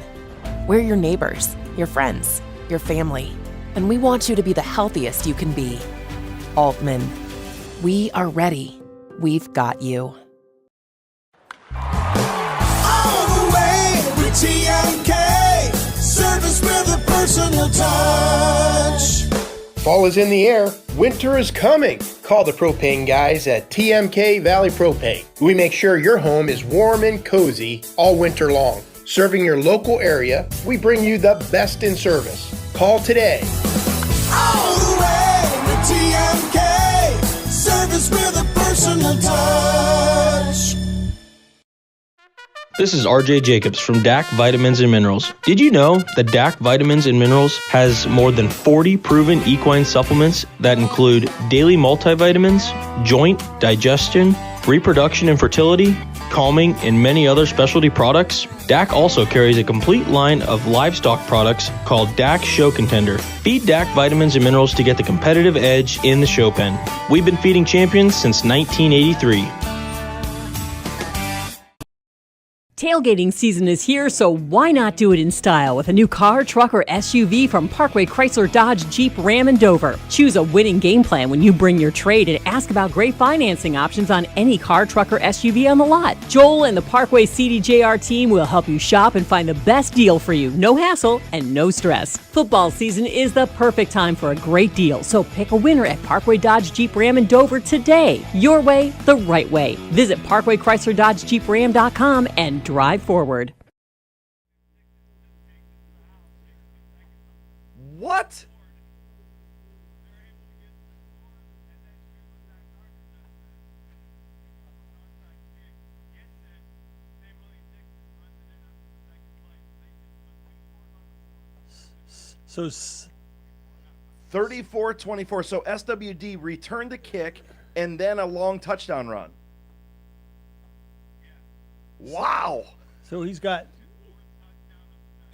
[SPEAKER 1] We're your neighbors, your friends, your family, and we want you to be the healthiest you can be. Altman, we are ready. We've got you.
[SPEAKER 18] TMK, service with a personal touch.
[SPEAKER 20] Fall is in the air. Winter is coming. Call the propane guys at TMK Valley Propane. We make sure your home is warm and cozy all winter long. Serving your local area, we bring you the best in service. Call today.
[SPEAKER 18] All the way with TMK, service with a personal touch.
[SPEAKER 21] This is RJ Jacobs from DAC Vitamins and Minerals. Did you know that DAC Vitamins and Minerals has more than 40 proven equine supplements that include daily multivitamins, joint, digestion, reproduction and fertility, calming, and many other specialty products? DAC also carries a complete line of livestock products called DAC Show Contender. Feed DAC Vitamins and Minerals to get the competitive edge in the show pen. We've been feeding champions since 1983.
[SPEAKER 9] Tailgating season is here, so why not do it in style with a new car, truck, or SUV from Parkway Chrysler Dodge Jeep Ram and Dover. Choose a winning game plan when you bring your trade and ask about great financing options on any car, truck, or SUV on the lot. Joel and the Parkway CDJR team will help you shop and find the best deal for you. No hassle and no stress. Football season is the perfect time for a great deal, so pick a winner at Parkway Dodge Jeep Ram and Dover today. Your way, the right way. Visit ParkwayChryslerDodgeJeepRam.com and drive forward.
[SPEAKER 17] What?
[SPEAKER 25] So
[SPEAKER 17] 34-24. So SWD returned the kick and then a long touchdown run. Wow.
[SPEAKER 25] So he's got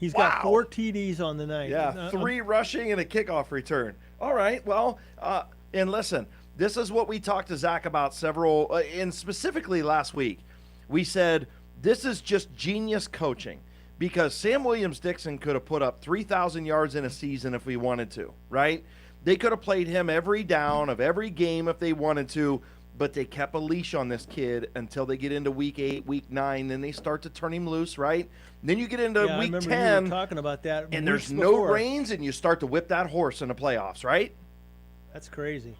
[SPEAKER 25] 4 TDs on the night.
[SPEAKER 17] Yeah, 3 rushing and a kickoff return. All right, well, and listen, this is what we talked to Zach about several, and specifically last week. We said, this is just genius coaching because Sam Williams-Dixon could have put up 3,000 yards in a season if we wanted to, right? They could have played him every down of every game if they wanted to, but they kept a leash on this kid until they get into week 8, week 9, then they start to turn him loose, right? Then you get into
[SPEAKER 25] I
[SPEAKER 17] week
[SPEAKER 25] remember
[SPEAKER 17] 10,
[SPEAKER 25] you were talking about that
[SPEAKER 17] and
[SPEAKER 25] weeks
[SPEAKER 17] there's no
[SPEAKER 25] before.
[SPEAKER 17] reins, and you start to whip that horse in the playoffs, right?
[SPEAKER 25] That's crazy.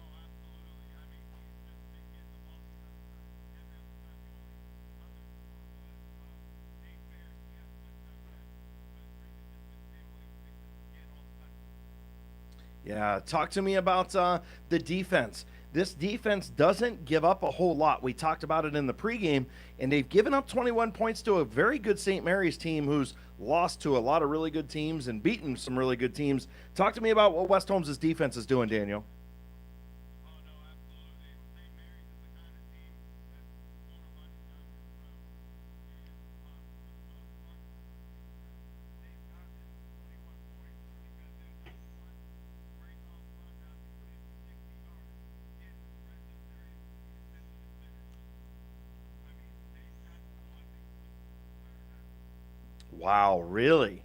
[SPEAKER 17] Yeah, talk to me about the defense. This defense doesn't give up a whole lot. We talked about it in the pregame, and they've given up 21 points to a very good St. Mary's team who's lost to a lot of really good teams and beaten some really good teams. Talk to me about what West Holmes' defense is doing, Daniel. Wow, really?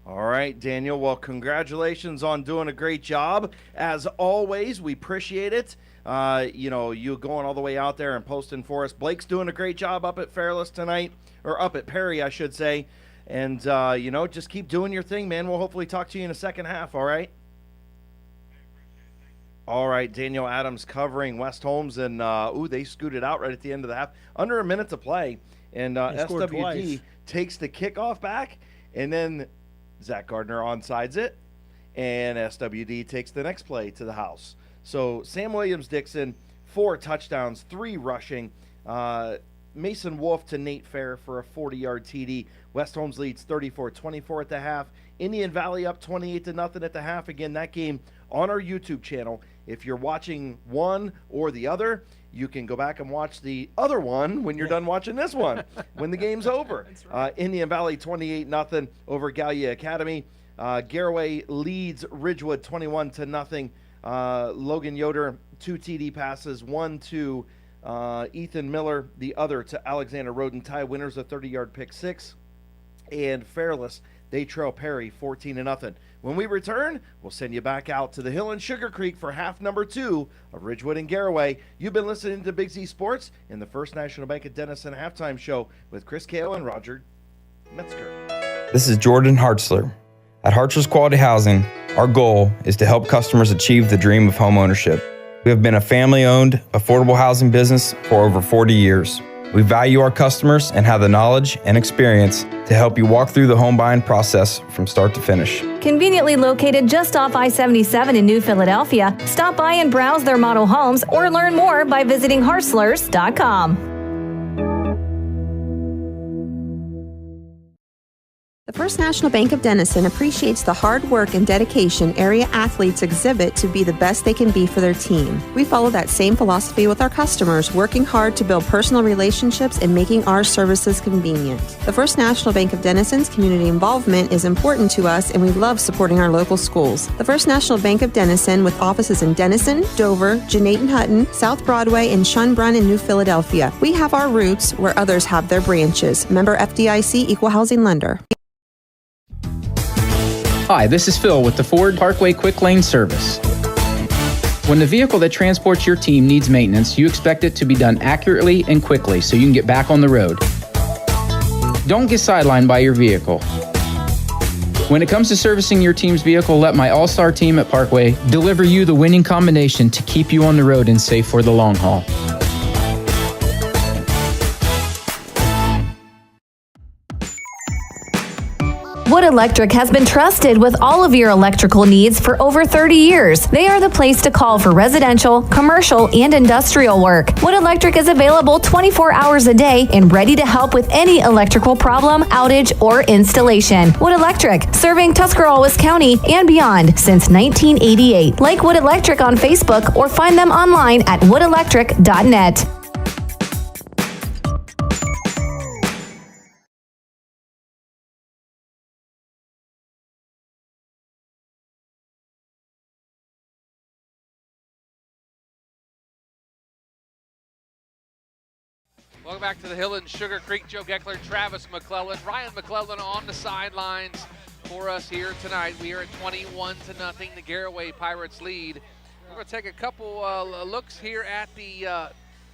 [SPEAKER 17] All right, Daniel. Well, congratulations on doing a great job. As always, we appreciate it. You going all the way out there and posting for us. Blake's doing a great job up at Fairless tonight, or up at Perry, I should say. And, just keep doing your thing, man. We'll hopefully talk to you in the second half, all right? All right, Daniel Adams covering West Holmes, and, they scooted out right at the end of the half. Under a minute to play. And SWD takes the kickoff back, and then Zach Gardner onsides it, and SWD takes the next play to the house. So Sam Williams-Dixon, 4 touchdowns, 3 rushing. Mason Wolf to Nate Fair for a 40-yard TD. West Holmes leads 34-24 at the half. Indian Valley up 28-0 at the half. Again, that game on our YouTube channel. If you're watching one or the other, you can go back and watch the other one when you're done watching this one, when the game's over. Right. Indian Valley 28-0 over Gallia Academy. Garaway leads Ridgewood 21-0. Logan Yoder, 2 TD passes, 1 to Ethan Miller, the other to Alexander Roden. Ty Winters, a 30-yard pick 6. And Fairless, they trail Perry 14-0. When we return, we'll send you back out to the Hill and Sugarcreek for half number 2 of Ridgewood and Garraway. You've been listening to Big Z Sports in the First National Bank of Denison halftime show with Chris Kale and Roger Metzger.
[SPEAKER 4] This is Jordan Hartzler. At Hartzler's Quality Housing, our goal is to help customers achieve the dream of home ownership. We have been a family-owned, affordable housing business for over 40 years. We value our customers and have the knowledge and experience to help you walk through the home buying process from start to finish.
[SPEAKER 12] Conveniently located just off I-77 in New Philadelphia, stop by and browse their model homes or learn more by visiting Hartzlers.com.
[SPEAKER 6] The First National Bank of Denison appreciates the hard work and dedication area athletes exhibit to be the best they can be for their team. We follow that same philosophy with our customers, working hard to build personal relationships and making our services convenient. The First National Bank of Denison's community involvement is important to us, and we love supporting our local schools. The First National Bank of Denison, with offices in Denison, Dover, Jeanette Hutton, South Broadway, and Schunbrunn in New Philadelphia. We have our roots where others have their branches. Member FDIC, Equal Housing Lender.
[SPEAKER 10] Hi, this is Phil with the Ford Parkway Quick Lane Service. When the vehicle that transports your team needs maintenance, you expect it to be done accurately and quickly so you can get back on the road. Don't get sidelined by your vehicle. When it comes to servicing your team's vehicle, let my all-star team at Parkway deliver you the winning combination to keep you on the road and safe for the long haul.
[SPEAKER 12] Wood Electric has been trusted with all of your electrical needs for over 30 years. They are the place to call for residential, commercial, and industrial work. Wood Electric is available 24 hours a day and ready to help with any electrical problem, outage, or installation. Wood Electric, serving Tuscarawas County and beyond since 1988. Like Wood Electric on Facebook or find them online at woodelectric.net.
[SPEAKER 2] Welcome back to the Hill and Sugarcreek. Joe Geckler, Travis McClelland, Ryan McClelland on the sidelines for us here tonight. We are at 21-0. The Garraway Pirates lead. We're going to take a couple looks here at the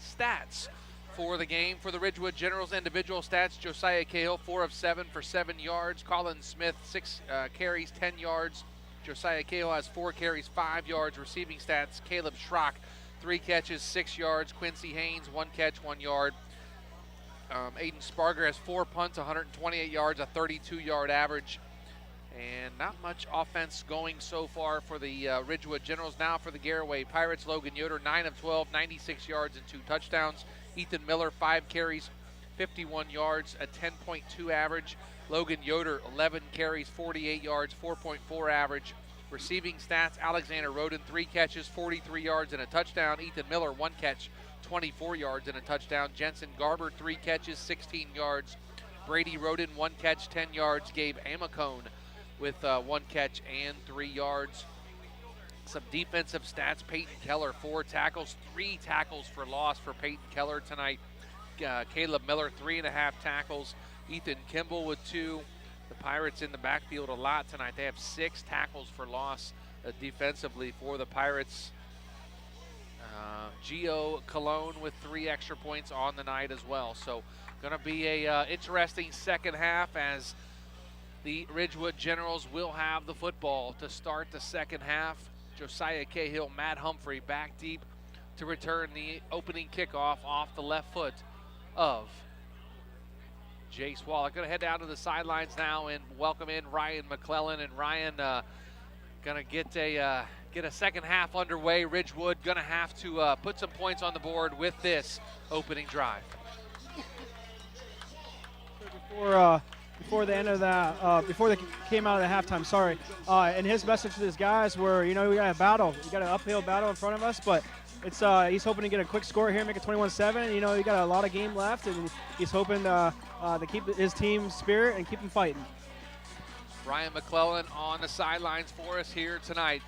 [SPEAKER 2] stats for the game. For the Ridgewood Generals individual stats, Josiah Cahill, 4 of 7 for 7 yards. Colin Smith, 6 carries, 10 yards. Josiah Cahill has 4 carries, 5 yards. Receiving stats, Caleb Schrock, 3 catches, 6 yards. Quincy Haynes, 1 catch, 1 yard. Aiden Sparger has 4 punts, 128 yards, a 32-yard average. And not much offense going so far for the Ridgewood Generals. Now for the Garraway Pirates, Logan Yoder, 9 of 12, 96 yards and 2 touchdowns. Ethan Miller, 5 carries, 51 yards, a 10.2 average. Logan Yoder, 11 carries, 48 yards, 4.4 average. Receiving stats, Alexander Roden, 3 catches, 43 yards and a touchdown. Ethan Miller, 1 catch, 24 yards and a touchdown. Jensen Garber, 3 catches, 16 yards. Brady Roden, 1 catch, 10 yards. Gabe Amacone with 1 catch and 3 yards. Some defensive stats, Peyton Keller, 4 tackles, 3 tackles for loss for Peyton Keller tonight. Caleb Miller, 3.5 tackles. Ethan Kimball with 2. The Pirates in the backfield a lot tonight. They have 6 tackles for loss defensively for the Pirates. Gio Cologne with 3 extra points on the night as well. So going to be a interesting second half as the Ridgewood Generals will have the football to start the second half. Josiah Cahill, Matt Humphrey back deep to return the opening kickoff off the left foot of Jace Wallach. Going to head down to the sidelines now and welcome in Ryan McClelland. And Ryan going to get a second half underway. Ridgewood going to have to put some points on the board with this opening drive.
[SPEAKER 5] Before the end of that, before they came out of the halftime, sorry. And his message to his guys were, we got a battle. We got an uphill battle in front of us, but it's he's hoping to get a quick score here, make it 21-7. You got a lot of game left, and he's hoping to keep his team's spirit and keep them fighting.
[SPEAKER 2] Ryan McClelland on the sidelines for us here tonight.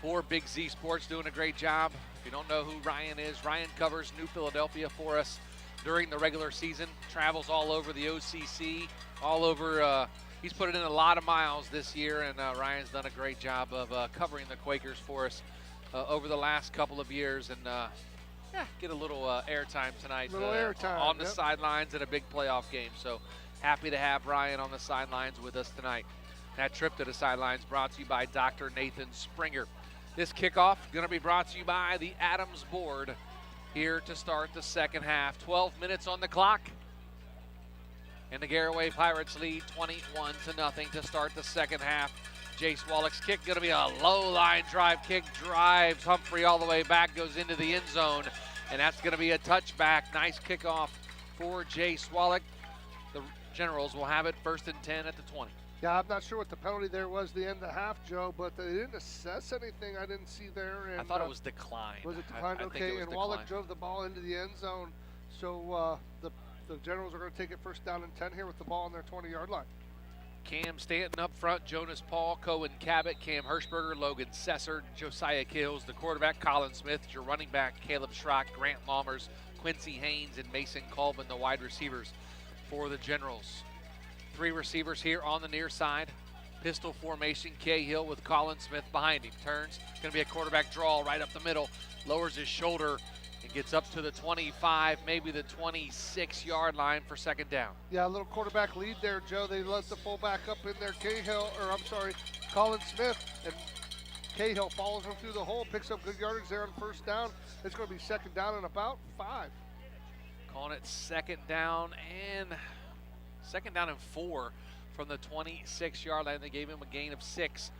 [SPEAKER 2] For Big Z Sports, doing a great job. If you don't know who Ryan is, Ryan covers New Philadelphia for us during the regular season, travels all over the OCC, all over. He's put it in a lot of miles this year, and Ryan's done a great job of covering the Quakers for us over the last couple of years, and get a little airtime tonight on the sidelines in a big playoff game. So happy to have Ryan on the sidelines with us tonight. That trip to the sidelines brought to you by Dr. Nathan Springer. This kickoff going to be brought to you by the Adams Board. Here to start the second half. 12 minutes on the clock. And the Garraway Pirates lead 21-0 to start the second half. Jace Wallach's kick going to be a low line drive kick. Drives Humphrey all the way back, goes into the end zone. And that's going to be a touchback. Nice kickoff for Jace Wallach. The Generals will have it 1st and 10 at the 20.
[SPEAKER 3] Yeah, I'm not sure what the penalty there was the end of the half, Joe, but they didn't assess anything I didn't see there. And,
[SPEAKER 2] I thought it was decline.
[SPEAKER 3] Was it decline?
[SPEAKER 2] I
[SPEAKER 3] Okay, and
[SPEAKER 2] decline.
[SPEAKER 3] Wallach drove the ball into the end zone. So the Generals are going to take it 1st down and 10 here with the ball on their 20-yard line.
[SPEAKER 2] Cam Stanton up front, Jonas Paul, Cohen Cabot, Cam Hirschberger, Logan Sesser, Josiah Kills, the quarterback, Colin Smith, your running back, Caleb Schrock, Grant Laumers, Quincy Haynes, and Mason Colvin, the wide receivers for the Generals. 3 receivers here on the near side. Pistol formation, Cahill with Colin Smith behind him. Turns, going to be a quarterback draw right up the middle. Lowers his shoulder and gets up to the 25, maybe the 26-yard line for 2nd down.
[SPEAKER 3] Yeah, a little quarterback lead there, Joe. They let the fullback up in there, Colin Smith, and Cahill follows him through the hole, picks up good yardage there on 1st down. It's going to be 2nd down and about 5.
[SPEAKER 2] Calling it 2nd down and 4 from the 26-yard line. They gave him a gain of 6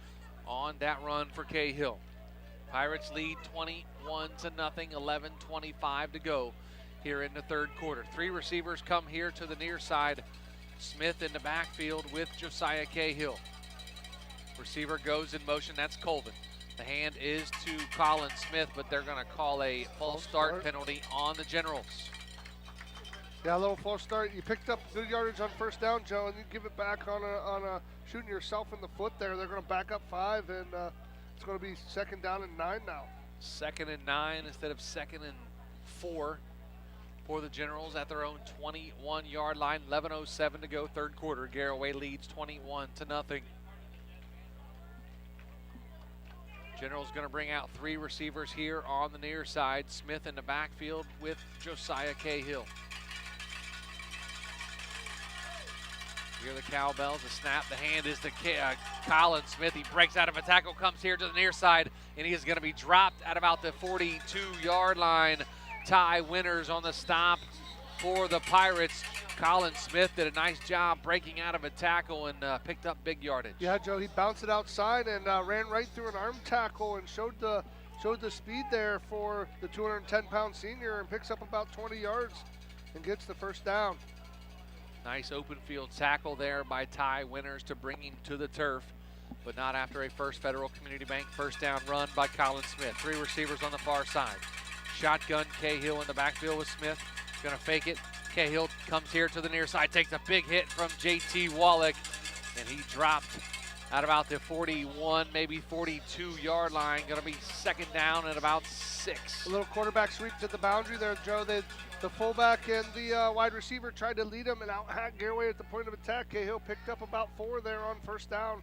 [SPEAKER 2] on that run for Cahill. Pirates lead 21-0, 11:25 to go here in the 3rd quarter. 3 receivers come here to the near side. Smith in the backfield with Josiah Cahill. Receiver goes in motion, that's Colvin. The hand is to Colin Smith, but they're going to call a false start penalty on the Generals.
[SPEAKER 3] Yeah, a little false start. You picked up good yardage on 1st down, Joe, and you give it back on a shooting yourself in the foot there. They're going to back up 5, and it's going to be 2nd down and 9 now.
[SPEAKER 2] 2nd and 9 instead of 2nd and 4. for the Generals at their own 21-yard line. 11:07 to go, third quarter. Garraway leads 21-0. Generals going to bring out 3 receivers here on the near side. Smith in the backfield with Josiah Cahill. Hear the cowbells, the snap, the hand is to Colin Smith. He breaks out of a tackle, comes here to the near side, and he is going to be dropped at about the 42-yard line. Ty Winters on the stop for the Pirates. Colin Smith did a nice job breaking out of a tackle and picked up big yardage.
[SPEAKER 3] Yeah, Joe, he bounced it outside and ran right through an arm tackle and showed the speed there for the 210-pound senior and picks up about 20 yards and gets the first down.
[SPEAKER 2] Nice open field tackle there by Ty Winters to bring him to the turf, but not after a First Federal Community Bank first down run by Colin Smith. 3 receivers on the far side. Shotgun Cahill in the backfield with Smith. Gonna fake it. Cahill comes here to the near side, takes a big hit from JT Wallach, and he dropped at about the 41, maybe 42-yard line. Gonna be second down at about 6.
[SPEAKER 3] A little quarterback sweep to the boundary there, Joe. The fullback and the wide receiver tried to lead him and out-hack Garraway at the point of attack. Cahill picked up about 4 there on first down.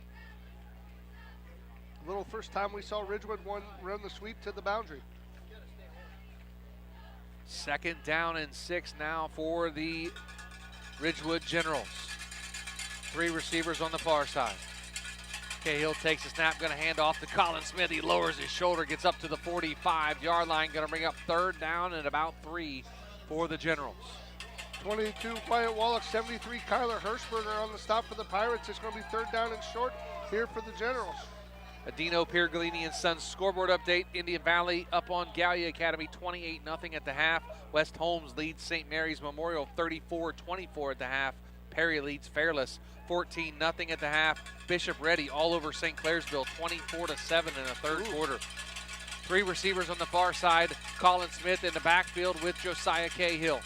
[SPEAKER 3] A little first time we saw Ridgewood run the sweep to the boundary.
[SPEAKER 2] Second down and 6 now for the Ridgewood Generals. 3 receivers on the far side. Cahill takes a snap, going to hand off to Colin Smith. He lowers his shoulder, gets up to the 45-yard line, going to bring up third down and about 3 for the Generals.
[SPEAKER 3] 22 Wyatt Wallach, 73 Kyler Hirschberger on the stop for the Pirates. It's going to be third down and short here for the Generals.
[SPEAKER 2] Adino Piergolini and Sons scoreboard update. Indian Valley up on Gallia Academy 28-0 at the half. West Holmes leads St. Mary's Memorial 34-24 at the half. Perry leads Fairless 14-0 at the half. Bishop Ready all over St. Clairsville 24-7 in the third quarter. 3 receivers on the far side. Colin Smith in the backfield with Josiah Cahill.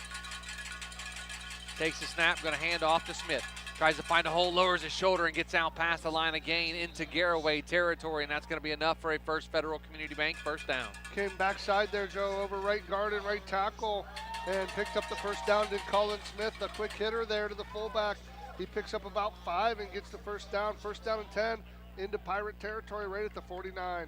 [SPEAKER 2] Takes the snap, going to hand off to Smith. Tries to find a hole, lowers his shoulder, and gets out past the line of gain into Garraway territory, and that's going to be enough for a First Federal Community Bank first down.
[SPEAKER 3] Came backside there, Joe, over right guard and right tackle, and picked up the first down. Did Colin Smith, a quick hitter there to the fullback. He picks up about 5 and gets the first down and 10 into Pirate territory right at the 49.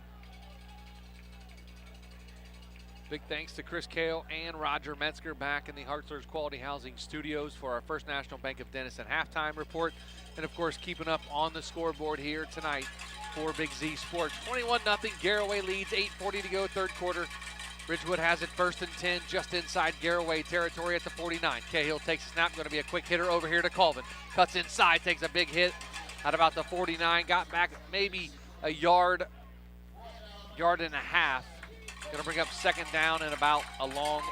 [SPEAKER 2] Big thanks to Chris Kale and Roger Metzger back in the Hartzler's Quality Housing Studios for our First National Bank of Denison halftime report. And, of course, keeping up on the scoreboard here tonight for Big Z Sports. 21-0, Garraway leads, 8:40 to go, third quarter. Ridgewood has it first and 10 just inside Garraway territory at the 49. Cahill takes a snap, going to be a quick hitter over here to Colvin. Cuts inside, takes a big hit at about the 49, got back maybe a yard and a half. Going to bring up second down and about a long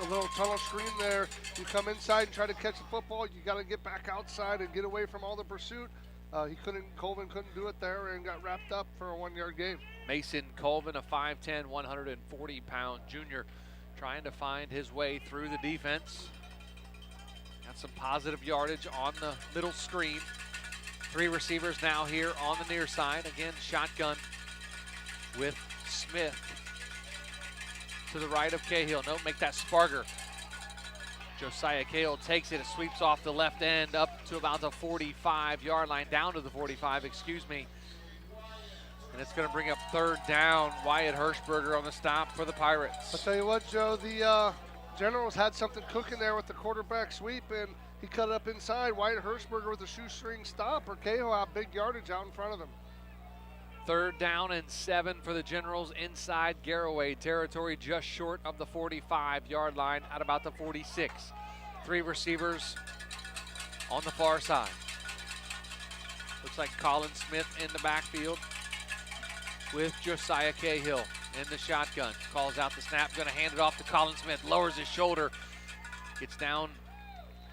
[SPEAKER 2] 8.
[SPEAKER 3] A little tunnel screen there. You come inside and try to catch the football. You got to get back outside and get away from all the pursuit. Colvin couldn't do it there and got wrapped up for a 1-yard gain.
[SPEAKER 2] Mason Colvin, a 5'10", 140-pound junior, trying to find his way through the defense. Got some positive yardage on the middle screen. 3 receivers now here on the near side. Again, shotgun with Smith. To the right of Cahill. Nope, make that Sparger. Josiah Cahill takes it and sweeps off the left end up to about the 45-yard line, down to the 45, excuse me. And it's going to bring up third down. Wyatt Hirschberger on the stop for the Pirates.
[SPEAKER 3] I'll tell you what, Joe, the Generals had something cooking there with the quarterback sweep, and he cut it up inside. Wyatt Hirschberger with a shoestring stop, or Cahill out big yardage out in front of him.
[SPEAKER 2] Third down and 7 for the Generals inside Garraway territory, just short of the 45-yard line at about the 46. 3 receivers on the far side. Looks like Colin Smith in the backfield with Josiah Cahill in the shotgun. Calls out the snap, going to hand it off to Colin Smith, lowers his shoulder, gets down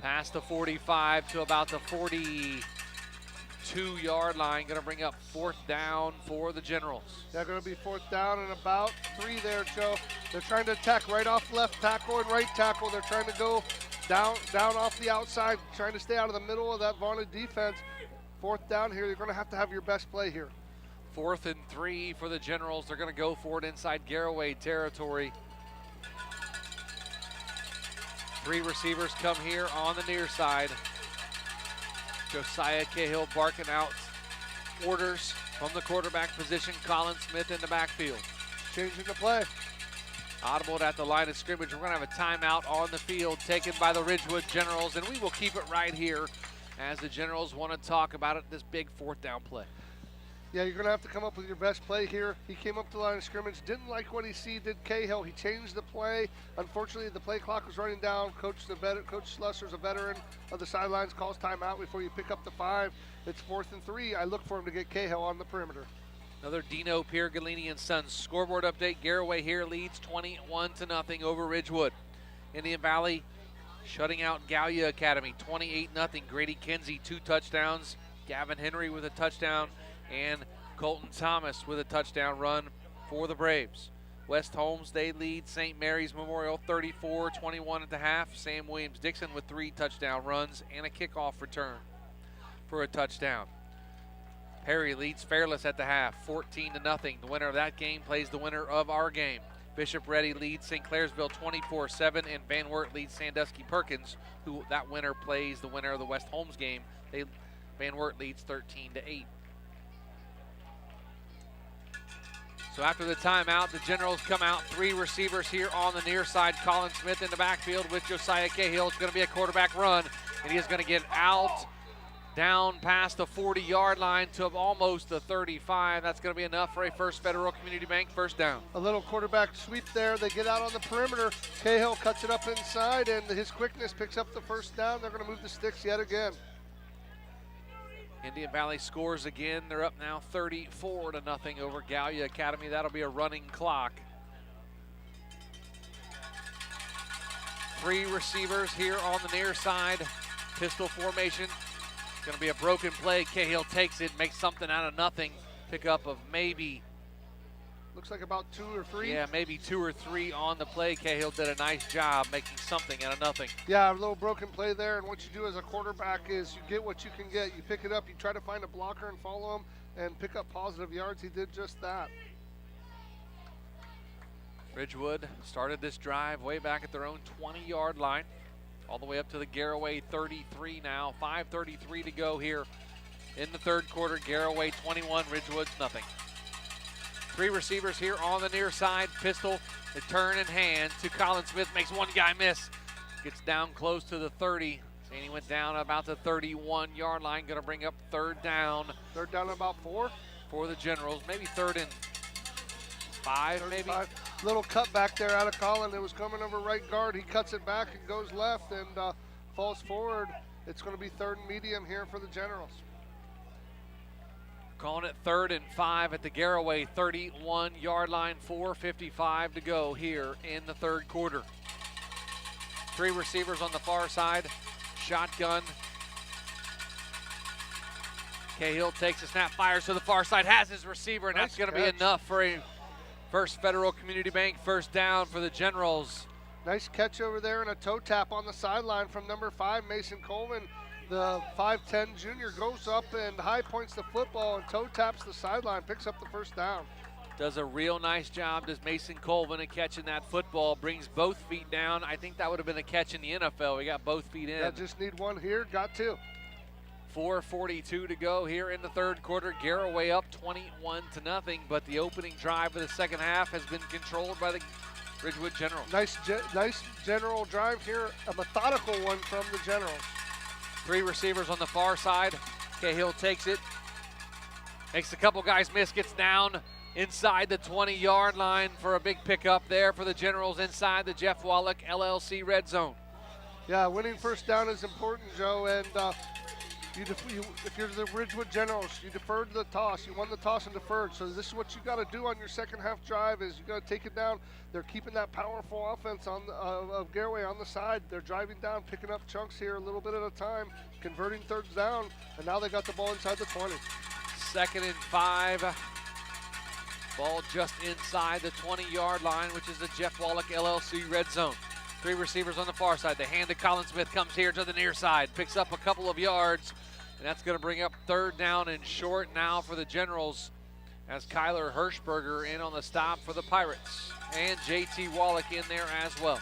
[SPEAKER 2] past the 45 to about the 42-yard line. Going to bring up fourth down for the Generals.
[SPEAKER 3] They're going to be fourth down and about 3 there, Joe. They're trying to attack right off left tackle and right tackle. They're trying to go down off the outside, trying to stay out of the middle of that vaunted defense. Fourth down here, you're going to have your best play here.
[SPEAKER 2] 4th and 3 for the Generals. They're going to go for it inside Garraway territory. Three receivers come here on the near side. Josiah Cahill barking out orders from the quarterback position. Colin Smith in the backfield.
[SPEAKER 3] Changing the play.
[SPEAKER 2] Audible at the line of scrimmage. We're going to have a timeout on the field taken by the Ridgewood Generals, and we will keep it right here as the Generals want to talk about it, this big fourth down play.
[SPEAKER 3] Yeah, you're going to have to come up with your best play here. He came up to the line of scrimmage, didn't like what he see, did Cahill. He changed the play. Unfortunately, the play clock was running down. Coach Slusser's a veteran of the sidelines, calls timeout before you pick up the 5. It's 4th and 3. I look for him to get Cahill on the perimeter.
[SPEAKER 2] Another Dino Piergalini and Sons scoreboard update. Garraway here leads 21-0 over Ridgewood. Indian Valley shutting out Gallia Academy 28-0. Grady Kinsey 2 touchdowns. Gavin Henry with a touchdown. And Colton Thomas with a touchdown run for the Braves. West Holmes, they lead St. Mary's Memorial 34-21 at the half. Sam Williams-Dixon with 3 touchdown runs and a kickoff return for a touchdown. Perry leads Fairless at the half, 14-0. The winner of that game plays the winner of our game. Bishop Ready leads St. Clairsville 24-7, and Van Wert leads Sandusky Perkins, who that winner plays the winner of the West Holmes game. Van Wert leads 13-8. So after the timeout, the Generals come out. 3 receivers here on the near side. Colin Smith in the backfield with Josiah Cahill. It's going to be a quarterback run, and he is going to get out down past the 40-yard line to almost the 35. That's going to be enough for a First Federal Community Bank first down.
[SPEAKER 3] A little quarterback sweep there. They get out on the perimeter. Cahill cuts it up inside, and his quickness picks up the first down. They're going to move the sticks yet again.
[SPEAKER 2] Indian Valley scores again. They're up now 34-0 over Gallia Academy. That'll be a running clock. 3 receivers here on the near side. Pistol formation. It's going to be a broken play. Cahill takes it, makes something out of nothing. Pickup of maybe.
[SPEAKER 3] Looks like about 2 or 3.
[SPEAKER 2] Yeah, maybe 2 or 3 on the play. Cahill did a nice job making something out of nothing.
[SPEAKER 3] Yeah, a little broken play there, and what you do as a quarterback is you get what you can get. You pick it up, you try to find a blocker and follow him and pick up positive yards. He did just that.
[SPEAKER 2] Ridgewood started this drive way back at their own 20-yard line, all the way up to the Garraway 33 now. 5:33 to go here in the third quarter. Garraway 21, Ridgewood nothing. 3 receivers here on the near side. Pistol, the turn in hand to Colin Smith. Makes one guy miss. Gets down close to the 30. And he went down about the 31-yard line. Going to bring up third down.
[SPEAKER 3] Third down about 4?
[SPEAKER 2] For the Generals. Maybe 3rd and 5, maybe.
[SPEAKER 3] Little cut back there out of Colin. It was coming over right guard. He cuts it back and goes left and falls forward. It's going to be 3rd and medium here for the Generals.
[SPEAKER 2] Calling it 3rd and 5 at the Garraway 31-yard line. 4:55 to go here in the third quarter. 3 receivers on the far side. Shotgun. Cahill takes a snap, fires to the far side, has his receiver, and that's going to be enough for a First Federal Community Bank first down for the Generals.
[SPEAKER 3] Nice catch over there and a toe tap on the sideline from number 5, Mason Coleman. The 5'10 junior goes up and high points the football and toe taps the sideline, picks up the first down.
[SPEAKER 2] Does a real nice job, does Mason Colvin, at catching that football. Brings both feet down. I think that would have been a catch in the NFL. We got both feet in.
[SPEAKER 3] Yeah, just need one here, got 2.
[SPEAKER 2] 4:42 to go here in the third quarter. Garraway up 21-0, but the opening drive of the second half has been controlled by the Ridgewood Generals.
[SPEAKER 3] Nice general drive here, a methodical one from the Generals.
[SPEAKER 2] 3 receivers on the far side. Cahill takes it, makes a couple guys miss, gets down inside the 20-yard line for a big pickup there for the Generals inside the Jeff Wallach LLC red zone.
[SPEAKER 3] Yeah, winning first down is important, Joe, and if you're the Ridgewood Generals, you deferred the toss. You won the toss and deferred. So this is what you got to do on your second half drive is you got to take it down. They're keeping that powerful offense on of Garraway on the side. They're driving down, picking up chunks here a little bit at a time, converting thirds down, and now they got the ball inside the 20.
[SPEAKER 2] 2nd and 5. Ball just inside the 20-yard line, which is the Jeff Wallach LLC red zone. 3 receivers on the far side. The hand to Colin Smith comes here to the near side, picks up a couple of yards, and that's going to bring up 3rd down and short now for the Generals as Kyler Hirschberger in on the stop for the Pirates, and JT Wallach in there as well.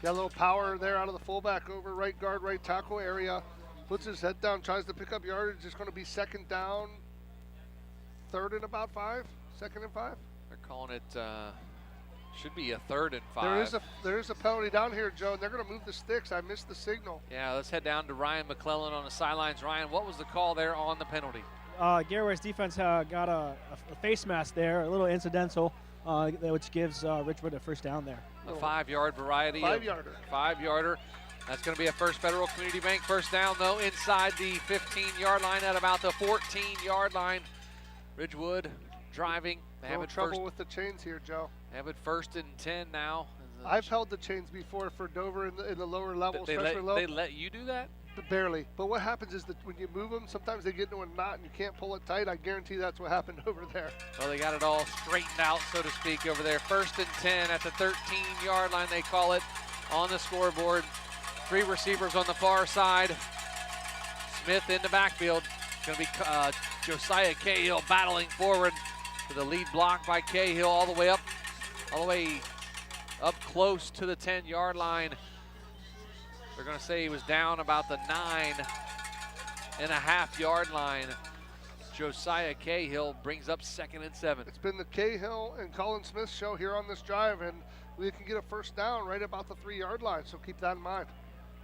[SPEAKER 3] Got a little power there out of the fullback over right guard, right tackle area. Puts his head down, tries to pick up yardage. It's going to be second down, third and about 5, second and 5.
[SPEAKER 2] They're calling it, should be a 3rd and 5.
[SPEAKER 3] There is a penalty down here, Joe, and they're going to move the sticks. I missed the signal.
[SPEAKER 2] Yeah, let's head down to Ryan McClelland on the sidelines. Ryan, what was the call there on the penalty?
[SPEAKER 5] Garaway's defense got a face mask there, a little incidental, which gives Ridgewood a first down there.
[SPEAKER 2] A 5-yard variety.
[SPEAKER 3] 5-yarder.
[SPEAKER 2] 5-yarder. That's going to be a First Federal Community Bank first down, though, inside the 15-yard line at about the 14-yard line. Ridgewood driving. They have it
[SPEAKER 3] trouble with the chains here, Joe.
[SPEAKER 2] Have it 1st and 10 now.
[SPEAKER 3] I've held the chains before for Dover in the lower levels.
[SPEAKER 2] They let you do that?
[SPEAKER 3] Barely. But what happens is that when you move them, sometimes they get into a knot and you can't pull it tight. I guarantee that's what happened over there.
[SPEAKER 2] Well, they got it all straightened out, so to speak, over there. 1st and 10 at the 13-yard line, they call it on the scoreboard. 3 receivers on the far side. Smith in the backfield. It's going to be Josiah Cahill battling forward to the lead block by Cahill all the way up close to the 10-yard line. They're going to say he was down about the 9.5-yard line. Josiah Cahill brings up 2nd and 7.
[SPEAKER 3] It's been the Cahill and Colin Smith show here on this drive, and we can get a first down right about the 3-yard line, so keep that in mind.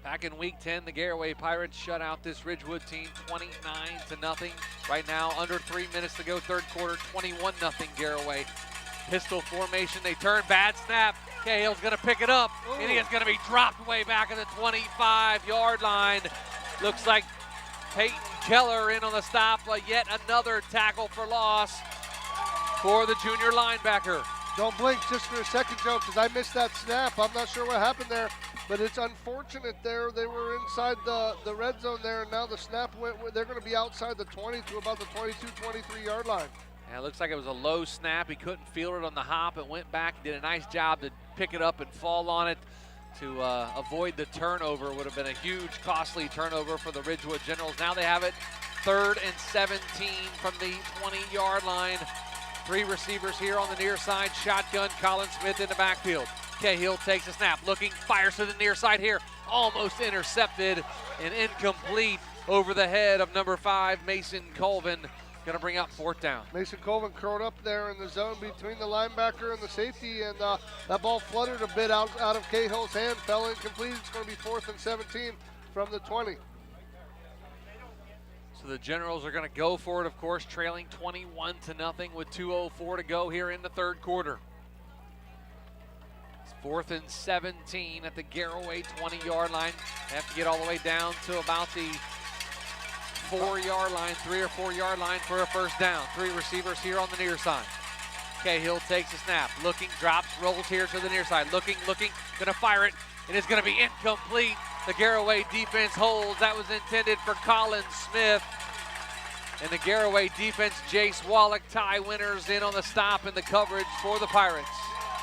[SPEAKER 2] Back in week 10, the Garraway Pirates shut out this Ridgewood team 29-0. Right now, under 3 minutes to go, third quarter, 21-0 Garraway. Pistol formation, they turn, bad snap. Cahill's gonna pick it up, and he is gonna be dropped way back at the 25-yard line. Looks like Peyton Keller in on the stop, yet another tackle for loss for the junior linebacker.
[SPEAKER 3] Don't blink just for a second, Joe, because I missed that snap. I'm not sure what happened there, but it's unfortunate there. They were inside the red zone there, and now the snap went, they're gonna be outside the 20 to about the 22, 23-yard line.
[SPEAKER 2] Yeah, it looks like it was a low snap. He couldn't feel it on the hop. It went back. He did a nice job to pick it up and fall on it to avoid the turnover. Would have been a huge, costly turnover for the Ridgewood Generals. Now they have it 3rd and 17 from the 20-yard line. 3 receivers here on the near side. Shotgun, Colin Smith in the backfield. Cahill takes a snap, looking, fires to the near side here. Almost intercepted and incomplete over the head of number 5, Mason Colvin. Going to bring up 4th down.
[SPEAKER 3] Mason Colvin curled up there in the zone between the linebacker and the safety, and that ball fluttered a bit out of Cahill's hand, fell incomplete. It's going to be 4th and 17 from the 20.
[SPEAKER 2] So the Generals are going to go for it, of course, trailing 21-0 with 2:04 to go here in the third quarter. It's 4th and 17 at the Garraway 20-yard line. They have to get all the way down to about the 4-yard line, 3 or 4-yard line for a first down. 3 receivers here on the near side. Cahill takes a snap, looking, drops, rolls here to the near side, looking, gonna fire it, and it's gonna be incomplete. The Garraway defense holds. That was intended for Colin Smith. And the Garraway defense, Jace Wallach, tie winners in on the stop and the coverage for the Pirates.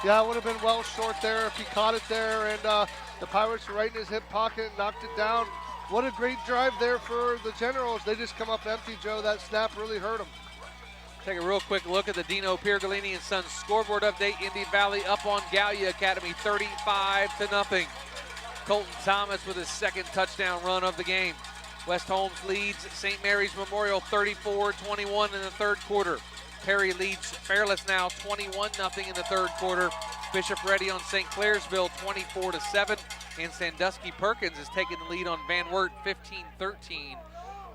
[SPEAKER 3] Yeah, it would have been well short there if he caught it there, and the Pirates were right in his hip pocket and knocked it down. What a great drive there for the Generals. They just come up empty, Joe. That snap really hurt them.
[SPEAKER 2] Take a real quick look at the Dino Piergolini and Sons scoreboard update. Indian Valley up on Gallia Academy 35-0. Colton Thomas with his 2nd touchdown run of the game. West Holmes leads St. Mary's Memorial 34-21 in the third quarter. Perry leads Fairless now 21-0 in the third quarter. Bishop Ready on St. Clairsville 24-7. And Sandusky Perkins is taking the lead on Van Wert 15-13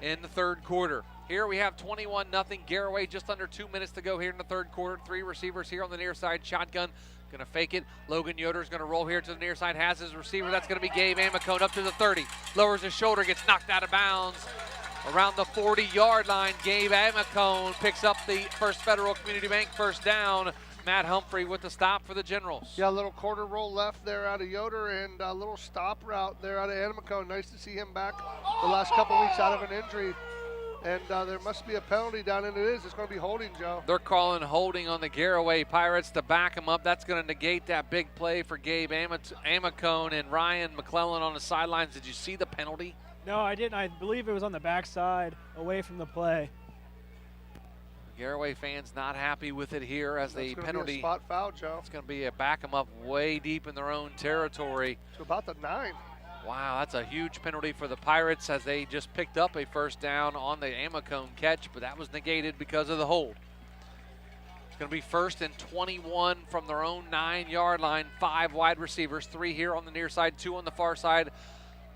[SPEAKER 2] in the third quarter. Here we have 21-0 Garraway, just under 2 minutes to go here in the third quarter. 3 receivers here on the near side. Shotgun, going to fake it. Logan Yoder's going to roll here to the near side, has his receiver. That's going to be Gabe Amicone up to the 30. Lowers his shoulder, gets knocked out of bounds. Around the 40-yard line, Gabe Amicone picks up the First Federal Community Bank first down. Matt Humphrey with the stop for the Generals.
[SPEAKER 3] Yeah, a little quarter roll left there out of Yoder and a little stop route there out of Amicone. Nice to see him back the last couple weeks out of an injury. And there must be a penalty down, and it is. It's going to be holding, Joe.
[SPEAKER 2] They're calling holding on the Garraway Pirates to back him up. That's going to negate that big play for Gabe Amicone and Ryan McClelland on the sidelines. Did you see the penalty?
[SPEAKER 5] No, I didn't. I believe it was on the backside, away from the play.
[SPEAKER 2] Garaway fans not happy with it here as the penalty.
[SPEAKER 3] Be a spot foul, Joe.
[SPEAKER 2] It's going to be a back them up way deep in their own territory.
[SPEAKER 3] To about the 9.
[SPEAKER 2] Wow, that's a huge penalty for the Pirates as they just picked up a first down on the Amacone catch, but that was negated because of the hold. It's going to be 1st and 21 from their own 9-yard line. 5 wide receivers, 3 here on the near side, 2 on the far side.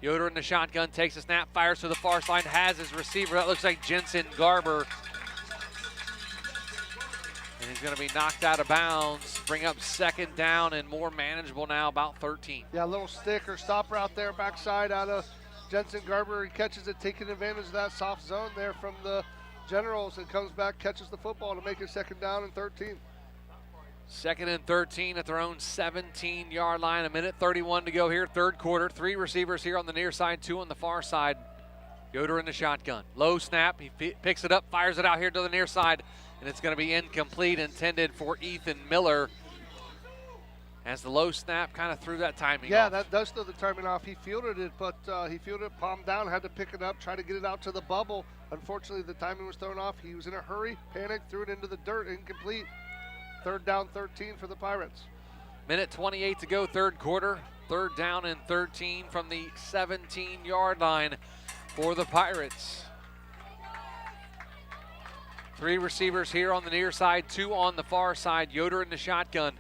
[SPEAKER 2] Yoder in the shotgun, takes a snap, fires to the far side, has his receiver. That looks like Jensen Garber. And he's going to be knocked out of bounds. Bring up 2nd down and more manageable now, about 13.
[SPEAKER 3] Yeah, a little stick or stopper out there, backside out of Jensen Garber. He catches it, taking advantage of that soft zone there from the Generals, and comes back, catches the football to make it 2nd down and 13.
[SPEAKER 2] 2nd and 13 at their own 17-yard line. 1:31 to go here, 3rd quarter. 3 receivers here on the near side, 2 on the far side. Yoder in the shotgun. Low snap. He picks it up, fires it out here to the near side, and it's going to be incomplete, intended for Ethan Miller. As the low snap kind of threw that timing off.
[SPEAKER 3] That does throw the timing off. He fielded it, but he fielded it palm down, had to pick it up, try to get it out to the bubble. Unfortunately, the timing was thrown off. He was in a hurry, panicked, threw it into the dirt, incomplete. 3rd down, 13 for the Pirates.
[SPEAKER 2] 1:28 to go, 3rd quarter. 3rd down and 13 from the 17-yard line for the Pirates. 3 receivers here on the near side, 2 on the far side. Yoder in the shotgun.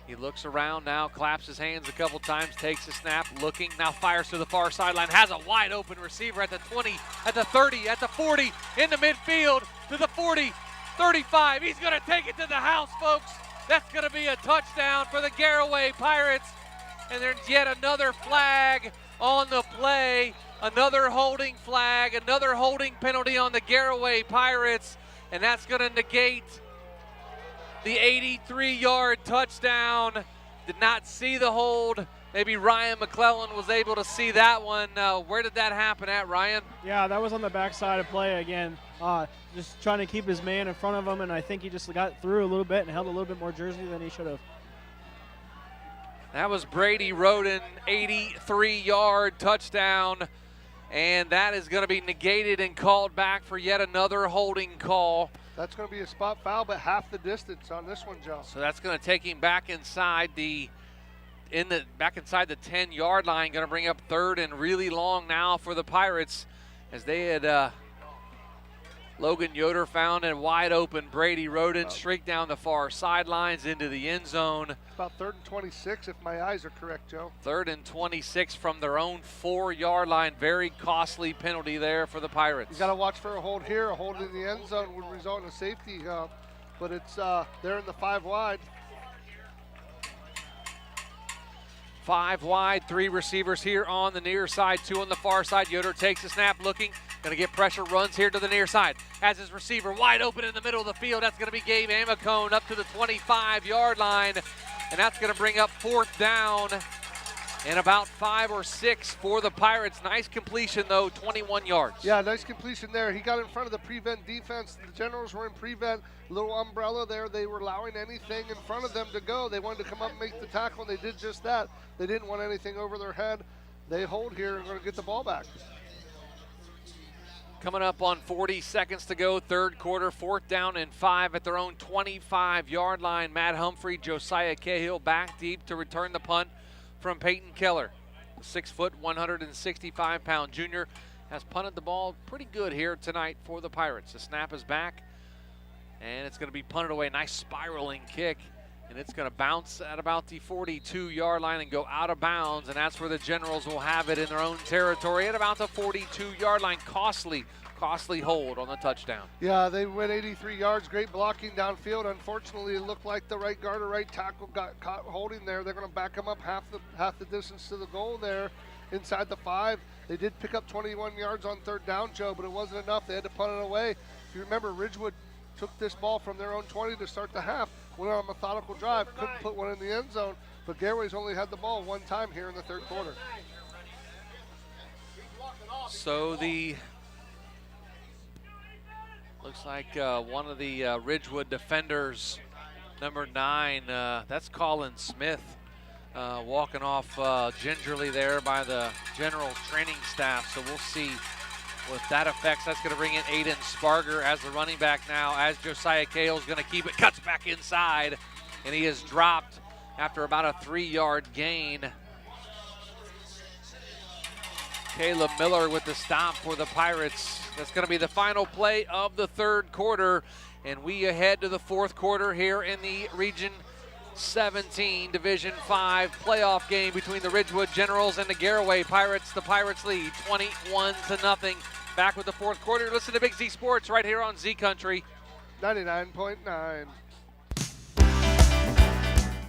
[SPEAKER 2] He looks around now, claps his hands a couple times, takes a snap, looking, now fires to the far sideline, has a wide open receiver at the 20, at the 30, at the 40, into midfield, to the 40, 35. He's going to take it to the house, folks. That's going to be a touchdown for the Garraway Pirates. And there's yet another flag on the play, another holding flag, another holding penalty on the Garraway Pirates, and that's going to negate the 83-yard touchdown. Did not see the hold. Maybe Ryan McClelland was able to see that one. Where did that happen at, Ryan?
[SPEAKER 5] Yeah, that was on the backside of play again. Just trying to keep his man in front of him, and I think he just got through a little bit and held a little bit more jersey than he should have.
[SPEAKER 2] That was Brady Roden, 83-yard touchdown, and that is going to be negated and called back for yet another holding call.
[SPEAKER 3] That's going to be a spot foul, but half the distance on this one, Joe.
[SPEAKER 2] So that's going to take him back inside the 10-yard line. Going to bring up 3rd and really long now for the Pirates, as they had Logan Yoder found a wide open Brady Roden streaked down the far sidelines into the end zone.
[SPEAKER 3] About 3rd and 26, if my eyes are correct, Joe.
[SPEAKER 2] 3rd and 26 from their own 4-yard line. Very costly penalty there for the Pirates.
[SPEAKER 3] You got to watch for a hold here. A hold in the end zone would result in a safety, but it's they're in the 5 wide.
[SPEAKER 2] 5 wide, 3 receivers here on the near side, 2 on the far side. Yoder takes a snap, looking, going to get pressure, runs here to the near side. Has his receiver wide open in the middle of the field. That's going to be Gabe Amacone up to the 25-yard line, and that's going to bring up 4th down and about 5 or 6 for the Pirates. Nice completion, though, 21 yards.
[SPEAKER 3] Yeah, nice completion there. He got in front of the prevent defense. The Generals were in prevent, little umbrella there. They were allowing anything in front of them to go. They wanted to come up and make the tackle, and they did just that. They didn't want anything over their head. They hold here and going to get the ball back.
[SPEAKER 2] Coming up on 40 seconds to go, 3rd quarter, 4th down and 5 at their own 25-yard line. Matt Humphrey, Josiah Cahill back deep to return the punt from Peyton Keller. The 6-foot, 165-pound junior has punted the ball pretty good here tonight for the Pirates. The snap is back, and it's going to be punted away. Nice spiraling kick, and it's going to bounce at about the 42-yard line and go out of bounds, and that's where the Generals will have it in their own territory at about the 42-yard line. Costly hold on the touchdown.
[SPEAKER 3] Yeah, they went 83 yards. Great blocking downfield. Unfortunately, it looked like the right guard or right tackle got caught holding there. They're going to back him up half the distance to the goal there inside the 5. They did pick up 21 yards on 3rd down, Joe, but it wasn't enough. They had to punt it away. If you remember, Ridgewood took this ball from their own 20 to start the half, went on a methodical drive, couldn't put one in the end zone, but Garaway's only had the ball one time here in the 3rd quarter.
[SPEAKER 2] So looks like one of the Ridgewood defenders, number 9, that's Colin Smith, walking off gingerly there by the Generals training staff. So we'll see With that effect, that's going to bring in Aiden Sparger as the running back now, as Josiah Cahill's going to keep it, cuts back inside, and he is dropped after about a 3-yard gain. Caleb Miller with the stop for the Pirates. That's going to be the final play of the third quarter, and we head to the fourth quarter here in the Region 17 Division 5 playoff game between the Ridgewood Generals and the Garaway Pirates. The Pirates lead 21-0. Back with the fourth quarter. Listen to Big Z Sports right here on Z Country
[SPEAKER 3] 99.9.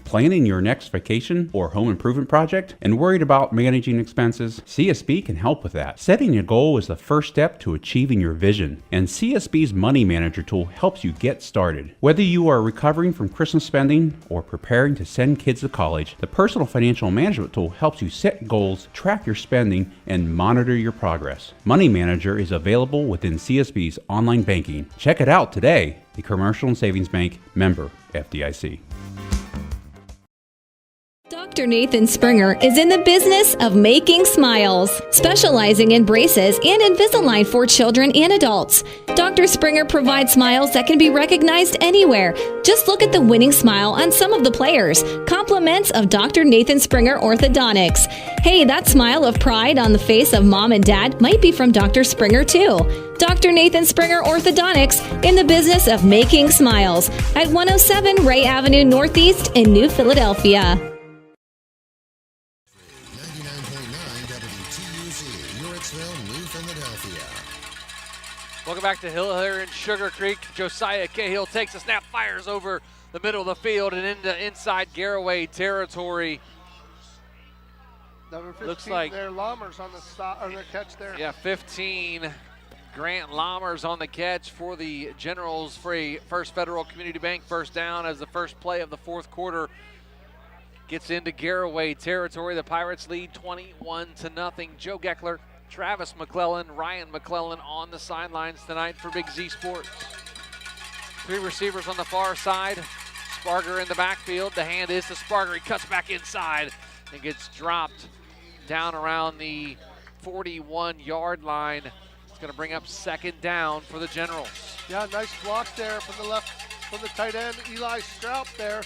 [SPEAKER 11] Planning your next vacation or home improvement project and worried about managing expenses? CSB can help with that. Setting a goal is the first step to achieving your vision, and CSB's Money Manager tool helps you get started. Whether you are recovering from Christmas spending or preparing to send kids to college, the Personal Financial Management tool helps you set goals, track your spending, and monitor your progress. Money Manager is available within CSB's online banking. Check it out today. The Commercial and Savings Bank, member FDIC.
[SPEAKER 13] Dr. Nathan Springer is in the business of making smiles, specializing in braces and Invisalign for children and adults. Dr. Springer provides smiles that can be recognized anywhere. Just look at the winning smile on some of the players. Compliments of Dr. Nathan Springer Orthodontics. Hey, that smile of pride on the face of mom and dad might be from Dr. Springer too. Dr. Nathan Springer Orthodontics in the business of making smiles at 107 Ray Avenue Northeast in New Philadelphia.
[SPEAKER 2] Welcome back to Hill here in Sugarcreek. Josiah Cahill takes a snap, fires over the middle of the field and into inside Garraway territory.
[SPEAKER 3] Number 15
[SPEAKER 2] Looks like
[SPEAKER 3] there, Lammers on the stop, on the catch there.
[SPEAKER 2] Yeah, 15. Grant Lammers on the catch for the Generals for a First Federal Community Bank first down as the first play of the fourth quarter gets into Garraway territory. The Pirates lead 21-0. Joe Geckler, Travis McClelland, Ryan McClelland on the sidelines tonight for Big Z Sports. Three receivers on the far side. Sparger in the backfield. The hand is to Sparger. He cuts back inside and gets dropped down around the 41-yard line. It's going to bring up second down for the Generals.
[SPEAKER 3] Yeah, nice block there from the left, from the tight end, Eli Strout there.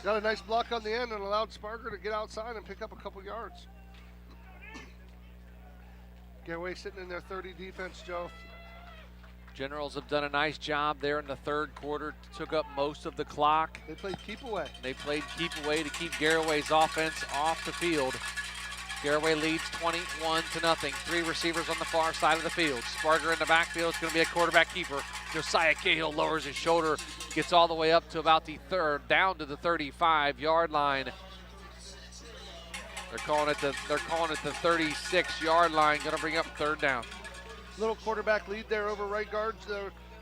[SPEAKER 3] Got a nice block on the end and allowed Sparger to get outside and pick up a couple yards. Garraway sitting in their 30 defense, Joe.
[SPEAKER 2] Generals have done a nice job there in the third quarter, took up most of the clock.
[SPEAKER 3] They played keep away.
[SPEAKER 2] They played keep away to keep Garraway's offense off the field. Garraway leads 21-0. Three receivers on the far side of the field. Sparger in the backfield. It's going to be a quarterback keeper. Josiah Cahill lowers his shoulder, gets all the way up to about the down to the 35-yard line. They're calling it the 36-yard line. Going to bring up third down.
[SPEAKER 3] Little quarterback lead there over right guards.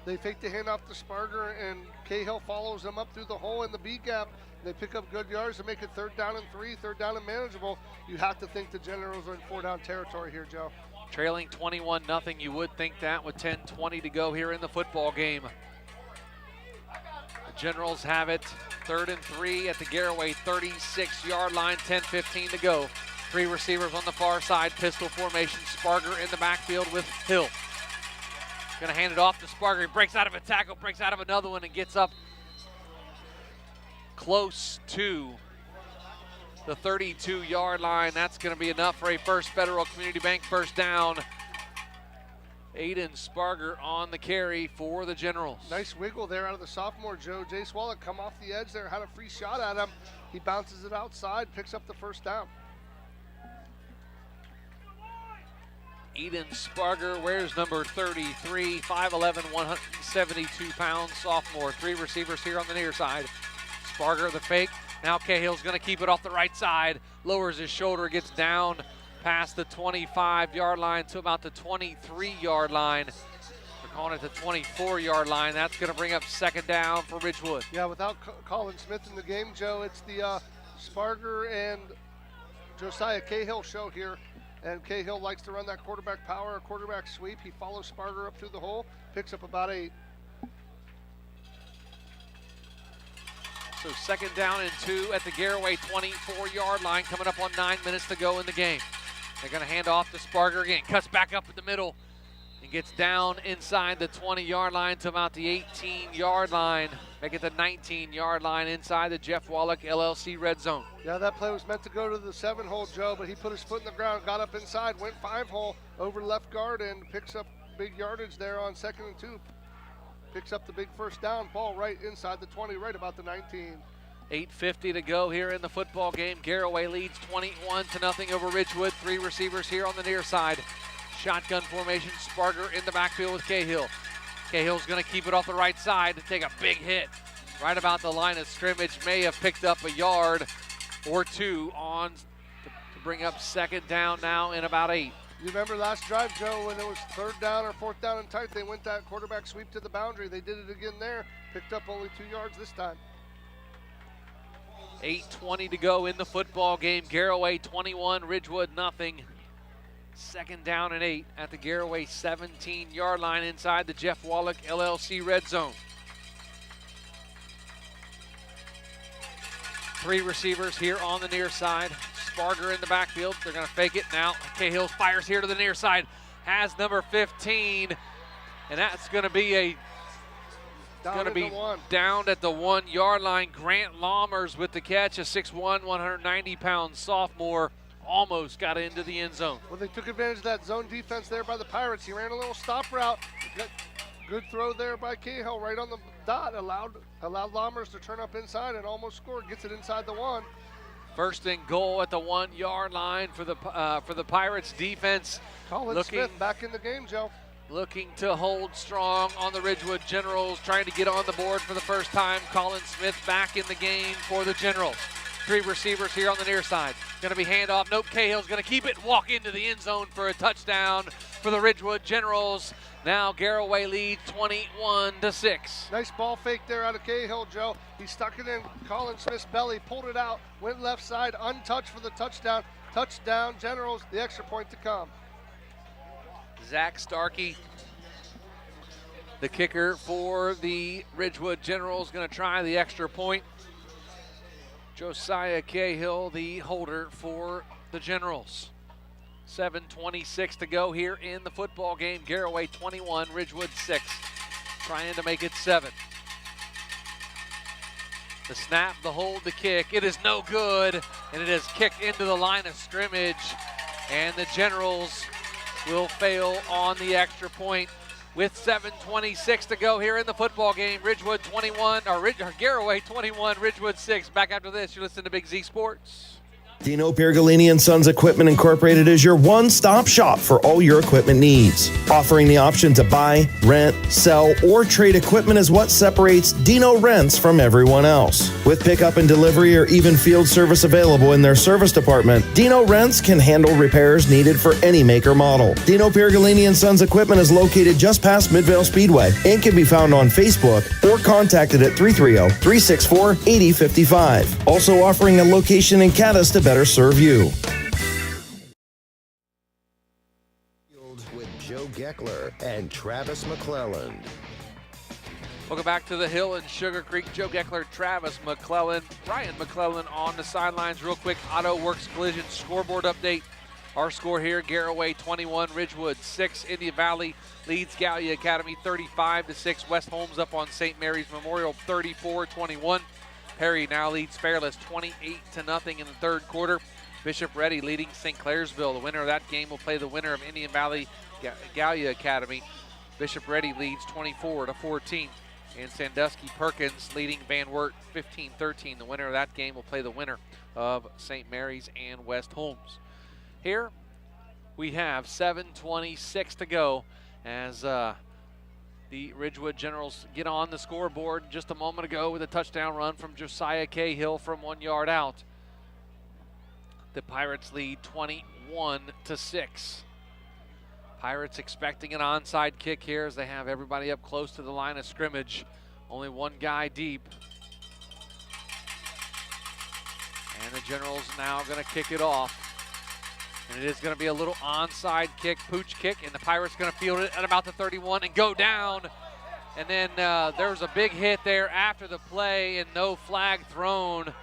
[SPEAKER 3] They fake the hand off to Sparger, and Cahill follows them up through the hole in the B gap. They pick up good yards to make it third down and 3, third down and manageable. You have to think the Generals are in 4-down territory here, Joe.
[SPEAKER 2] Trailing 21-0. You would think that with 10:20 to go here in the football game. The Generals have it 3rd and 3 at the Garraway 36-yard line, 10:15 to go. Three receivers on the far side, pistol formation. Sparger in the backfield with Hill. Going to hand it off to Sparger. He breaks out of a tackle, breaks out of another one, and gets up close to the 32-yard line. That's going to be enough for a First Federal Community Bank first down. Aiden Sparger on the carry for the Generals.
[SPEAKER 3] Nice wiggle there out of the sophomore, Joe. Jace Wallach come off the edge there, had a free shot at him. He bounces it outside, picks up the first down.
[SPEAKER 2] Eden Sparger wears number 33, 5'11", 172 pounds, sophomore. Three receivers here on the near side. Sparger the fake. Now Cahill's going to keep it off the right side. Lowers his shoulder, gets down past the 25-yard line to about the 23-yard line. They're calling it the 24-yard line. That's going to bring up second down for Ridgewood.
[SPEAKER 3] Yeah, without Colin Smith in the game, Joe, it's the Sparger and Josiah Cahill show here. And Cahill likes to run that quarterback power, a quarterback sweep. He follows Sparger up through the hole, picks up about 8.
[SPEAKER 2] So second down and 2 at the Garraway 24-yard line, coming up on 9 minutes to go in the game. They're going to hand off to Sparger again. Cuts back up in the middle and gets down inside the 20-yard line to about the 18-yard line. Make it the 19-yard line inside the Jeff Wallach LLC red zone.
[SPEAKER 3] Yeah, that play was meant to go to the 7-hole, Joe, but he put his foot in the ground, got up inside, went 5-hole over left guard, and picks up big yardage there on 2nd and 2. Picks up the big first down, ball right inside the 20, right about the 19.
[SPEAKER 2] 8:50 to go here in the football game. Garraway leads 21-0 over Ridgewood. 3 receivers here on the near side. Shotgun formation, Sparger in the backfield with Cahill. Cahill's going to keep it off the right side to take a big hit right about the line of scrimmage. May have picked up a yard or 2 on to bring up 2nd down now in about 8.
[SPEAKER 3] You remember last drive, Joe, when it was 3rd down or 4th down and tight, they went that quarterback sweep to the boundary. They did it again there, picked up only 2 yards this time.
[SPEAKER 2] 8:20 to go in the football game. Garraway 21, Ridgewood nothing. 2nd down and 8 at the Garraway 17-yard line inside the Jeff Wallach LLC red zone. 3 receivers here on the near side. Sparger in the backfield. They're going to fake it now. Cahill fires here to the near side. Has number 15, and that's going to be down at the 1-yard line. Grant Lammers with the catch, a 6'1", 190-pound sophomore. Almost got into the end zone.
[SPEAKER 3] Well, they took advantage of that zone defense there by the Pirates. He ran a little stop route. Good throw there by Cahill right on the dot. Allowed Lammers to turn up inside and almost scored. Gets it inside the 1.
[SPEAKER 2] 1st and goal at the 1-yard line for the Pirates defense.
[SPEAKER 3] Colin Smith back in the game, Joe.
[SPEAKER 2] Looking to hold strong on the Ridgewood Generals, trying to get on the board for the first time. Colin Smith back in the game for the Generals. 3 receivers here on the near side. Going to be handoff. Nope, Cahill's going to keep it, walk into the end zone for a touchdown for the Ridgewood Generals. Now Garraway leads 21-6.
[SPEAKER 3] Nice ball fake there out of Cahill, Joe. He stuck it in Colin Smith's belly, pulled it out, went left side, untouched for the touchdown. Touchdown, Generals, the extra point to come.
[SPEAKER 2] Zach Starkey, the kicker for the Ridgewood Generals, going to try the extra point. Josiah Cahill, the holder for the Generals. 7:26 to go here in the football game. Garraway 21, Ridgewood 6, trying to make it 7. The snap, the hold, the kick. It is no good, and it is kicked into the line of scrimmage, and the Generals will fail on the extra point. With 7:26 to go here in the football game, Ridgewood 21, or Garraway 21, Ridgewood 6. Back after this, you're listening to Big Z Sports.
[SPEAKER 14] Dino Piergolini & Sons Equipment Incorporated is your one-stop shop for all your equipment needs. Offering the option to buy, rent, sell, or trade equipment is what separates Dino Rents from everyone else. With pickup and delivery or even field service available in their service department, Dino Rents can handle repairs needed for any make or model. Dino Piergolini & Sons Equipment is located just past Midvale Speedway and can be found on Facebook or contacted at 330-364-8055. Also offering a location in Caddis to better serve you.
[SPEAKER 7] With Joe Geckler and Travis McClelland.
[SPEAKER 2] Welcome back to the Hill and Sugarcreek. Joe Geckler, Travis McClelland, Brian McClelland on the sidelines. Real quick, Auto Works Collision scoreboard update. Our score here, Garraway 21, Ridgewood 6. Indian Valley leads Gallia Academy 35-6. West Holmes up on St. Mary's Memorial 34-21. Perry now leads Fairless 28-0 in the 3rd quarter. Bishop Ready leading St. Clairsville. The winner of that game will play the winner of Indian Valley Gallia Academy. Bishop Ready leads 24-14. And Sandusky Perkins leading Van Wert 15-13. The winner of that game will play the winner of St. Mary's and West Holmes. Here we have 7:26 to go as the Ridgewood Generals get on the scoreboard just a moment ago with a touchdown run from Josiah Cahill from 1 yard out. The Pirates lead 21-6. Pirates expecting an onside kick here as they have everybody up close to the line of scrimmage. Only one guy deep. And the Generals now going to kick it off. And it is going to be a little onside kick, pooch kick, and the Pirates going to field it at about the 31 and go down. And then there was a big hit there after the play and no flag thrown.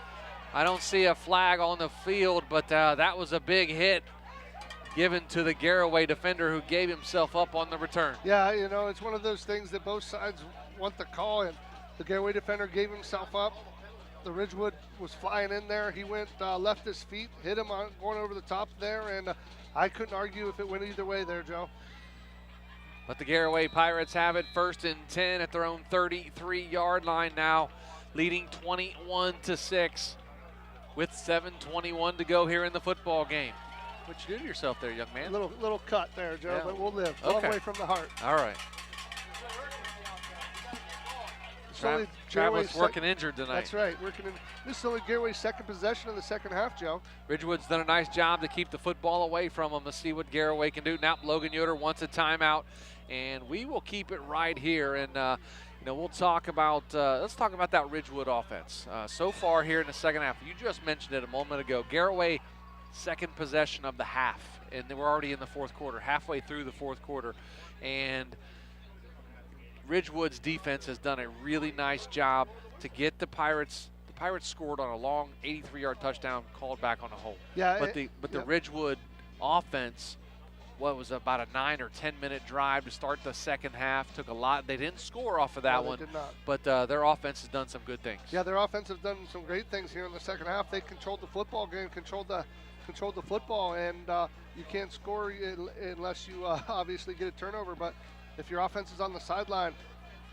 [SPEAKER 2] I don't see a flag on the field, but that was a big hit given to the Garaway defender who gave himself up on the return.
[SPEAKER 3] Yeah, you know, it's one of those things that both sides want the call, and the Garaway defender gave himself up. The Ridgewood was flying in there. He went left his feet, hit him on going over the top there, and I couldn't argue if it went either way there, Joe.
[SPEAKER 2] But the Garaway Pirates have it 1st and 10 at their own 33-yard line now, leading 21-6 with 7:21 to go here in the football game. What you do to yourself there, young man?
[SPEAKER 3] Little cut there, Joe,
[SPEAKER 2] Yeah.
[SPEAKER 3] but we'll live.
[SPEAKER 2] Okay.
[SPEAKER 3] All the way from the heart.
[SPEAKER 2] All right. Travis working injured tonight.
[SPEAKER 3] That's right. This is only Garaway's second possession of the second half, Joe.
[SPEAKER 2] Ridgewood's done a nice job to keep the football away from them. Let's see what Garaway can do. Now Logan Yoder wants a timeout, and we will keep it right here. And we'll talk about let's talk about that Ridgewood offense. So far here in the second half, you just mentioned it a moment ago. Garaway, second possession of the half, and we're already in the fourth quarter, halfway through the fourth quarter, and Ridgewood's defense has done a really nice job to get the Pirates. The Pirates scored on a long 83-yard touchdown called back on a hold.
[SPEAKER 3] Yeah,
[SPEAKER 2] but the Ridgewood offense, was about a 9 or 10 minute drive to start the second half. Took a lot. They didn't score off of that one,
[SPEAKER 3] did not.
[SPEAKER 2] But their offense has done some good things.
[SPEAKER 3] Yeah, their offense has done some great things here in the second half. They controlled the football game, controlled the football, and you can't score unless you obviously get a turnover. But if your offense is on the sideline,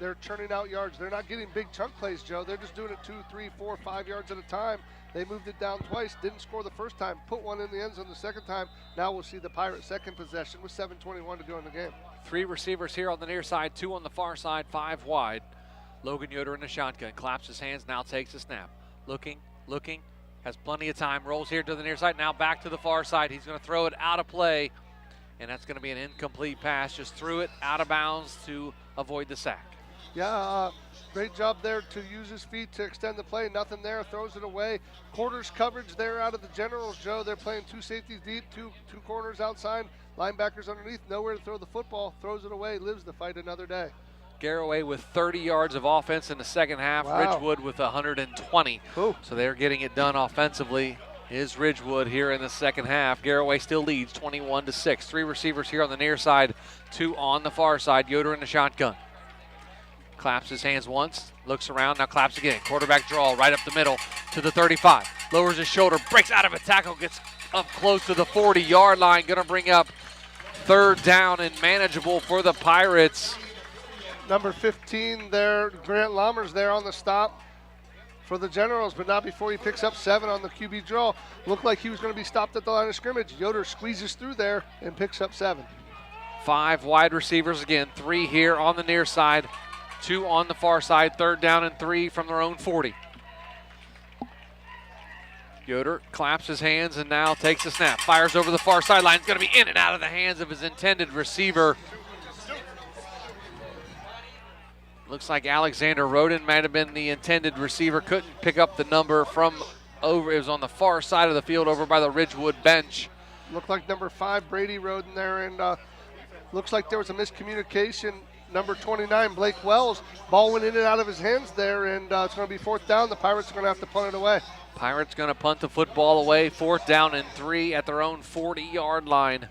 [SPEAKER 3] they're churning out yards. They're not getting big chunk plays, Joe. They're just doing it 2, 3, 4, 5 yards at a time. They moved it down twice, didn't score the first time, put one in the end zone the second time. Now we'll see the Pirates' second possession with 7:21 to go in the game.
[SPEAKER 2] 3 receivers here on the near side, 2 on the far side, 5 wide. Logan Yoder in the shotgun, claps his hands, now takes a snap. Looking, has plenty of time, rolls here to the near side, now back to the far side. He's going to throw it out of play, and that's going to be an incomplete pass. Just threw it out of bounds to avoid the sack.
[SPEAKER 3] Yeah, great job there to use his feet to extend the play. Nothing there, throws it away. Quarters coverage there out of the Generals, Joe. They're playing 2 safeties deep, two corners outside, linebackers underneath, nowhere to throw the football. Throws it away, lives the fight another day.
[SPEAKER 2] Garaway with 30 yards of offense in the second half.
[SPEAKER 3] Wow.
[SPEAKER 2] Ridgewood with 120.
[SPEAKER 3] Ooh.
[SPEAKER 2] So they're getting it done offensively. Is Ridgewood here in the second half. Garaway still leads 21-6. 3 receivers here on the near side, 2 on the far side. Yoder in the shotgun. Claps his hands once, looks around, now claps again. Quarterback draw right up the middle to the 35. Lowers his shoulder, breaks out of a tackle, gets up close to the 40-yard line. Going to bring up 3rd down and manageable for the Pirates.
[SPEAKER 3] Number 15 there, Grant Lammers there on the stop for the Generals, but not before he picks up 7 on the QB draw. Looked like he was going to be stopped at the line of scrimmage. Yoder squeezes through there and picks up 7.
[SPEAKER 2] 5 wide receivers again, 3 here on the near side, 2 on the far side, 3rd down and 3 from their own 40. Yoder claps his hands and now takes a snap. Fires over the far sideline. It's going to be in and out of the hands of his intended receiver. Looks like Alexander Roden might have been the intended receiver. Couldn't pick up the number from over. It was on the far side of the field over by the Ridgewood bench.
[SPEAKER 3] Looked like number 5, Brady Roden there, and looks like there was a miscommunication. Number 29, Blake Wells, ball went in and out of his hands there, and it's going to be 4th down. The Pirates are going to have to punt it away.
[SPEAKER 2] Pirates going to punt the football away. 4th down and 3 at their own 40-yard line.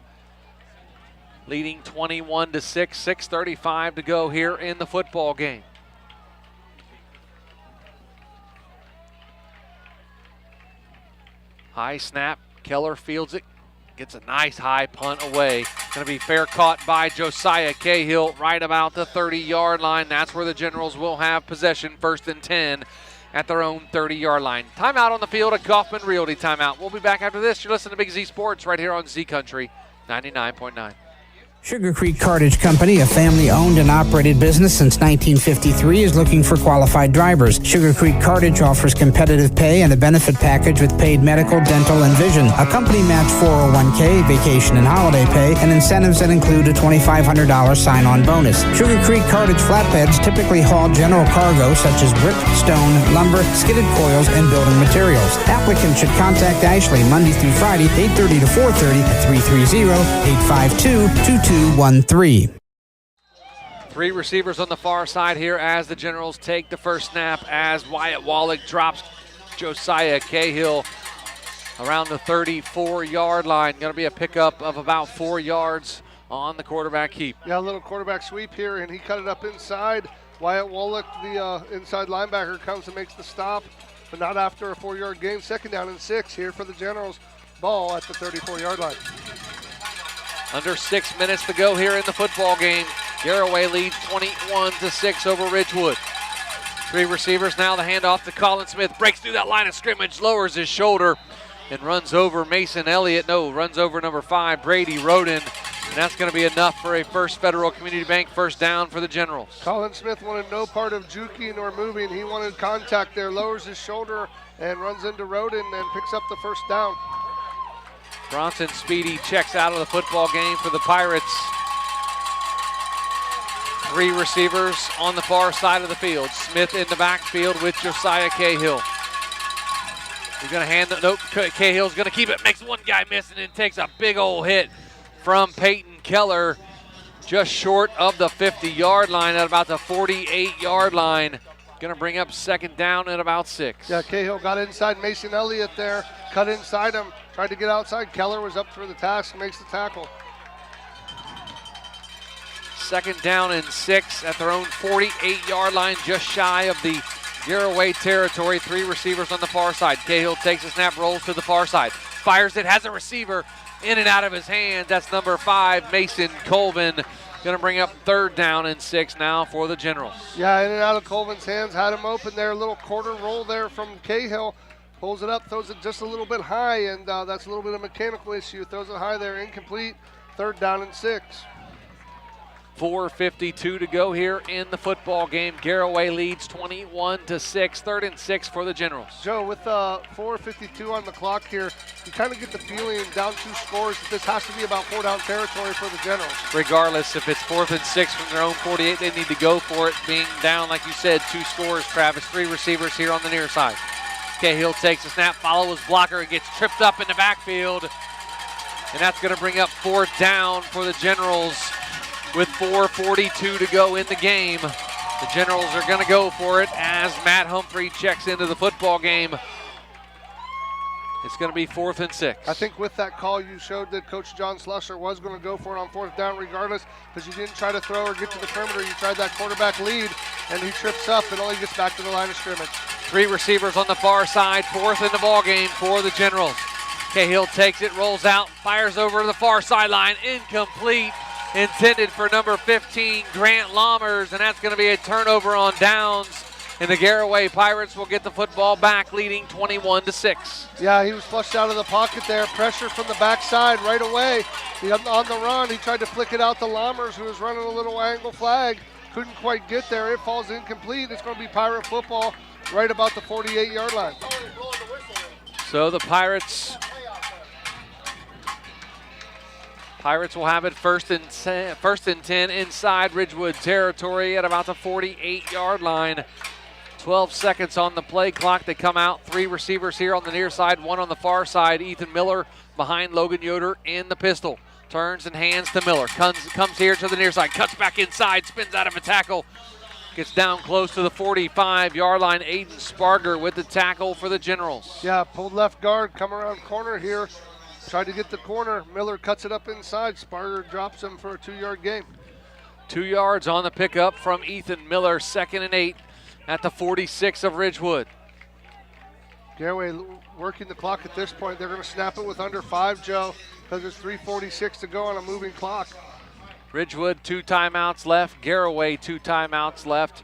[SPEAKER 2] Leading 21-6, 6:35 to go here in the football game. High snap, Keller fields it, gets a nice high punt away. Going to be fair caught by Josiah Cahill right about the 30-yard line. That's where the Generals will have possession, 1st and 10 at their own 30-yard line. Timeout on the field, a Kaufman Realty timeout. We'll be back after this. You're listening to Big Z Sports right here on Z Country 99.9.
[SPEAKER 15] Sugarcreek Cartage Company, a family-owned and operated business since 1953, is looking for qualified drivers. Sugarcreek Cartage offers competitive pay and a benefit package with paid medical, dental, and vision, a company match 401k, vacation and holiday pay, and incentives that include a $2,500 sign-on bonus. Sugarcreek Cartage flatbeds typically haul general cargo such as brick, stone, lumber, skidded coils, and building materials. Applicants should contact Ashley Monday through Friday, 8:30 to 4:30 at 330-852-2213. 13.
[SPEAKER 2] 3 receivers on the far side here as the Generals take the first snap as Wyatt Wallach drops Josiah Cahill around the 34-yard line. Going to be a pickup of about 4 yards on the quarterback keep.
[SPEAKER 3] Yeah, a little quarterback sweep here, and he cut it up inside. Wyatt Wallach, the inside linebacker, comes and makes the stop, but not after a 4-yard gain. 2nd down and 6 here for the Generals. Ball at the 34-yard line.
[SPEAKER 2] Under 6 minutes to go here in the football game. Garraway leads 21-6 over Ridgewood. 3 receivers now. The handoff to Colin Smith. Breaks through that line of scrimmage, lowers his shoulder, and runs over Mason Elliott. No, runs over number 5, Brady Roden. And that's going to be enough for a First Federal Community Bank first down for the Generals.
[SPEAKER 3] Colin Smith wanted no part of juking or moving. He wanted contact there, lowers his shoulder and runs into Roden and picks up the first down.
[SPEAKER 2] Bronson Speedy checks out of the football game for the Pirates. 3 receivers on the far side of the field. Smith in the backfield with Josiah Cahill. He's going to hand the, nope, Cahill's going to keep it, makes one guy miss and then takes a big old hit from Peyton Keller, just short of the 50-yard line at about the 48-yard line. Going to bring up 2nd down at about 6.
[SPEAKER 3] Yeah, Cahill got inside Mason Elliott there, cut inside him, tried to get outside. Keller was up for the task, makes the tackle.
[SPEAKER 2] 2nd down and 6 at their own 48-yard line, just shy of the Garraway territory. 3 receivers on the far side. Cahill takes a snap, rolls to the far side, fires it, has a receiver in and out of his hands. That's number 5, Mason Colvin. Going to bring up 3rd down and 6 now for the Generals.
[SPEAKER 3] Yeah, in and out of Colvin's hands, had him open there. A little quarter roll there from Cahill. Pulls it up, throws it just a little bit high, and that's a little bit of a mechanical issue. Throws it high there, incomplete. 3rd down and 6.
[SPEAKER 2] 4:52 to go here in the football game. Garraway leads 21-6. 3rd and 6 for the Generals.
[SPEAKER 3] Joe, with 4:52 on the clock here, you kind of get the feeling down 2 scores that this has to be about 4-down territory for the Generals.
[SPEAKER 2] Regardless, if it's 4th and 6 from their own 48, they need to go for it. Being down, like you said, 2 scores, Travis. 3 receivers here on the near side. Cahill takes a snap, follows blocker, and gets tripped up in the backfield. And that's going to bring up 4th down for the Generals with 4:42 to go in the game. The Generals are going to go for it as Matt Humphrey checks into the football game. It's going to be 4th and 6.
[SPEAKER 3] I think with that call, you showed that Coach John Slusher was going to go for it on 4th down regardless, because you didn't try to throw or get to the perimeter. You tried that quarterback lead, and he trips up and only gets back to the line of scrimmage.
[SPEAKER 2] 3 receivers on the far side, 4th in the ball game for the Generals. Cahill takes it, rolls out, fires over to the far sideline, incomplete. Intended for number 15, Grant Lammers, and that's going to be a turnover on downs. And the Garraway Pirates will get the football back, leading 21-6.
[SPEAKER 3] Yeah, he was flushed out of the pocket there. Pressure from the backside right away. On the run, he tried to flick it out to Lammers, who was running a little angle flag. Couldn't quite get there. It falls incomplete. It's going to be Pirate football right about the 48-yard line.
[SPEAKER 2] So the Pirates will have it first and 10 inside Ridgewood territory at about the 48-yard line. 12 seconds on the play clock. They come out. 3 receivers here on the near side, 1 on the far side. Ethan Miller behind Logan Yoder in the pistol. Turns and hands to Miller. Comes here to the near side. Cuts back inside. Spins out of a tackle. Gets down close to the 45-yard line. Aiden Sparger with the tackle for the Generals.
[SPEAKER 3] Yeah, pulled left guard. Come around corner here. Tried to get the corner. Miller cuts it up inside. Sparger drops him for a 2-yard gain.
[SPEAKER 2] 2 yards on the pickup from Ethan Miller. 2nd and 8 at the 46 of Ridgewood.
[SPEAKER 3] Garraway working the clock at this point. They're going to snap it with under 5, Joe, because there's 3:46 to go on a moving clock.
[SPEAKER 2] Ridgewood 2 timeouts left. Garraway 2 timeouts left.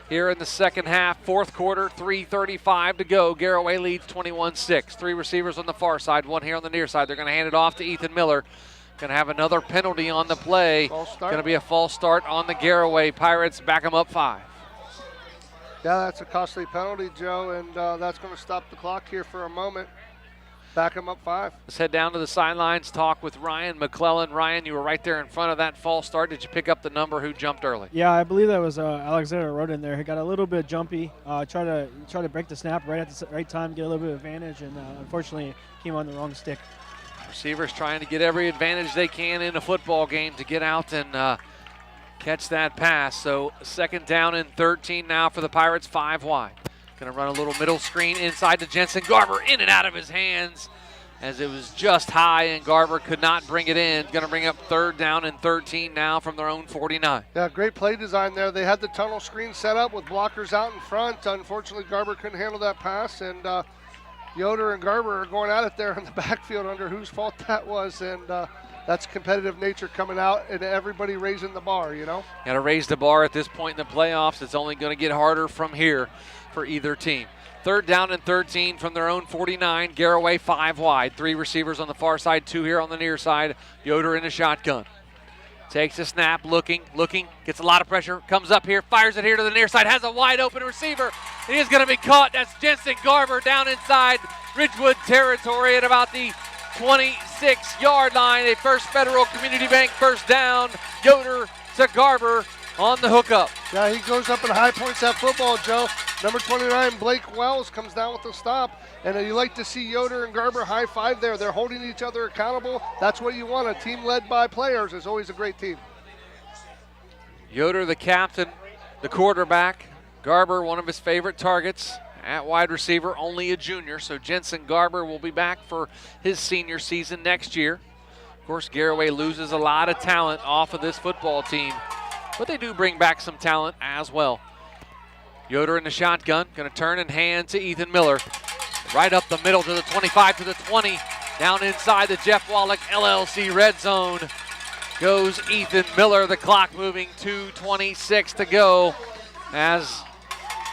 [SPEAKER 2] Here in the second half, 4th quarter, 3:35 to go. Garraway leads 21-6. 3 receivers on the far side, 1 here on the near side. They're going to hand it off to Ethan Miller. Going to have another penalty on the play. Going to be a false start on the Garraway Pirates. Back them up 5.
[SPEAKER 3] Yeah, that's a costly penalty, Joe, and that's going to stop the clock here for a moment. Back them up 5.
[SPEAKER 2] Let's head down to the sidelines, talk with Ryan McClelland. Ryan, you were right there in front of that false start. Did you pick up the number who jumped early?
[SPEAKER 5] Yeah, I believe that was Alexander Roden there. He got a little bit jumpy, try to break the snap right at the right time, get a little bit of advantage, and unfortunately came on the wrong stick.
[SPEAKER 2] Receivers trying to get every advantage they can in a football game to get out and catch that pass. So 2nd down and 13 now for the Pirates, 5 wide. Going to run a little middle screen inside to Jensen Garber, in and out of his hands. as it was just high and Garber could not bring it in. Going to bring up 3rd down and 13 now from their own 49.
[SPEAKER 3] Yeah, great play design there. They had the tunnel screen set up with blockers out in front. Unfortunately, Garber couldn't handle that pass, and Yoder and Garber are going at it there in the backfield under whose fault that was, and that's competitive nature coming out and everybody raising the bar, you know.
[SPEAKER 2] Got to raise the bar at this point in the playoffs. It's only going to get harder from here for either team. 3rd down and 13 from their own 49. Garraway 5 wide. 3 receivers on the far side, 2 here on the near side. Yoder in a shotgun. Takes a snap, looking, gets a lot of pressure, comes up here, fires it here to the near side, has a wide open receiver. He is going to be caught. That's Jensen Garber down inside Ridgewood territory at about the 26-yard line. A First Federal Community Bank first down. Yoder to Garber on the hookup.
[SPEAKER 3] Yeah, he goes up and high points that football, Joe. Number 29, Blake Wells, comes down with the stop. And you like to see Yoder and Garber high five there. They're holding each other accountable. That's what you want. A team led by players is always a great team.
[SPEAKER 2] Yoder, the captain, the quarterback. Garber, one of his favorite targets. At wide receiver, only a junior. So Jensen Garber will be back for his senior season next year. Of course, Garraway loses a lot of talent off of this football team, but they do bring back some talent as well. Yoder in the shotgun, going to turn and hand to Ethan Miller. Right up the middle to the 25, to the 20. Down inside the Jeff Wallach LLC red zone goes Ethan Miller. The clock moving, 2:26 to go as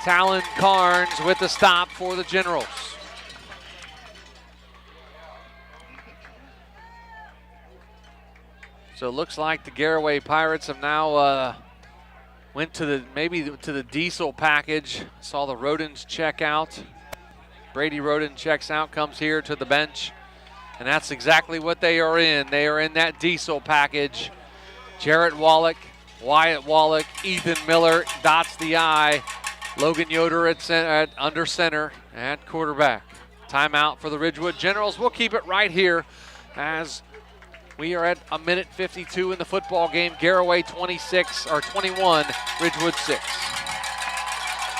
[SPEAKER 2] Talon Carnes with the stop for the Generals. So it looks like the Garraway Pirates have now went to the diesel package. Saw the Rodens check out. Brady Roden checks out, comes here to the bench, and that's exactly what they are in. They are in that diesel package. Jarrett Wallach, Wyatt Wallach, Ethan Miller dots the I. Logan Yoder at under center at quarterback. Timeout for the Ridgewood Generals. We'll keep it right here as we are at 1:52 in the football game. Garraway 21, Ridgewood 6.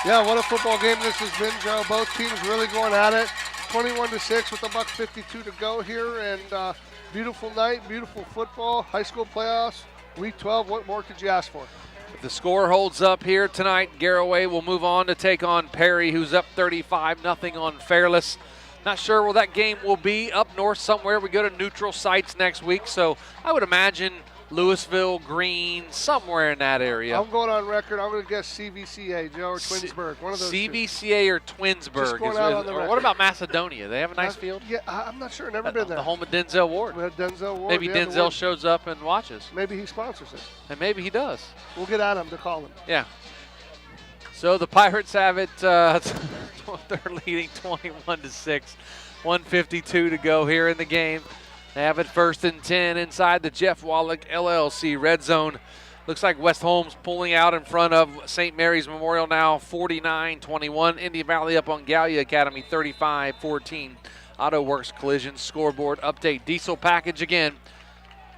[SPEAKER 3] Yeah, what a football game this has been, Joe. Both teams really going at it. 21-6 with $1:52 to go here, and beautiful night, beautiful football, high school playoffs, week 12. What more could you ask for?
[SPEAKER 2] If the score holds up here tonight, Garraway will move on to take on Perry, who's up 35-0 on Fairless. Not sure where that game will be, up north somewhere. We go to neutral sites next week, so I would imagine Louisville, Green, somewhere in that area.
[SPEAKER 3] I'm going on record. I'm going to guess CVCA, Joe, or Twinsburg. One of those
[SPEAKER 2] CVCA
[SPEAKER 3] two.
[SPEAKER 2] Or Twinsburg.
[SPEAKER 3] Just going out on the record.
[SPEAKER 2] What about Macedonia? They have a nice field?
[SPEAKER 3] Yeah, I'm not sure. Never been there.
[SPEAKER 2] The home of Denzel Ward.
[SPEAKER 3] Denzel Ward.
[SPEAKER 2] Maybe Denzel shows up and watches.
[SPEAKER 3] Maybe he sponsors it.
[SPEAKER 2] And maybe he does.
[SPEAKER 3] We'll get Adam to call him.
[SPEAKER 2] Yeah. So the Pirates have it. They're leading 21-6. 1:52 to go here in the game. They have it 1st and 10 inside the Jeff Wallach LLC red zone. Looks like West Holmes pulling out in front of St. Mary's Memorial now, 49-21. Indian Valley up on Gallia Academy, 35-14. Auto Works Collision scoreboard update. Diesel package again.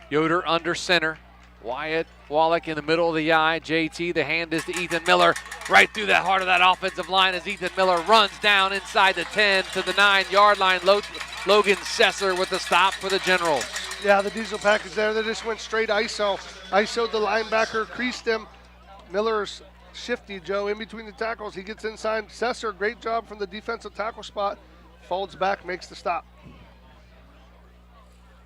[SPEAKER 2] Yoder under center. Wyatt Wallach in the middle of the eye. JT, the hand is to Ethan Miller. Right through the heart of that offensive line as Ethan Miller runs down inside the 10 to the 9-yard line. Logan Sesser with the stop for the Generals.
[SPEAKER 3] Yeah, the diesel package there. They just went straight ISO. ISO'd the linebacker, creased him. Miller's shifty, Joe, in between the tackles. He gets inside. Sesser, great job from the defensive tackle spot. Folds back, makes the stop.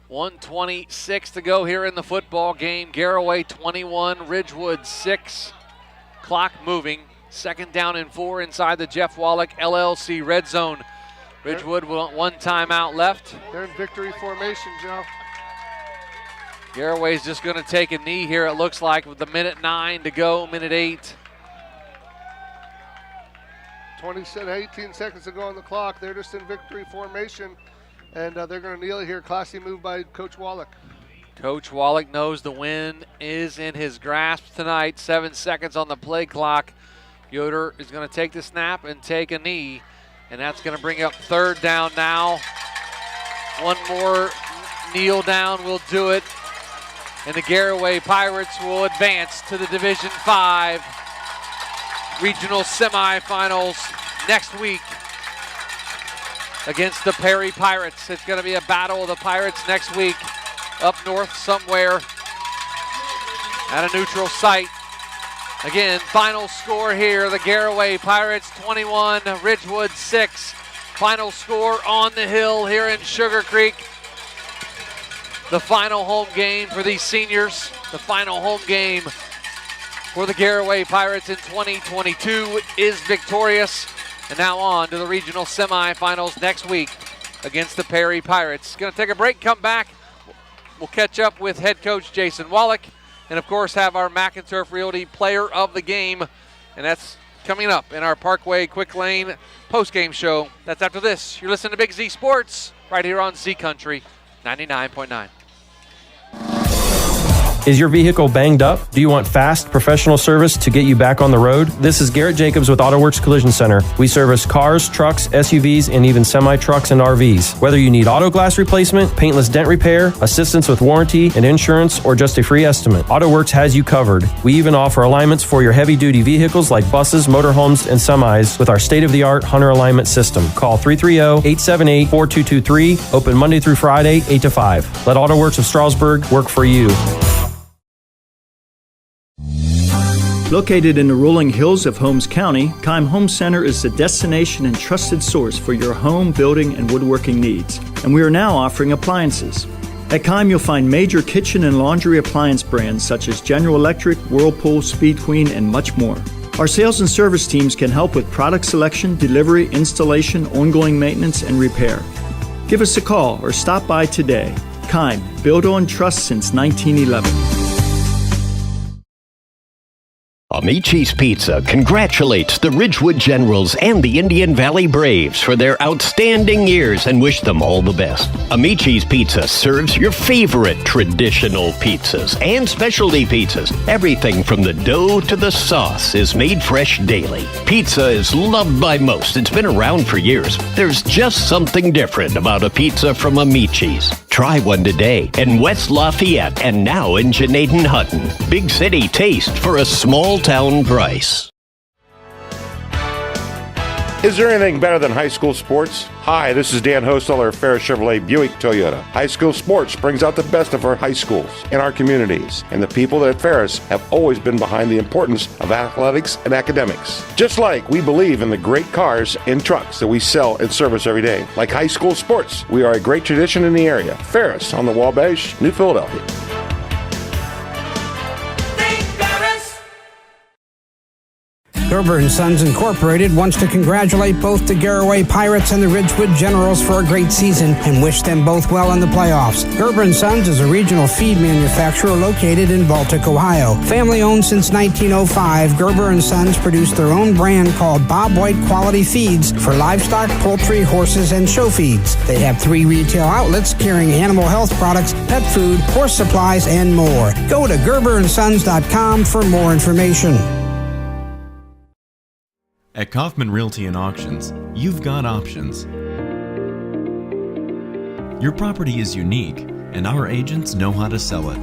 [SPEAKER 2] 1:26 to go here in the football game. Garraway 21, Ridgewood 6. Clock moving. 2nd down and 4 inside the Jeff Wallach LLC red zone. Ridgewood will want one timeout left.
[SPEAKER 3] They're in victory formation, Joe.
[SPEAKER 2] Garraway's just going to take a knee here, it looks like, with the 1:09 to go, 1:08.
[SPEAKER 3] 18 seconds to go on the clock. They're just in victory formation. And they're going to kneel it here. Classy move by Coach Wallach.
[SPEAKER 2] Coach Wallach knows the win is in his grasp tonight. 7 seconds on the play clock. Yoder is going to take the snap and take a knee. And that's going to bring up 3rd down now. One more kneel down will do it. And the Garraway Pirates will advance to the Division 5 regional semifinals next week. against the Perry Pirates. It's going to be a battle of the Pirates next week up north somewhere at a neutral site. Again, final score here, the Garaway Pirates 21, Ridgewood 6. Final score on the hill here in Sugarcreek. The final home game for these seniors, the final home game for the Garaway Pirates in 2022 is victorious. And now on to the regional semifinals next week against the Perry Pirates. Going to take a break, come back. We'll catch up with head coach Jason Wallach and, of course, have our Mac and Turf Realty player of the game. And that's coming up in our Parkway Quick Lane postgame show. That's after this. You're listening to Big Z Sports right here on Z Country 99.9.
[SPEAKER 21] Is your vehicle banged up? Do you want fast, professional service to get you back on the road? This is Garrett Jacobs with AutoWorks Collision Center. We service cars, trucks, SUVs, and even semi-trucks and RVs. Whether you need auto glass replacement, paintless dent repair, assistance with warranty and insurance, or just a free estimate, AutoWorks has you covered. We even offer alignments for your heavy-duty vehicles like buses, motorhomes, and semis with our state-of-the-art Hunter alignment system. Call 330-878-4223. Open Monday through Friday, 8 to 5. Let AutoWorks of Strasburg work for you.
[SPEAKER 16] Located in the rolling hills of Holmes County, Keim Home Center is the destination and trusted source for your home, building, and woodworking needs. And we are now offering appliances. At Keim, you'll find major kitchen and laundry appliance brands such as General Electric, Whirlpool, Speed Queen, and much more. Our sales and service teams can help with product selection, delivery, installation, ongoing maintenance, and repair. Give us a call or stop by today. Keim, built on trust since 1911.
[SPEAKER 19] Amici's Pizza congratulates the Ridgewood Generals and the Indian Valley Braves for their outstanding years and wish them all the best. Amici's Pizza serves your favorite traditional pizzas and specialty pizzas. Everything from the dough to the sauce is made fresh daily. Pizza is loved by most. It's been around for years. There's just something different about a pizza from Amici's. Try one today in West Lafayette and now in Janaden-Hutton. Big city taste for a small town price.
[SPEAKER 22] Is there anything better than high school sports? Hi, this is Dan Hosteller of Ferris Chevrolet Buick Toyota. High school sports brings out the best of our high schools and our communities, and the people at Ferris have always been behind the importance of athletics and academics. Just like we believe in the great cars and trucks that we sell and service every day. Like high school sports, we are a great tradition in the area. Ferris on the Wabash, New Philadelphia.
[SPEAKER 15] Gerber & Sons Incorporated wants to congratulate both the Garraway Pirates and the Ridgewood Generals for a great season and wish them both well in the playoffs. Gerber & Sons is a regional feed manufacturer located in Baltic, Ohio. Family owned since 1905, Gerber & Sons produce their own brand called Bob White Quality Feeds for livestock, poultry, horses, and show feeds. They have 3 retail outlets carrying animal health products, pet food, horse supplies, and more. Go to GerberandSons.com for more information.
[SPEAKER 23] At Kaufman Realty and Auctions, you've got options. Your property is unique, and our agents know how to sell it.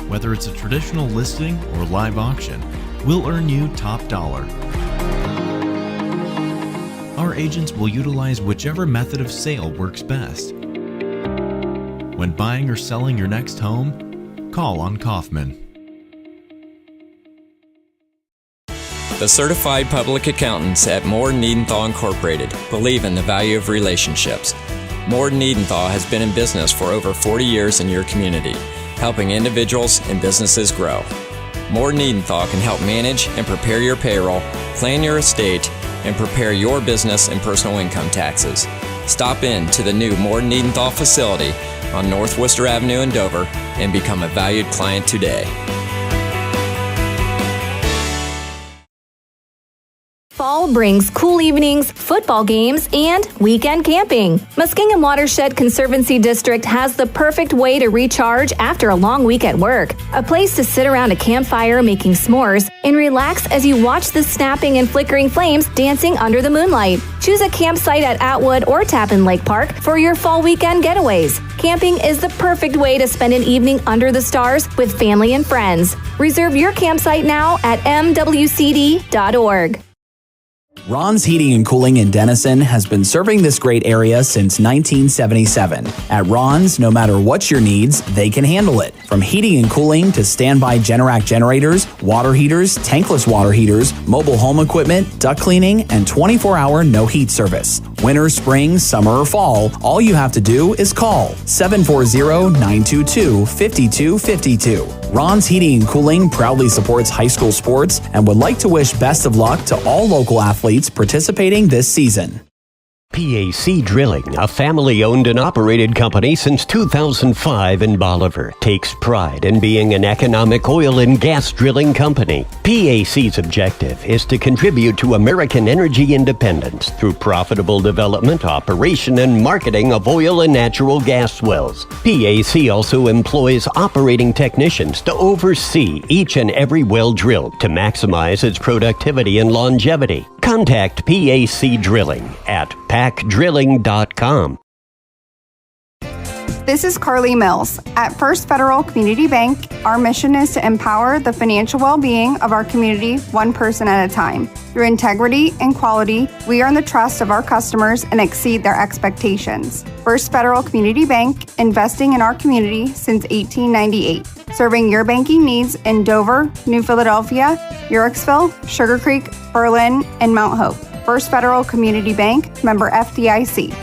[SPEAKER 23] Whether it's a traditional listing or live auction, we'll earn you top dollar. Our agents will utilize whichever method of sale works best. When buying or selling your next home, call on Kaufman.
[SPEAKER 24] The certified public accountants at Moore Niedenthal Incorporated believe in the value of relationships. Moore Niedenthal has been in business for over 40 years in your community, helping individuals and businesses grow. Moore Niedenthal can help manage and prepare your payroll, plan your estate, and prepare your business and personal income taxes. Stop in to the new Moore Niedenthal facility on North Worcester Avenue in Dover and become a valued client today.
[SPEAKER 12] Fall brings cool evenings, football games, and weekend camping. Muskingum Watershed Conservancy District has the perfect way to recharge after a long week at work. A place to sit around a campfire making s'mores and relax as you watch the snapping and flickering flames dancing under the moonlight. Choose a campsite at Atwood or Tappan Lake Park for your fall weekend getaways. Camping is the perfect way to spend an evening under the stars with family and friends. Reserve your campsite now at mwcd.org.
[SPEAKER 1] Ron's Heating and Cooling in Denison has been serving this great area since 1977. At Ron's, no matter what your needs, they can handle it. From heating and cooling to standby Generac generators, water heaters, tankless water heaters, mobile home equipment, duct cleaning, and 24-hour no heat service. Winter, spring, summer, or fall, all you have to do is call 740-922-5252. Ron's Heating and Cooling proudly supports high school sports and would like to wish best of luck to all local athletes participating this season.
[SPEAKER 19] PAC Drilling, a family-owned and operated company since 2005 in Bolivar, takes pride in being an economic oil and gas drilling company. PAC's objective is to contribute to American energy independence through profitable development, operation, and marketing of oil and natural gas wells. PAC also employs operating technicians to oversee each and every well drilled to maximize its productivity and longevity. Contact PAC Drilling at pacdrilling.com.
[SPEAKER 8] This is Carly Mills. At First Federal Community Bank, our mission is to empower the financial well-being of our community one person at a time. Through integrity and quality, we earn the trust of our customers and exceed their expectations. First Federal Community Bank, investing in our community since 1898. Serving your banking needs in Dover, New Philadelphia, Yorksville, Sugarcreek, Berlin, and Mount Hope. First Federal Community Bank, member FDIC.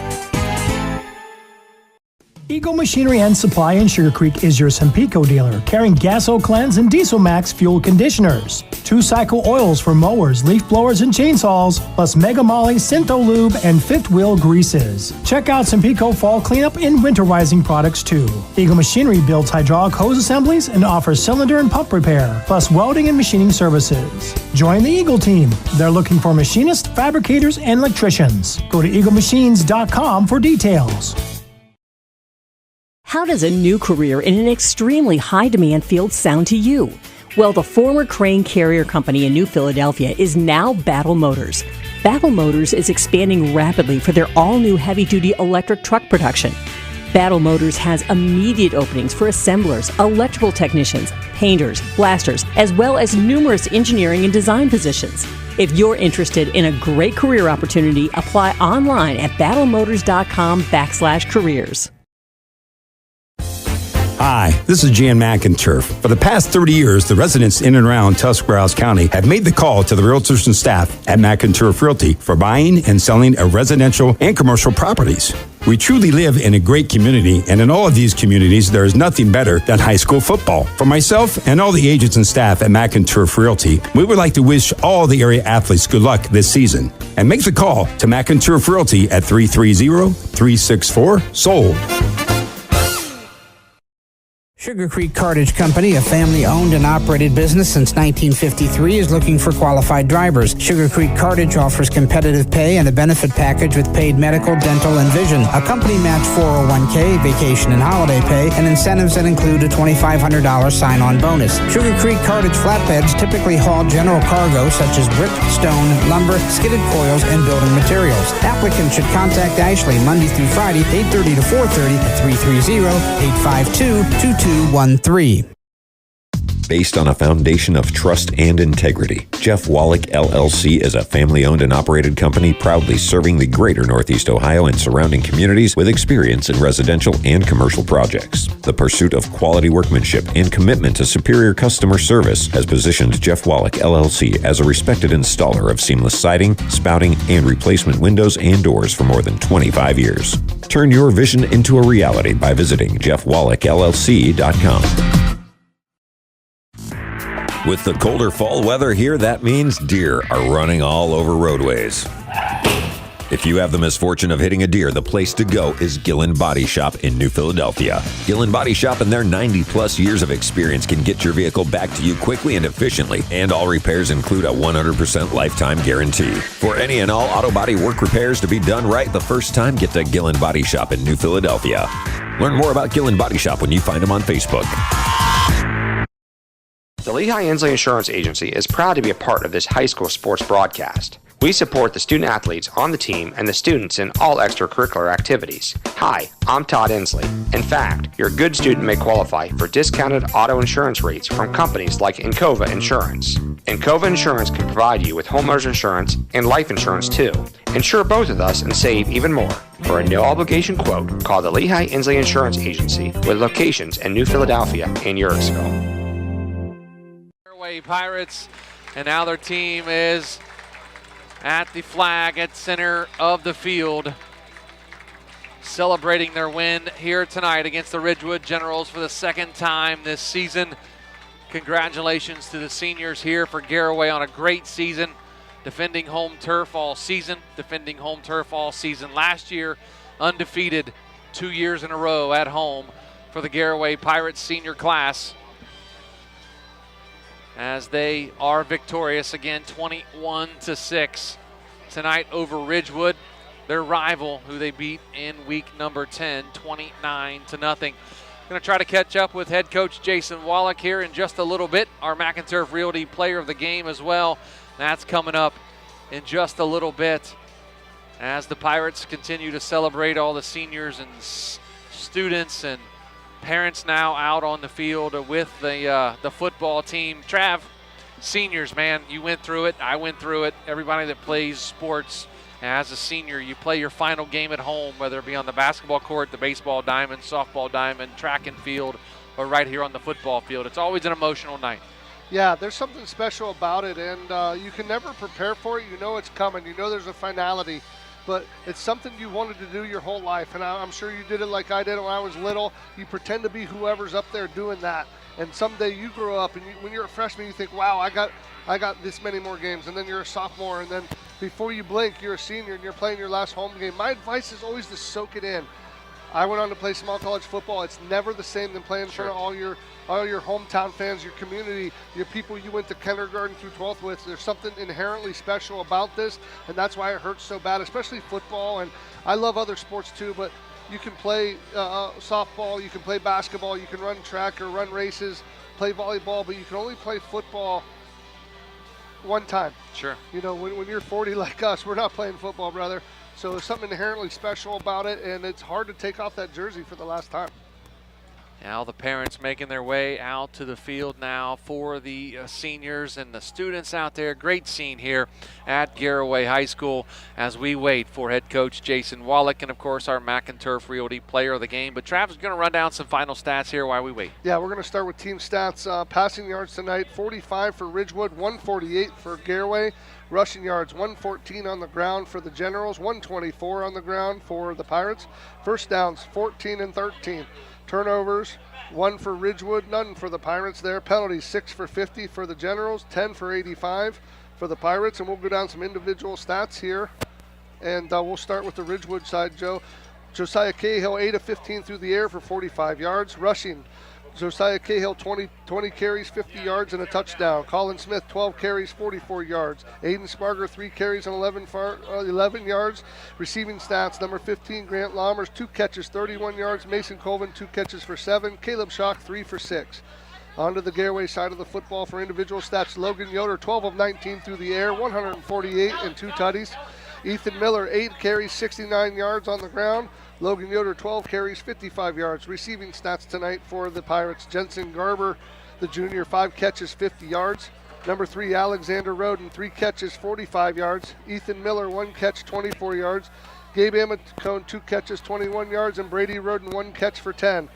[SPEAKER 9] Eagle Machinery and Supply in Sugarcreek is your Sempico dealer, carrying Gaso Cleanse and Diesel Max fuel conditioners, 2-cycle oils for mowers, leaf blowers, and chainsaws, plus Mega Molly, Cinto Lube, and fifth wheel greases. Check out Sempico fall cleanup and winterizing products too. Eagle Machinery builds hydraulic hose assemblies and offers cylinder and pump repair, plus welding and machining services. Join the Eagle team. They're looking for machinists, fabricators, and electricians. Go to eaglemachines.com for details.
[SPEAKER 18] How does a new career in an extremely high-demand field sound to you? Well, the former Crane Carrier Company in New Philadelphia is now Battle Motors. Battle Motors is expanding rapidly for their all-new heavy-duty electric truck production. Battle Motors has immediate openings for assemblers, electrical technicians, painters, blasters, as well as numerous engineering and design positions. If you're interested in a great career opportunity, apply online at battlemotors.com/careers.
[SPEAKER 20] Hi, this is Jan McInturf. For the past 30 years, the residents in and around Tuscarawas County have made the call to the realtors and staff at McInturf Realty for buying and selling of residential and commercial properties. We truly live in a great community, and in all of these communities, there is nothing better than high school football. For myself and all the agents and staff at McInturf Realty, we would like to wish all the area athletes good luck this season. And make the call to McInturf Realty at 330-364-SOLD.
[SPEAKER 15] Sugarcreek Cartage Company, a family-owned and operated business since 1953, is looking for qualified drivers. Sugarcreek Cartage offers competitive pay and a benefit package with paid medical, dental, and vision, a company-matched 401k, vacation and holiday pay, and incentives that include a $2,500 sign-on bonus. Sugarcreek Cartage flatbeds typically haul general cargo such as brick, stone, lumber, skidded coils, and building materials. Applicants should contact Ashley Monday through Friday, 8:30 to 4:30 at 330-852-2213.
[SPEAKER 26] Based on a foundation of trust and integrity, Jeff Wallach LLC is a family-owned and operated company proudly serving the greater Northeast Ohio and surrounding communities with experience in residential and commercial projects. The pursuit of quality workmanship and commitment to superior customer service has positioned Jeff Wallach LLC as a respected installer of seamless siding, spouting, and replacement windows and doors for more than 25 years. Turn your vision into a reality by visiting jeffwallachllc.com. With the colder fall weather here, that means deer are running all over roadways. If you have the misfortune of hitting a deer, the place to go is Gillen Body Shop in New Philadelphia. Gillen Body Shop and their 90-plus years of experience can get your vehicle back to you quickly and efficiently, and all repairs include a 100% lifetime guarantee. For any and all auto body work repairs to be done right the first time, get to Gillen Body Shop in New Philadelphia. Learn more about Gillen Body Shop when you find them on Facebook.
[SPEAKER 27] The Lehigh Inslee Insurance Agency is proud to be a part of this high school sports broadcast.
[SPEAKER 4] We support the student athletes on the team and the students in all extracurricular activities. Hi, I'm Todd Inslee. In fact, your good student may qualify for discounted auto insurance rates from companies like Encova Insurance. Encova Insurance can provide you with homeowners insurance and life insurance too. Insure both of us and save even more. For a no-obligation quote, call the Lehigh Inslee Insurance Agency with locations in New Philadelphia and Yorksville.
[SPEAKER 2] Garraway Pirates, and now their team is at the flag at center of the field, celebrating their win here tonight against the Ridgewood Generals for the second time this season. Congratulations to the seniors here for Garraway on a great season, defending home turf all season last year, undefeated 2 years in a row at home for the Garraway Pirates senior class, as they are victorious again 21-6 tonight over Ridgewood, their rival, who they beat in week number 10, 29-0. Going to try to catch up with head coach Jason Wallach here in just a little bit, our McInturf Realty player of the game as well. That's coming up in just a little bit as the Pirates continue to celebrate all the seniors and students and parents now out on the field with the football team. Trav, seniors, man, you went through it. I went through it. Everybody that plays sports as a senior, you play your final game at home, whether it be on the basketball court, the baseball diamond, softball diamond, track and field, or right here on the football field. It's always an emotional night.
[SPEAKER 3] Yeah, there's something special about it, and you can never prepare for it. You know it's coming. You know there's a finality. But it's something you wanted to do your whole life, and I'm sure you did it like I did when I was little. You pretend to be whoever's up there doing that, and someday you grow up, and when you're a freshman, you think, wow, I got this many more games, and then you're a sophomore, and then before you blink, you're a senior, and you're playing your last home game. My advice is always to soak it in. I went on to play small college football. It's never the same than playing in front of all your hometown fans, your community, your people you went to kindergarten through 12th with. There's something inherently special about this, and that's why it hurts so bad, especially football. And I love other sports too, but you can play softball, you can play basketball, you can run track or run races, play volleyball, but you can only play football one time.
[SPEAKER 2] Sure.
[SPEAKER 3] You know, when you're 40 like us, we're not playing football, brother. So there's something inherently special about it, and it's hard to take off that jersey for the last time.
[SPEAKER 2] Now the parents making their way out to the field now for the seniors and the students out there. Great scene here at Garraway High School as we wait for head coach Jason Wallach and, of course, our McInturf Realty player of the game. But Travis is going to run down some final stats here while we wait.
[SPEAKER 3] Yeah, we're going to start with team stats. Passing yards tonight, 45 for Ridgewood, 148 for Garraway. Rushing yards, 114 on the ground for the Generals, 124 on the ground for the Pirates. First downs, 14 and 13. Turnovers, 1 for Ridgewood, none for the Pirates there. Penalties, 6 for 50 for the Generals, 10 for 85 for the Pirates. And we'll go down some individual stats here. And we'll start with the Ridgewood side, Joe. Josiah Cahill, 8 of 15 through the air for 45 yards. Rushing, Josiah Cahill, 20 carries, 50 yards, and a touchdown. Colin Smith, 12 carries, 44 yards. Aiden Sparger, 3 carries and 11 yards. Receiving stats, number 15, Grant Lammers, 2 catches, 31 yards. Mason Colvin, 2 catches for 7. Caleb Schock, 3 for 6. On to the Garraway side of the football for individual stats. Logan Yoder, 12 of 19 through the air, 148 and 2 tutties. Ethan Miller, 8 carries, 69 yards on the ground. Logan Yoder, 12 carries, 55 yards. Receiving stats tonight for the Pirates. Jensen Garber, the junior, 5 catches, 50 yards. Number 3, Alexander Roden, 3 catches, 45 yards. Ethan Miller, 1 catch, 24 yards. Gabe Amatone, 2 catches, 21 yards. And Brady Roden, 1 catch for 10.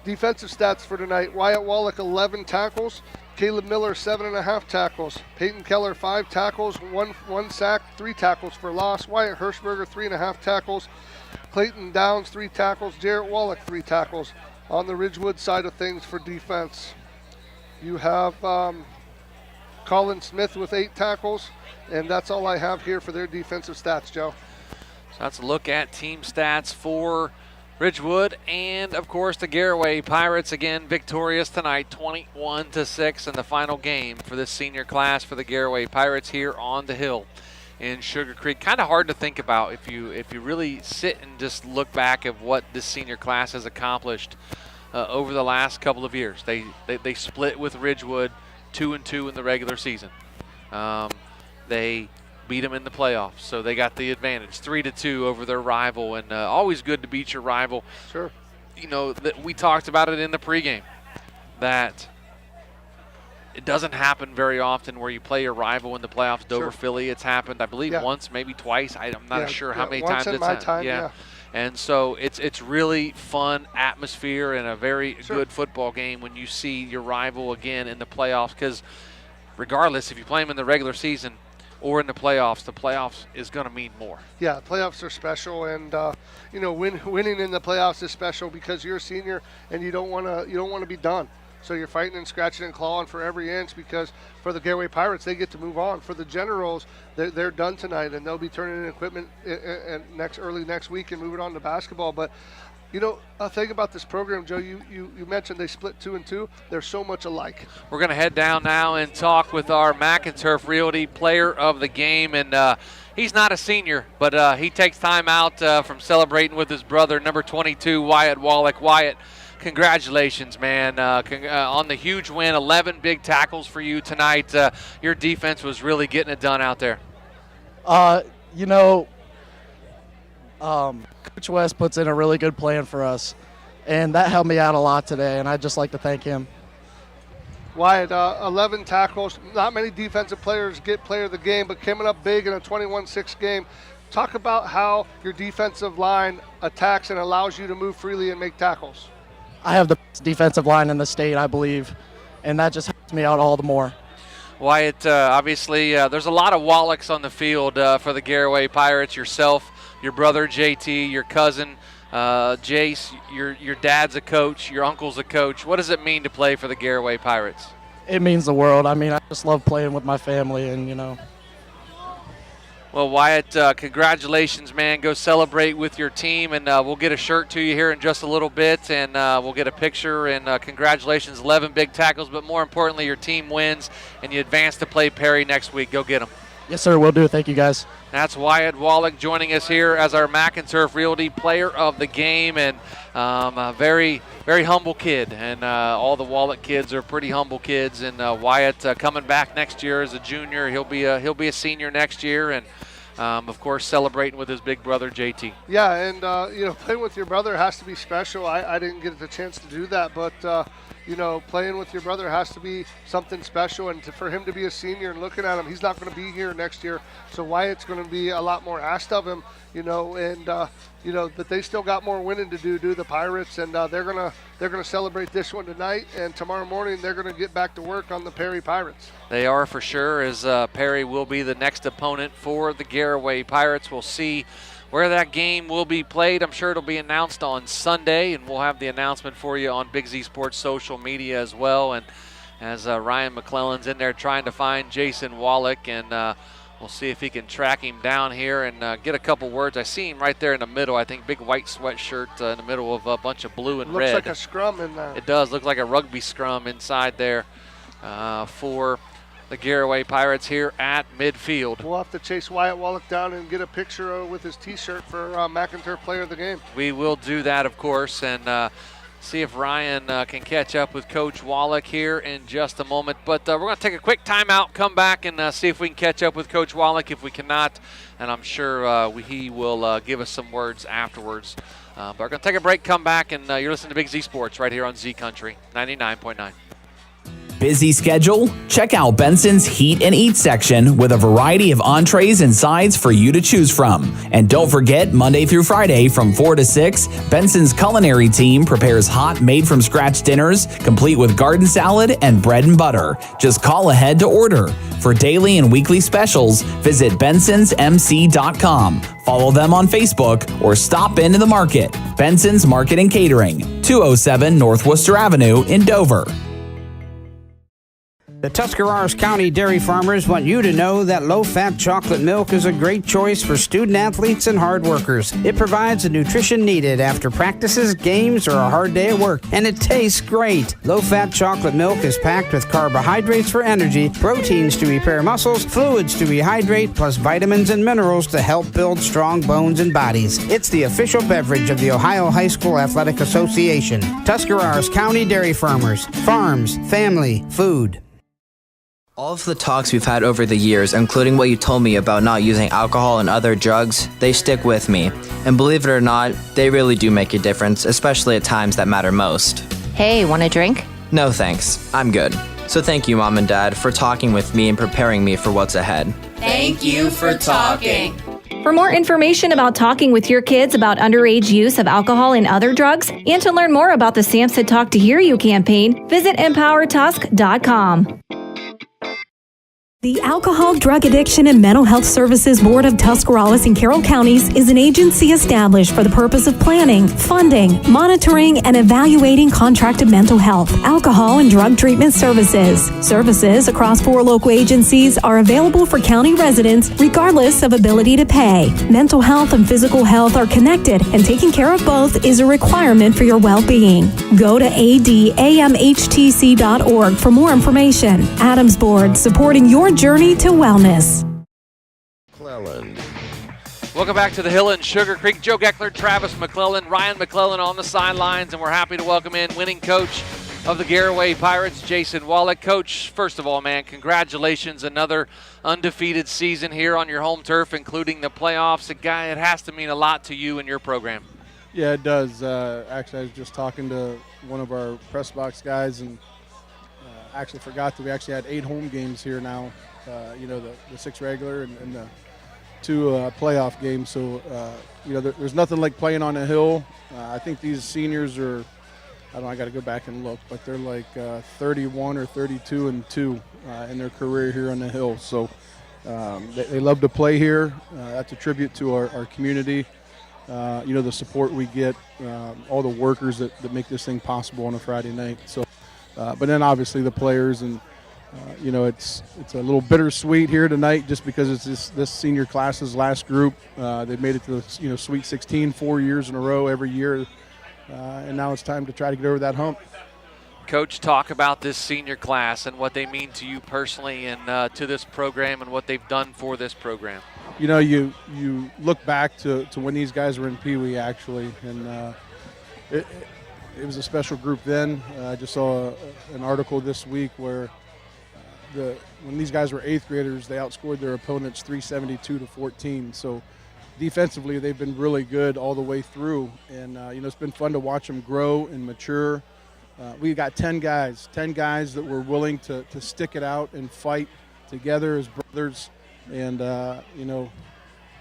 [SPEAKER 3] Defensive stats for tonight. Wyatt Wallach, 11 tackles. Caleb Miller, 7.5 tackles. Peyton Keller, 5 tackles, 1 sack, 3 tackles for loss. Wyatt Hirschberger, 3.5 tackles. Clayton Downs, 3 tackles. Jarrett Wallach, 3 tackles. On the Ridgewood side of things for defense, you have Colin Smith with 8 tackles, and that's all I have here for their defensive stats, Joe.
[SPEAKER 2] So that's a look at team stats for Ridgewood and, of course, the Garraway Pirates, again, victorious tonight, 21-6 in the final game for this senior class for the Garraway Pirates here on the hill in Sugarcreek. Kind of hard to think about if you really sit and just look back at what this senior class has accomplished over the last couple of years. They split with Ridgewood 2-2 in the regular season. They beat them in the playoffs, so they got the advantage, 3-2 over their rival, and always good to beat your rival.
[SPEAKER 3] Sure.
[SPEAKER 2] You know, we talked about it in the pregame, that it doesn't happen very often where you play your rival in the playoffs. Dover, Philly, it's happened, I believe, once, maybe twice. I'm not sure how many times it's happened.
[SPEAKER 3] Yeah.
[SPEAKER 2] And so it's really fun atmosphere and a very good football game when you see your rival again in the playoffs, because regardless if you play them in the regular season or in the playoffs is going to mean more.
[SPEAKER 3] Yeah, playoffs are special, and you know, winning in the playoffs is special because you're a senior and you don't want to be done. So you're fighting and scratching and clawing for every inch, because for the Garraway Pirates, they get to move on. For the Generals, they're done tonight, and they'll be turning in equipment early next week and moving on to basketball. But you know, a thing about this program, Joe, you mentioned they split 2-2. They're so much alike.
[SPEAKER 2] We're going to head down now and talk with our McInturf Realty player of the game. And he's not a senior, but he takes time out from celebrating with his brother, number 22, Wyatt Wallach. Wyatt, congratulations, man, on the huge win. 11 big tackles for you tonight. Your defense was really getting it done out there.
[SPEAKER 6] You know, Coach West puts in a really good plan for us, and that helped me out a lot today, and I'd just like to thank him.
[SPEAKER 3] Wyatt, 11 tackles. Not many defensive players get player of the game, but coming up big in a 21-6 game. Talk about how your defensive line attacks and allows you to move freely and make tackles.
[SPEAKER 6] I have the best defensive line in the state, I believe, and that just helps me out all the more.
[SPEAKER 2] Wyatt, obviously, there's a lot of Wallachs on the field for the Garraway Pirates. Yourself, your brother JT, your cousin Jace, your dad's a coach, your uncle's a coach. What does it mean to play for the Garraway Pirates?
[SPEAKER 6] It means the world. I mean, I just love playing with my family, and you know.
[SPEAKER 2] Well, Wyatt, congratulations, man. Go celebrate with your team, and we'll get a shirt to you here in just a little bit, and we'll get a picture. And congratulations, 11 big tackles, but more importantly, your team wins, and you advance to play Perry next week. Go get them.
[SPEAKER 6] Yes, sir, will do. Thank you, guys.
[SPEAKER 2] That's Wyatt Wallach joining us here as our McInturf Realty player of the game, and a very, very humble kid. And all the Wallach kids are pretty humble kids. And Wyatt coming back next year as a junior. He'll be a senior next year, and of course celebrating with his big brother JT.
[SPEAKER 3] Yeah, and you know, playing with your brother has to be special. I didn't get the chance to do that, but you know, playing with your brother has to be something special, and for him to be a senior and looking at him, he's not going to be here next year, so Wyatt's going to be a lot more asked of him, you know, and you know, but they still got more winning to do the Pirates, and they're gonna celebrate this one tonight, and tomorrow morning they're going to get back to work on the Perry Pirates.
[SPEAKER 2] They are, for sure, as Perry will be the next opponent for the Garraway Pirates. We'll see where that game will be played. I'm sure it'll be announced on Sunday, and we'll have the announcement for you on Big Z Sports social media as well. And as Ryan McClelland's in there trying to find Jason Wallach, and we'll see if he can track him down here and get a couple words. I see him right there in the middle, I think, big white sweatshirt in the middle of a bunch of blue and red.
[SPEAKER 3] Looks like a scrum in there.
[SPEAKER 2] It does look like a rugby scrum inside there for the Garraway Pirates here at midfield.
[SPEAKER 3] We'll have to chase Wyatt Wallach down and get a picture with his T-shirt for McInturf Player of the Game.
[SPEAKER 2] We will do that, of course, and see if Ryan can catch up with Coach Wallach here in just a moment. But we're going to take a quick timeout, come back, and see if we can catch up with Coach Wallach. If we cannot, and I'm sure he will give us some words afterwards. But we're going to take a break, come back, and you're listening to Big Z Sports right here on Z Country 99.9.
[SPEAKER 1] Busy schedule? Check out Benson's Heat and Eat section with a variety of entrees and sides for you to choose from. And don't forget, Monday through Friday from 4 to 6, Benson's culinary team prepares hot, made-from-scratch dinners, complete with garden salad and bread and butter. Just call ahead to order. For daily and weekly specials, visit bensonsmc.com. Follow them on Facebook or stop into the market. Benson's Market and Catering, 207 North Worcester Avenue in Dover.
[SPEAKER 15] The Tuscarawas County dairy farmers want you to know that low-fat chocolate milk is a great choice for student-athletes and hard workers. It provides the nutrition needed after practices, games, or a hard day at work, and it tastes great. Low-fat chocolate milk is packed with carbohydrates for energy, proteins to repair muscles, fluids to rehydrate, plus vitamins and minerals to help build strong bones and bodies. It's the official beverage of the Ohio High School Athletic Association. Tuscarawas County dairy farmers. Farms, family, food.
[SPEAKER 10] All of the talks we've had over the years, including what you told me about not using alcohol and other drugs, they stick with me. And believe it or not, they really do make a difference, especially at times that matter most.
[SPEAKER 12] Hey, want a drink?
[SPEAKER 10] No thanks, I'm good. So thank you, Mom and Dad, for talking with me and preparing me for what's ahead.
[SPEAKER 12] Thank you for talking. For more information about talking with your kids about underage use of alcohol and other drugs, and to learn more about the Samson Talk to Hear You campaign, visit EmpowerTusk.com.
[SPEAKER 11] The Alcohol, Drug Addiction, and Mental Health Services Board of Tuscarawas and Carroll Counties is an agency established for the purpose of planning, funding, monitoring, and evaluating contracted mental health, alcohol, and drug treatment services. Services across 4 local agencies are available for county residents regardless of ability to pay. Mental health and physical health are connected, and taking care of both is a requirement for your well-being. Go to adamhtc.org for more information. Adams Board, supporting your journey to wellness.
[SPEAKER 7] McClelland.
[SPEAKER 2] Welcome back to the Hill and Sugarcreek. Joe Geckler, Travis McClelland, Ryan McClelland on the sidelines, and we're happy to welcome in winning coach of the Garaway Pirates, Jason Wallach. Coach, first of all, man, congratulations. Another undefeated season here on your home turf, including the playoffs. It has to mean a lot to you and your program.
[SPEAKER 13] Yeah, it does. Actually, I was just talking to one of our press box guys, and actually forgot that we actually had 8 home games here now. The 6 regular and the 2 playoff games. So, there's nothing like playing on a hill. I think these seniors are, I got to go back and look, but they're like 31 or 32-2 in their career here on the hill. So they love to play here. That's a tribute to our community. The support we get, all the workers that make this thing possible on a Friday night. So. But then obviously the players, and it's a little bittersweet here tonight just because it's this senior class's last group. They've made it to the Sweet 16 4 years in a row every year, and now it's time to try to get over that hump.
[SPEAKER 2] Coach, talk about this senior class and what they mean to you personally and to this program and what they've done for this program.
[SPEAKER 13] You look back to when these guys were in Pee Wee actually, and it was a special group then. I just saw an article this week where when these guys were 8th graders, they outscored their opponents 372-14. So defensively, they've been really good all the way through. And, it's been fun to watch them grow and mature. We got 10 guys that were willing to stick it out and fight together as brothers. And,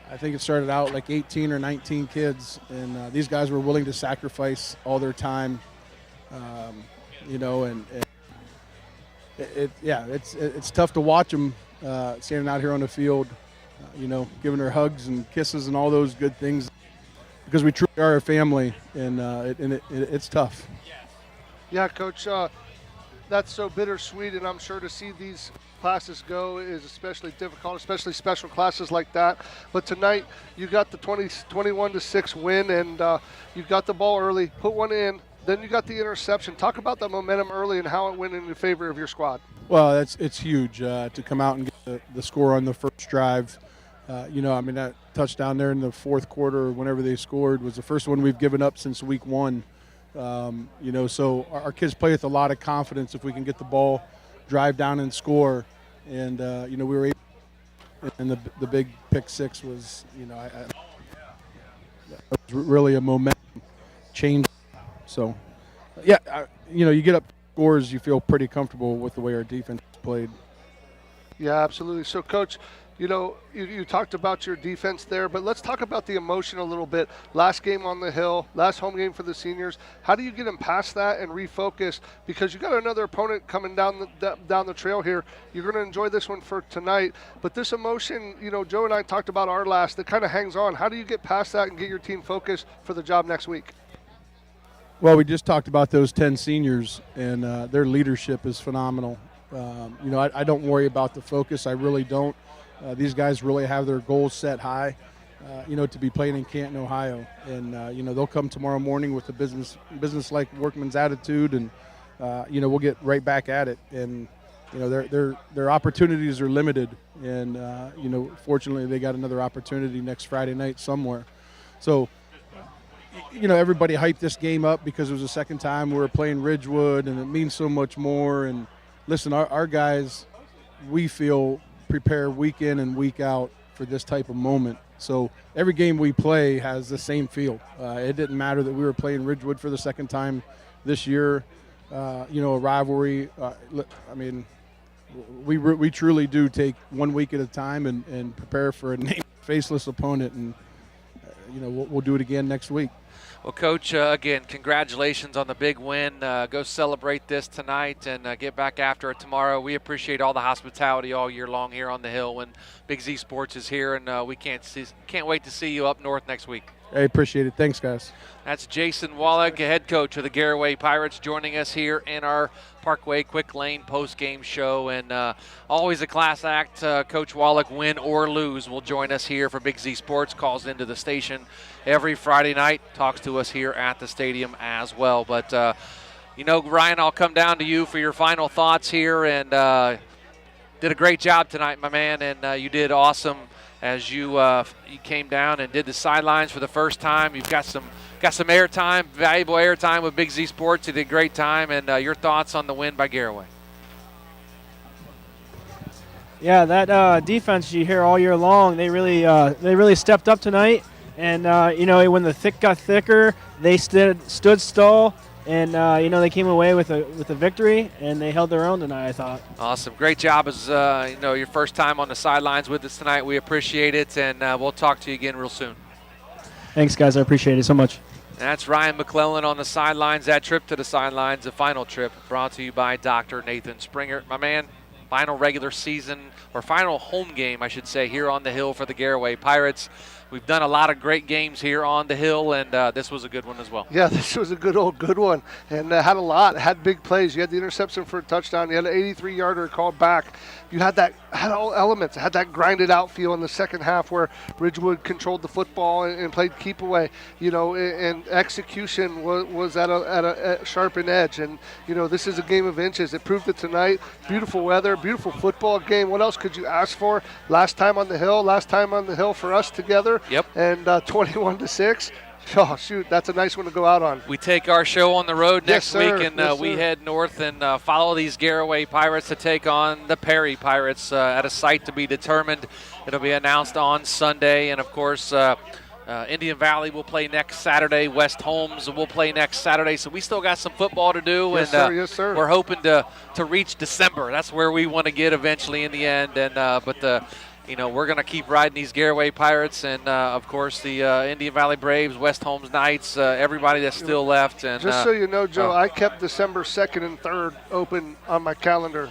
[SPEAKER 13] I think it started out like 18 or 19 kids, and these guys were willing to sacrifice all their time, it's tough to watch them standing out here on the field, giving her hugs and kisses and all those good things, because we truly are a family, and it's tough.
[SPEAKER 3] Yeah, Coach, that's so bittersweet, and I'm sure to see these classes go is especially difficult, especially special classes like that. But tonight you got the 21-6 win, and you got the ball early, put one in, then you got the interception. Talk about the momentum early and how it went in favor of your squad.
[SPEAKER 13] Well, it's huge to come out and get the score on the first drive. That touchdown there in the 4th quarter, whenever they scored, was the first one we've given up since week 1. So our kids play with a lot of confidence if we can get the ball, drive down and score. And, we were able, and the big pick 6 was, that was really a momentum change. So, you get up scores, you feel pretty comfortable with the way our defense played.
[SPEAKER 3] Yeah, absolutely. So, Coach, you talked about your defense there, but let's talk about the emotion a little bit. Last game on the hill, last home game for the seniors. How do you get them past that and refocus? Because you got another opponent coming down the trail here. You're going to enjoy this one for tonight. But this emotion, Joe and I talked about our last, that kind of hangs on. How do you get past that and get your team focused for the job next week?
[SPEAKER 13] Well, we just talked about those 10 seniors, and their leadership is phenomenal. I don't worry about the focus. I really don't. These guys really have their goals set high, to be playing in Canton, Ohio. And, they'll come tomorrow morning with a business-like workman's attitude, and, we'll get right back at it. And, their opportunities are limited. And, fortunately, they got another opportunity next Friday night somewhere. So, everybody hyped this game up because it was the second time we were playing Ridgewood, and it means so much more. And, listen, our guys we feel, prepare week in and week out for this type of moment. So every game we play has the same feel. It didn't matter that we were playing Ridgewood for the second time this year, a rivalry. We truly do take 1 week at a time and prepare for a faceless opponent, and we'll do it again next week.
[SPEAKER 2] Well, Coach, again, congratulations on the big win. Go celebrate this tonight and get back after it tomorrow. We appreciate all the hospitality all year long here on the Hill when Big Z Sports is here, and we can't wait to see you up north next week.
[SPEAKER 13] I appreciate it. Thanks, guys.
[SPEAKER 2] That's Jason Wallach, head coach of the Garraway Pirates, joining us here in our Parkway Quick Lane post-game show. And always a class act. Coach Wallach, win or lose, will join us here for Big Z Sports. Calls into the station every Friday night. Talks to us here at the stadium as well. But, Ryan, I'll come down to you for your final thoughts here. And did a great job tonight, my man, and you did awesome as you came down and did the sidelines for the first time. You've got some airtime, valuable airtime with Big Z Sports. You did a great time, and your thoughts on the win by Garraway.
[SPEAKER 5] Yeah, that defense you hear all year long, they really stepped up tonight. And when the thick got thicker, they stood still. And, they came away with a victory, and they held their own tonight, I thought. Awesome. Great job as, your first time on the sidelines with us tonight. We appreciate it, and we'll talk to you again real soon. Thanks, guys. I appreciate it so much. That's Ryan McClelland on the sidelines. That trip to the sidelines, the final trip, brought to you by Dr. Nathan Springer. My man, final regular season, or final home game, I should say, here on the Hill for the Garraway Pirates. We've done a lot of great games here on the Hill, and this was a good one as well.
[SPEAKER 3] Yeah, this was a good one, and had big plays. You had the interception for a touchdown. You had an 83-yarder called back. You had all elements. It had that grinded out feel in the second half where Ridgewood controlled the football and played keep away. And execution was at a sharpened edge. And this is a game of inches. It proved it tonight. Beautiful weather, beautiful football game. What else could you ask for? Last time on the Hill for us together.
[SPEAKER 2] Yep.
[SPEAKER 3] And 21-6. Oh, shoot, that's a nice one to go out on.
[SPEAKER 2] We take our show on the road next week, and we
[SPEAKER 3] sir.
[SPEAKER 2] head north and follow these Garraway Pirates to take on the Perry Pirates at a site to be determined. It'll be announced on Sunday, and, of course, Indian Valley will play next Saturday. West Holmes will play next Saturday. So we still got some football to do,
[SPEAKER 3] Yes, sir.
[SPEAKER 2] We're hoping to reach December. That's where we want to get eventually in the end, and we're going to keep riding these Garraway Pirates and, of course, the Indian Valley Braves, West Holmes Knights, everybody that's still left. And
[SPEAKER 3] just so you know, Joe, I kept December 2nd and 3rd open on my calendar.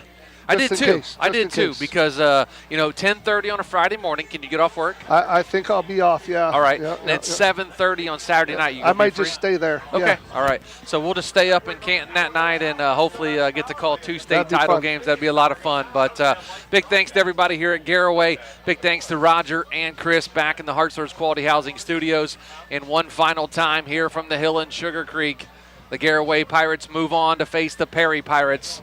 [SPEAKER 2] I did too, because 10:30 on a Friday morning. Can you get off work?
[SPEAKER 3] I think I'll be off. Yeah.
[SPEAKER 2] All right. And then 7:30 on Saturday night.
[SPEAKER 3] I might just stay there.
[SPEAKER 2] Okay.
[SPEAKER 3] Yeah.
[SPEAKER 2] All right. So we'll just stay up in Canton that night and hopefully get to call 2 state title games. That'd be a lot of fun. But big thanks to everybody here at Garraway. Big thanks to Roger and Chris back in the Hartzler's Quality Housing Studios. And one final time here from the Hill in Sugarcreek, the Garraway Pirates move on to face the Perry Pirates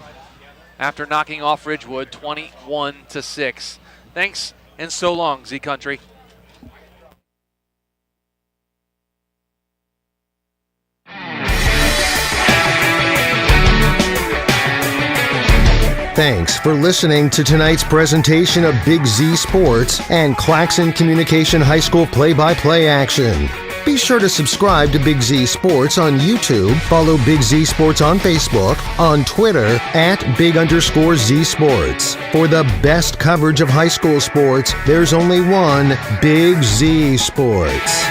[SPEAKER 2] after knocking off Ridgewood 21-6. Thanks, and so long, Z Country.
[SPEAKER 7] Thanks for listening to tonight's presentation of Big Z Sports and Claxon Communication High School play-by-play action. Be sure to subscribe to Big Z Sports on YouTube, follow Big Z Sports on Facebook, on Twitter @Big_Z Sports. For the best coverage of high school sports, there's only one Big Z Sports.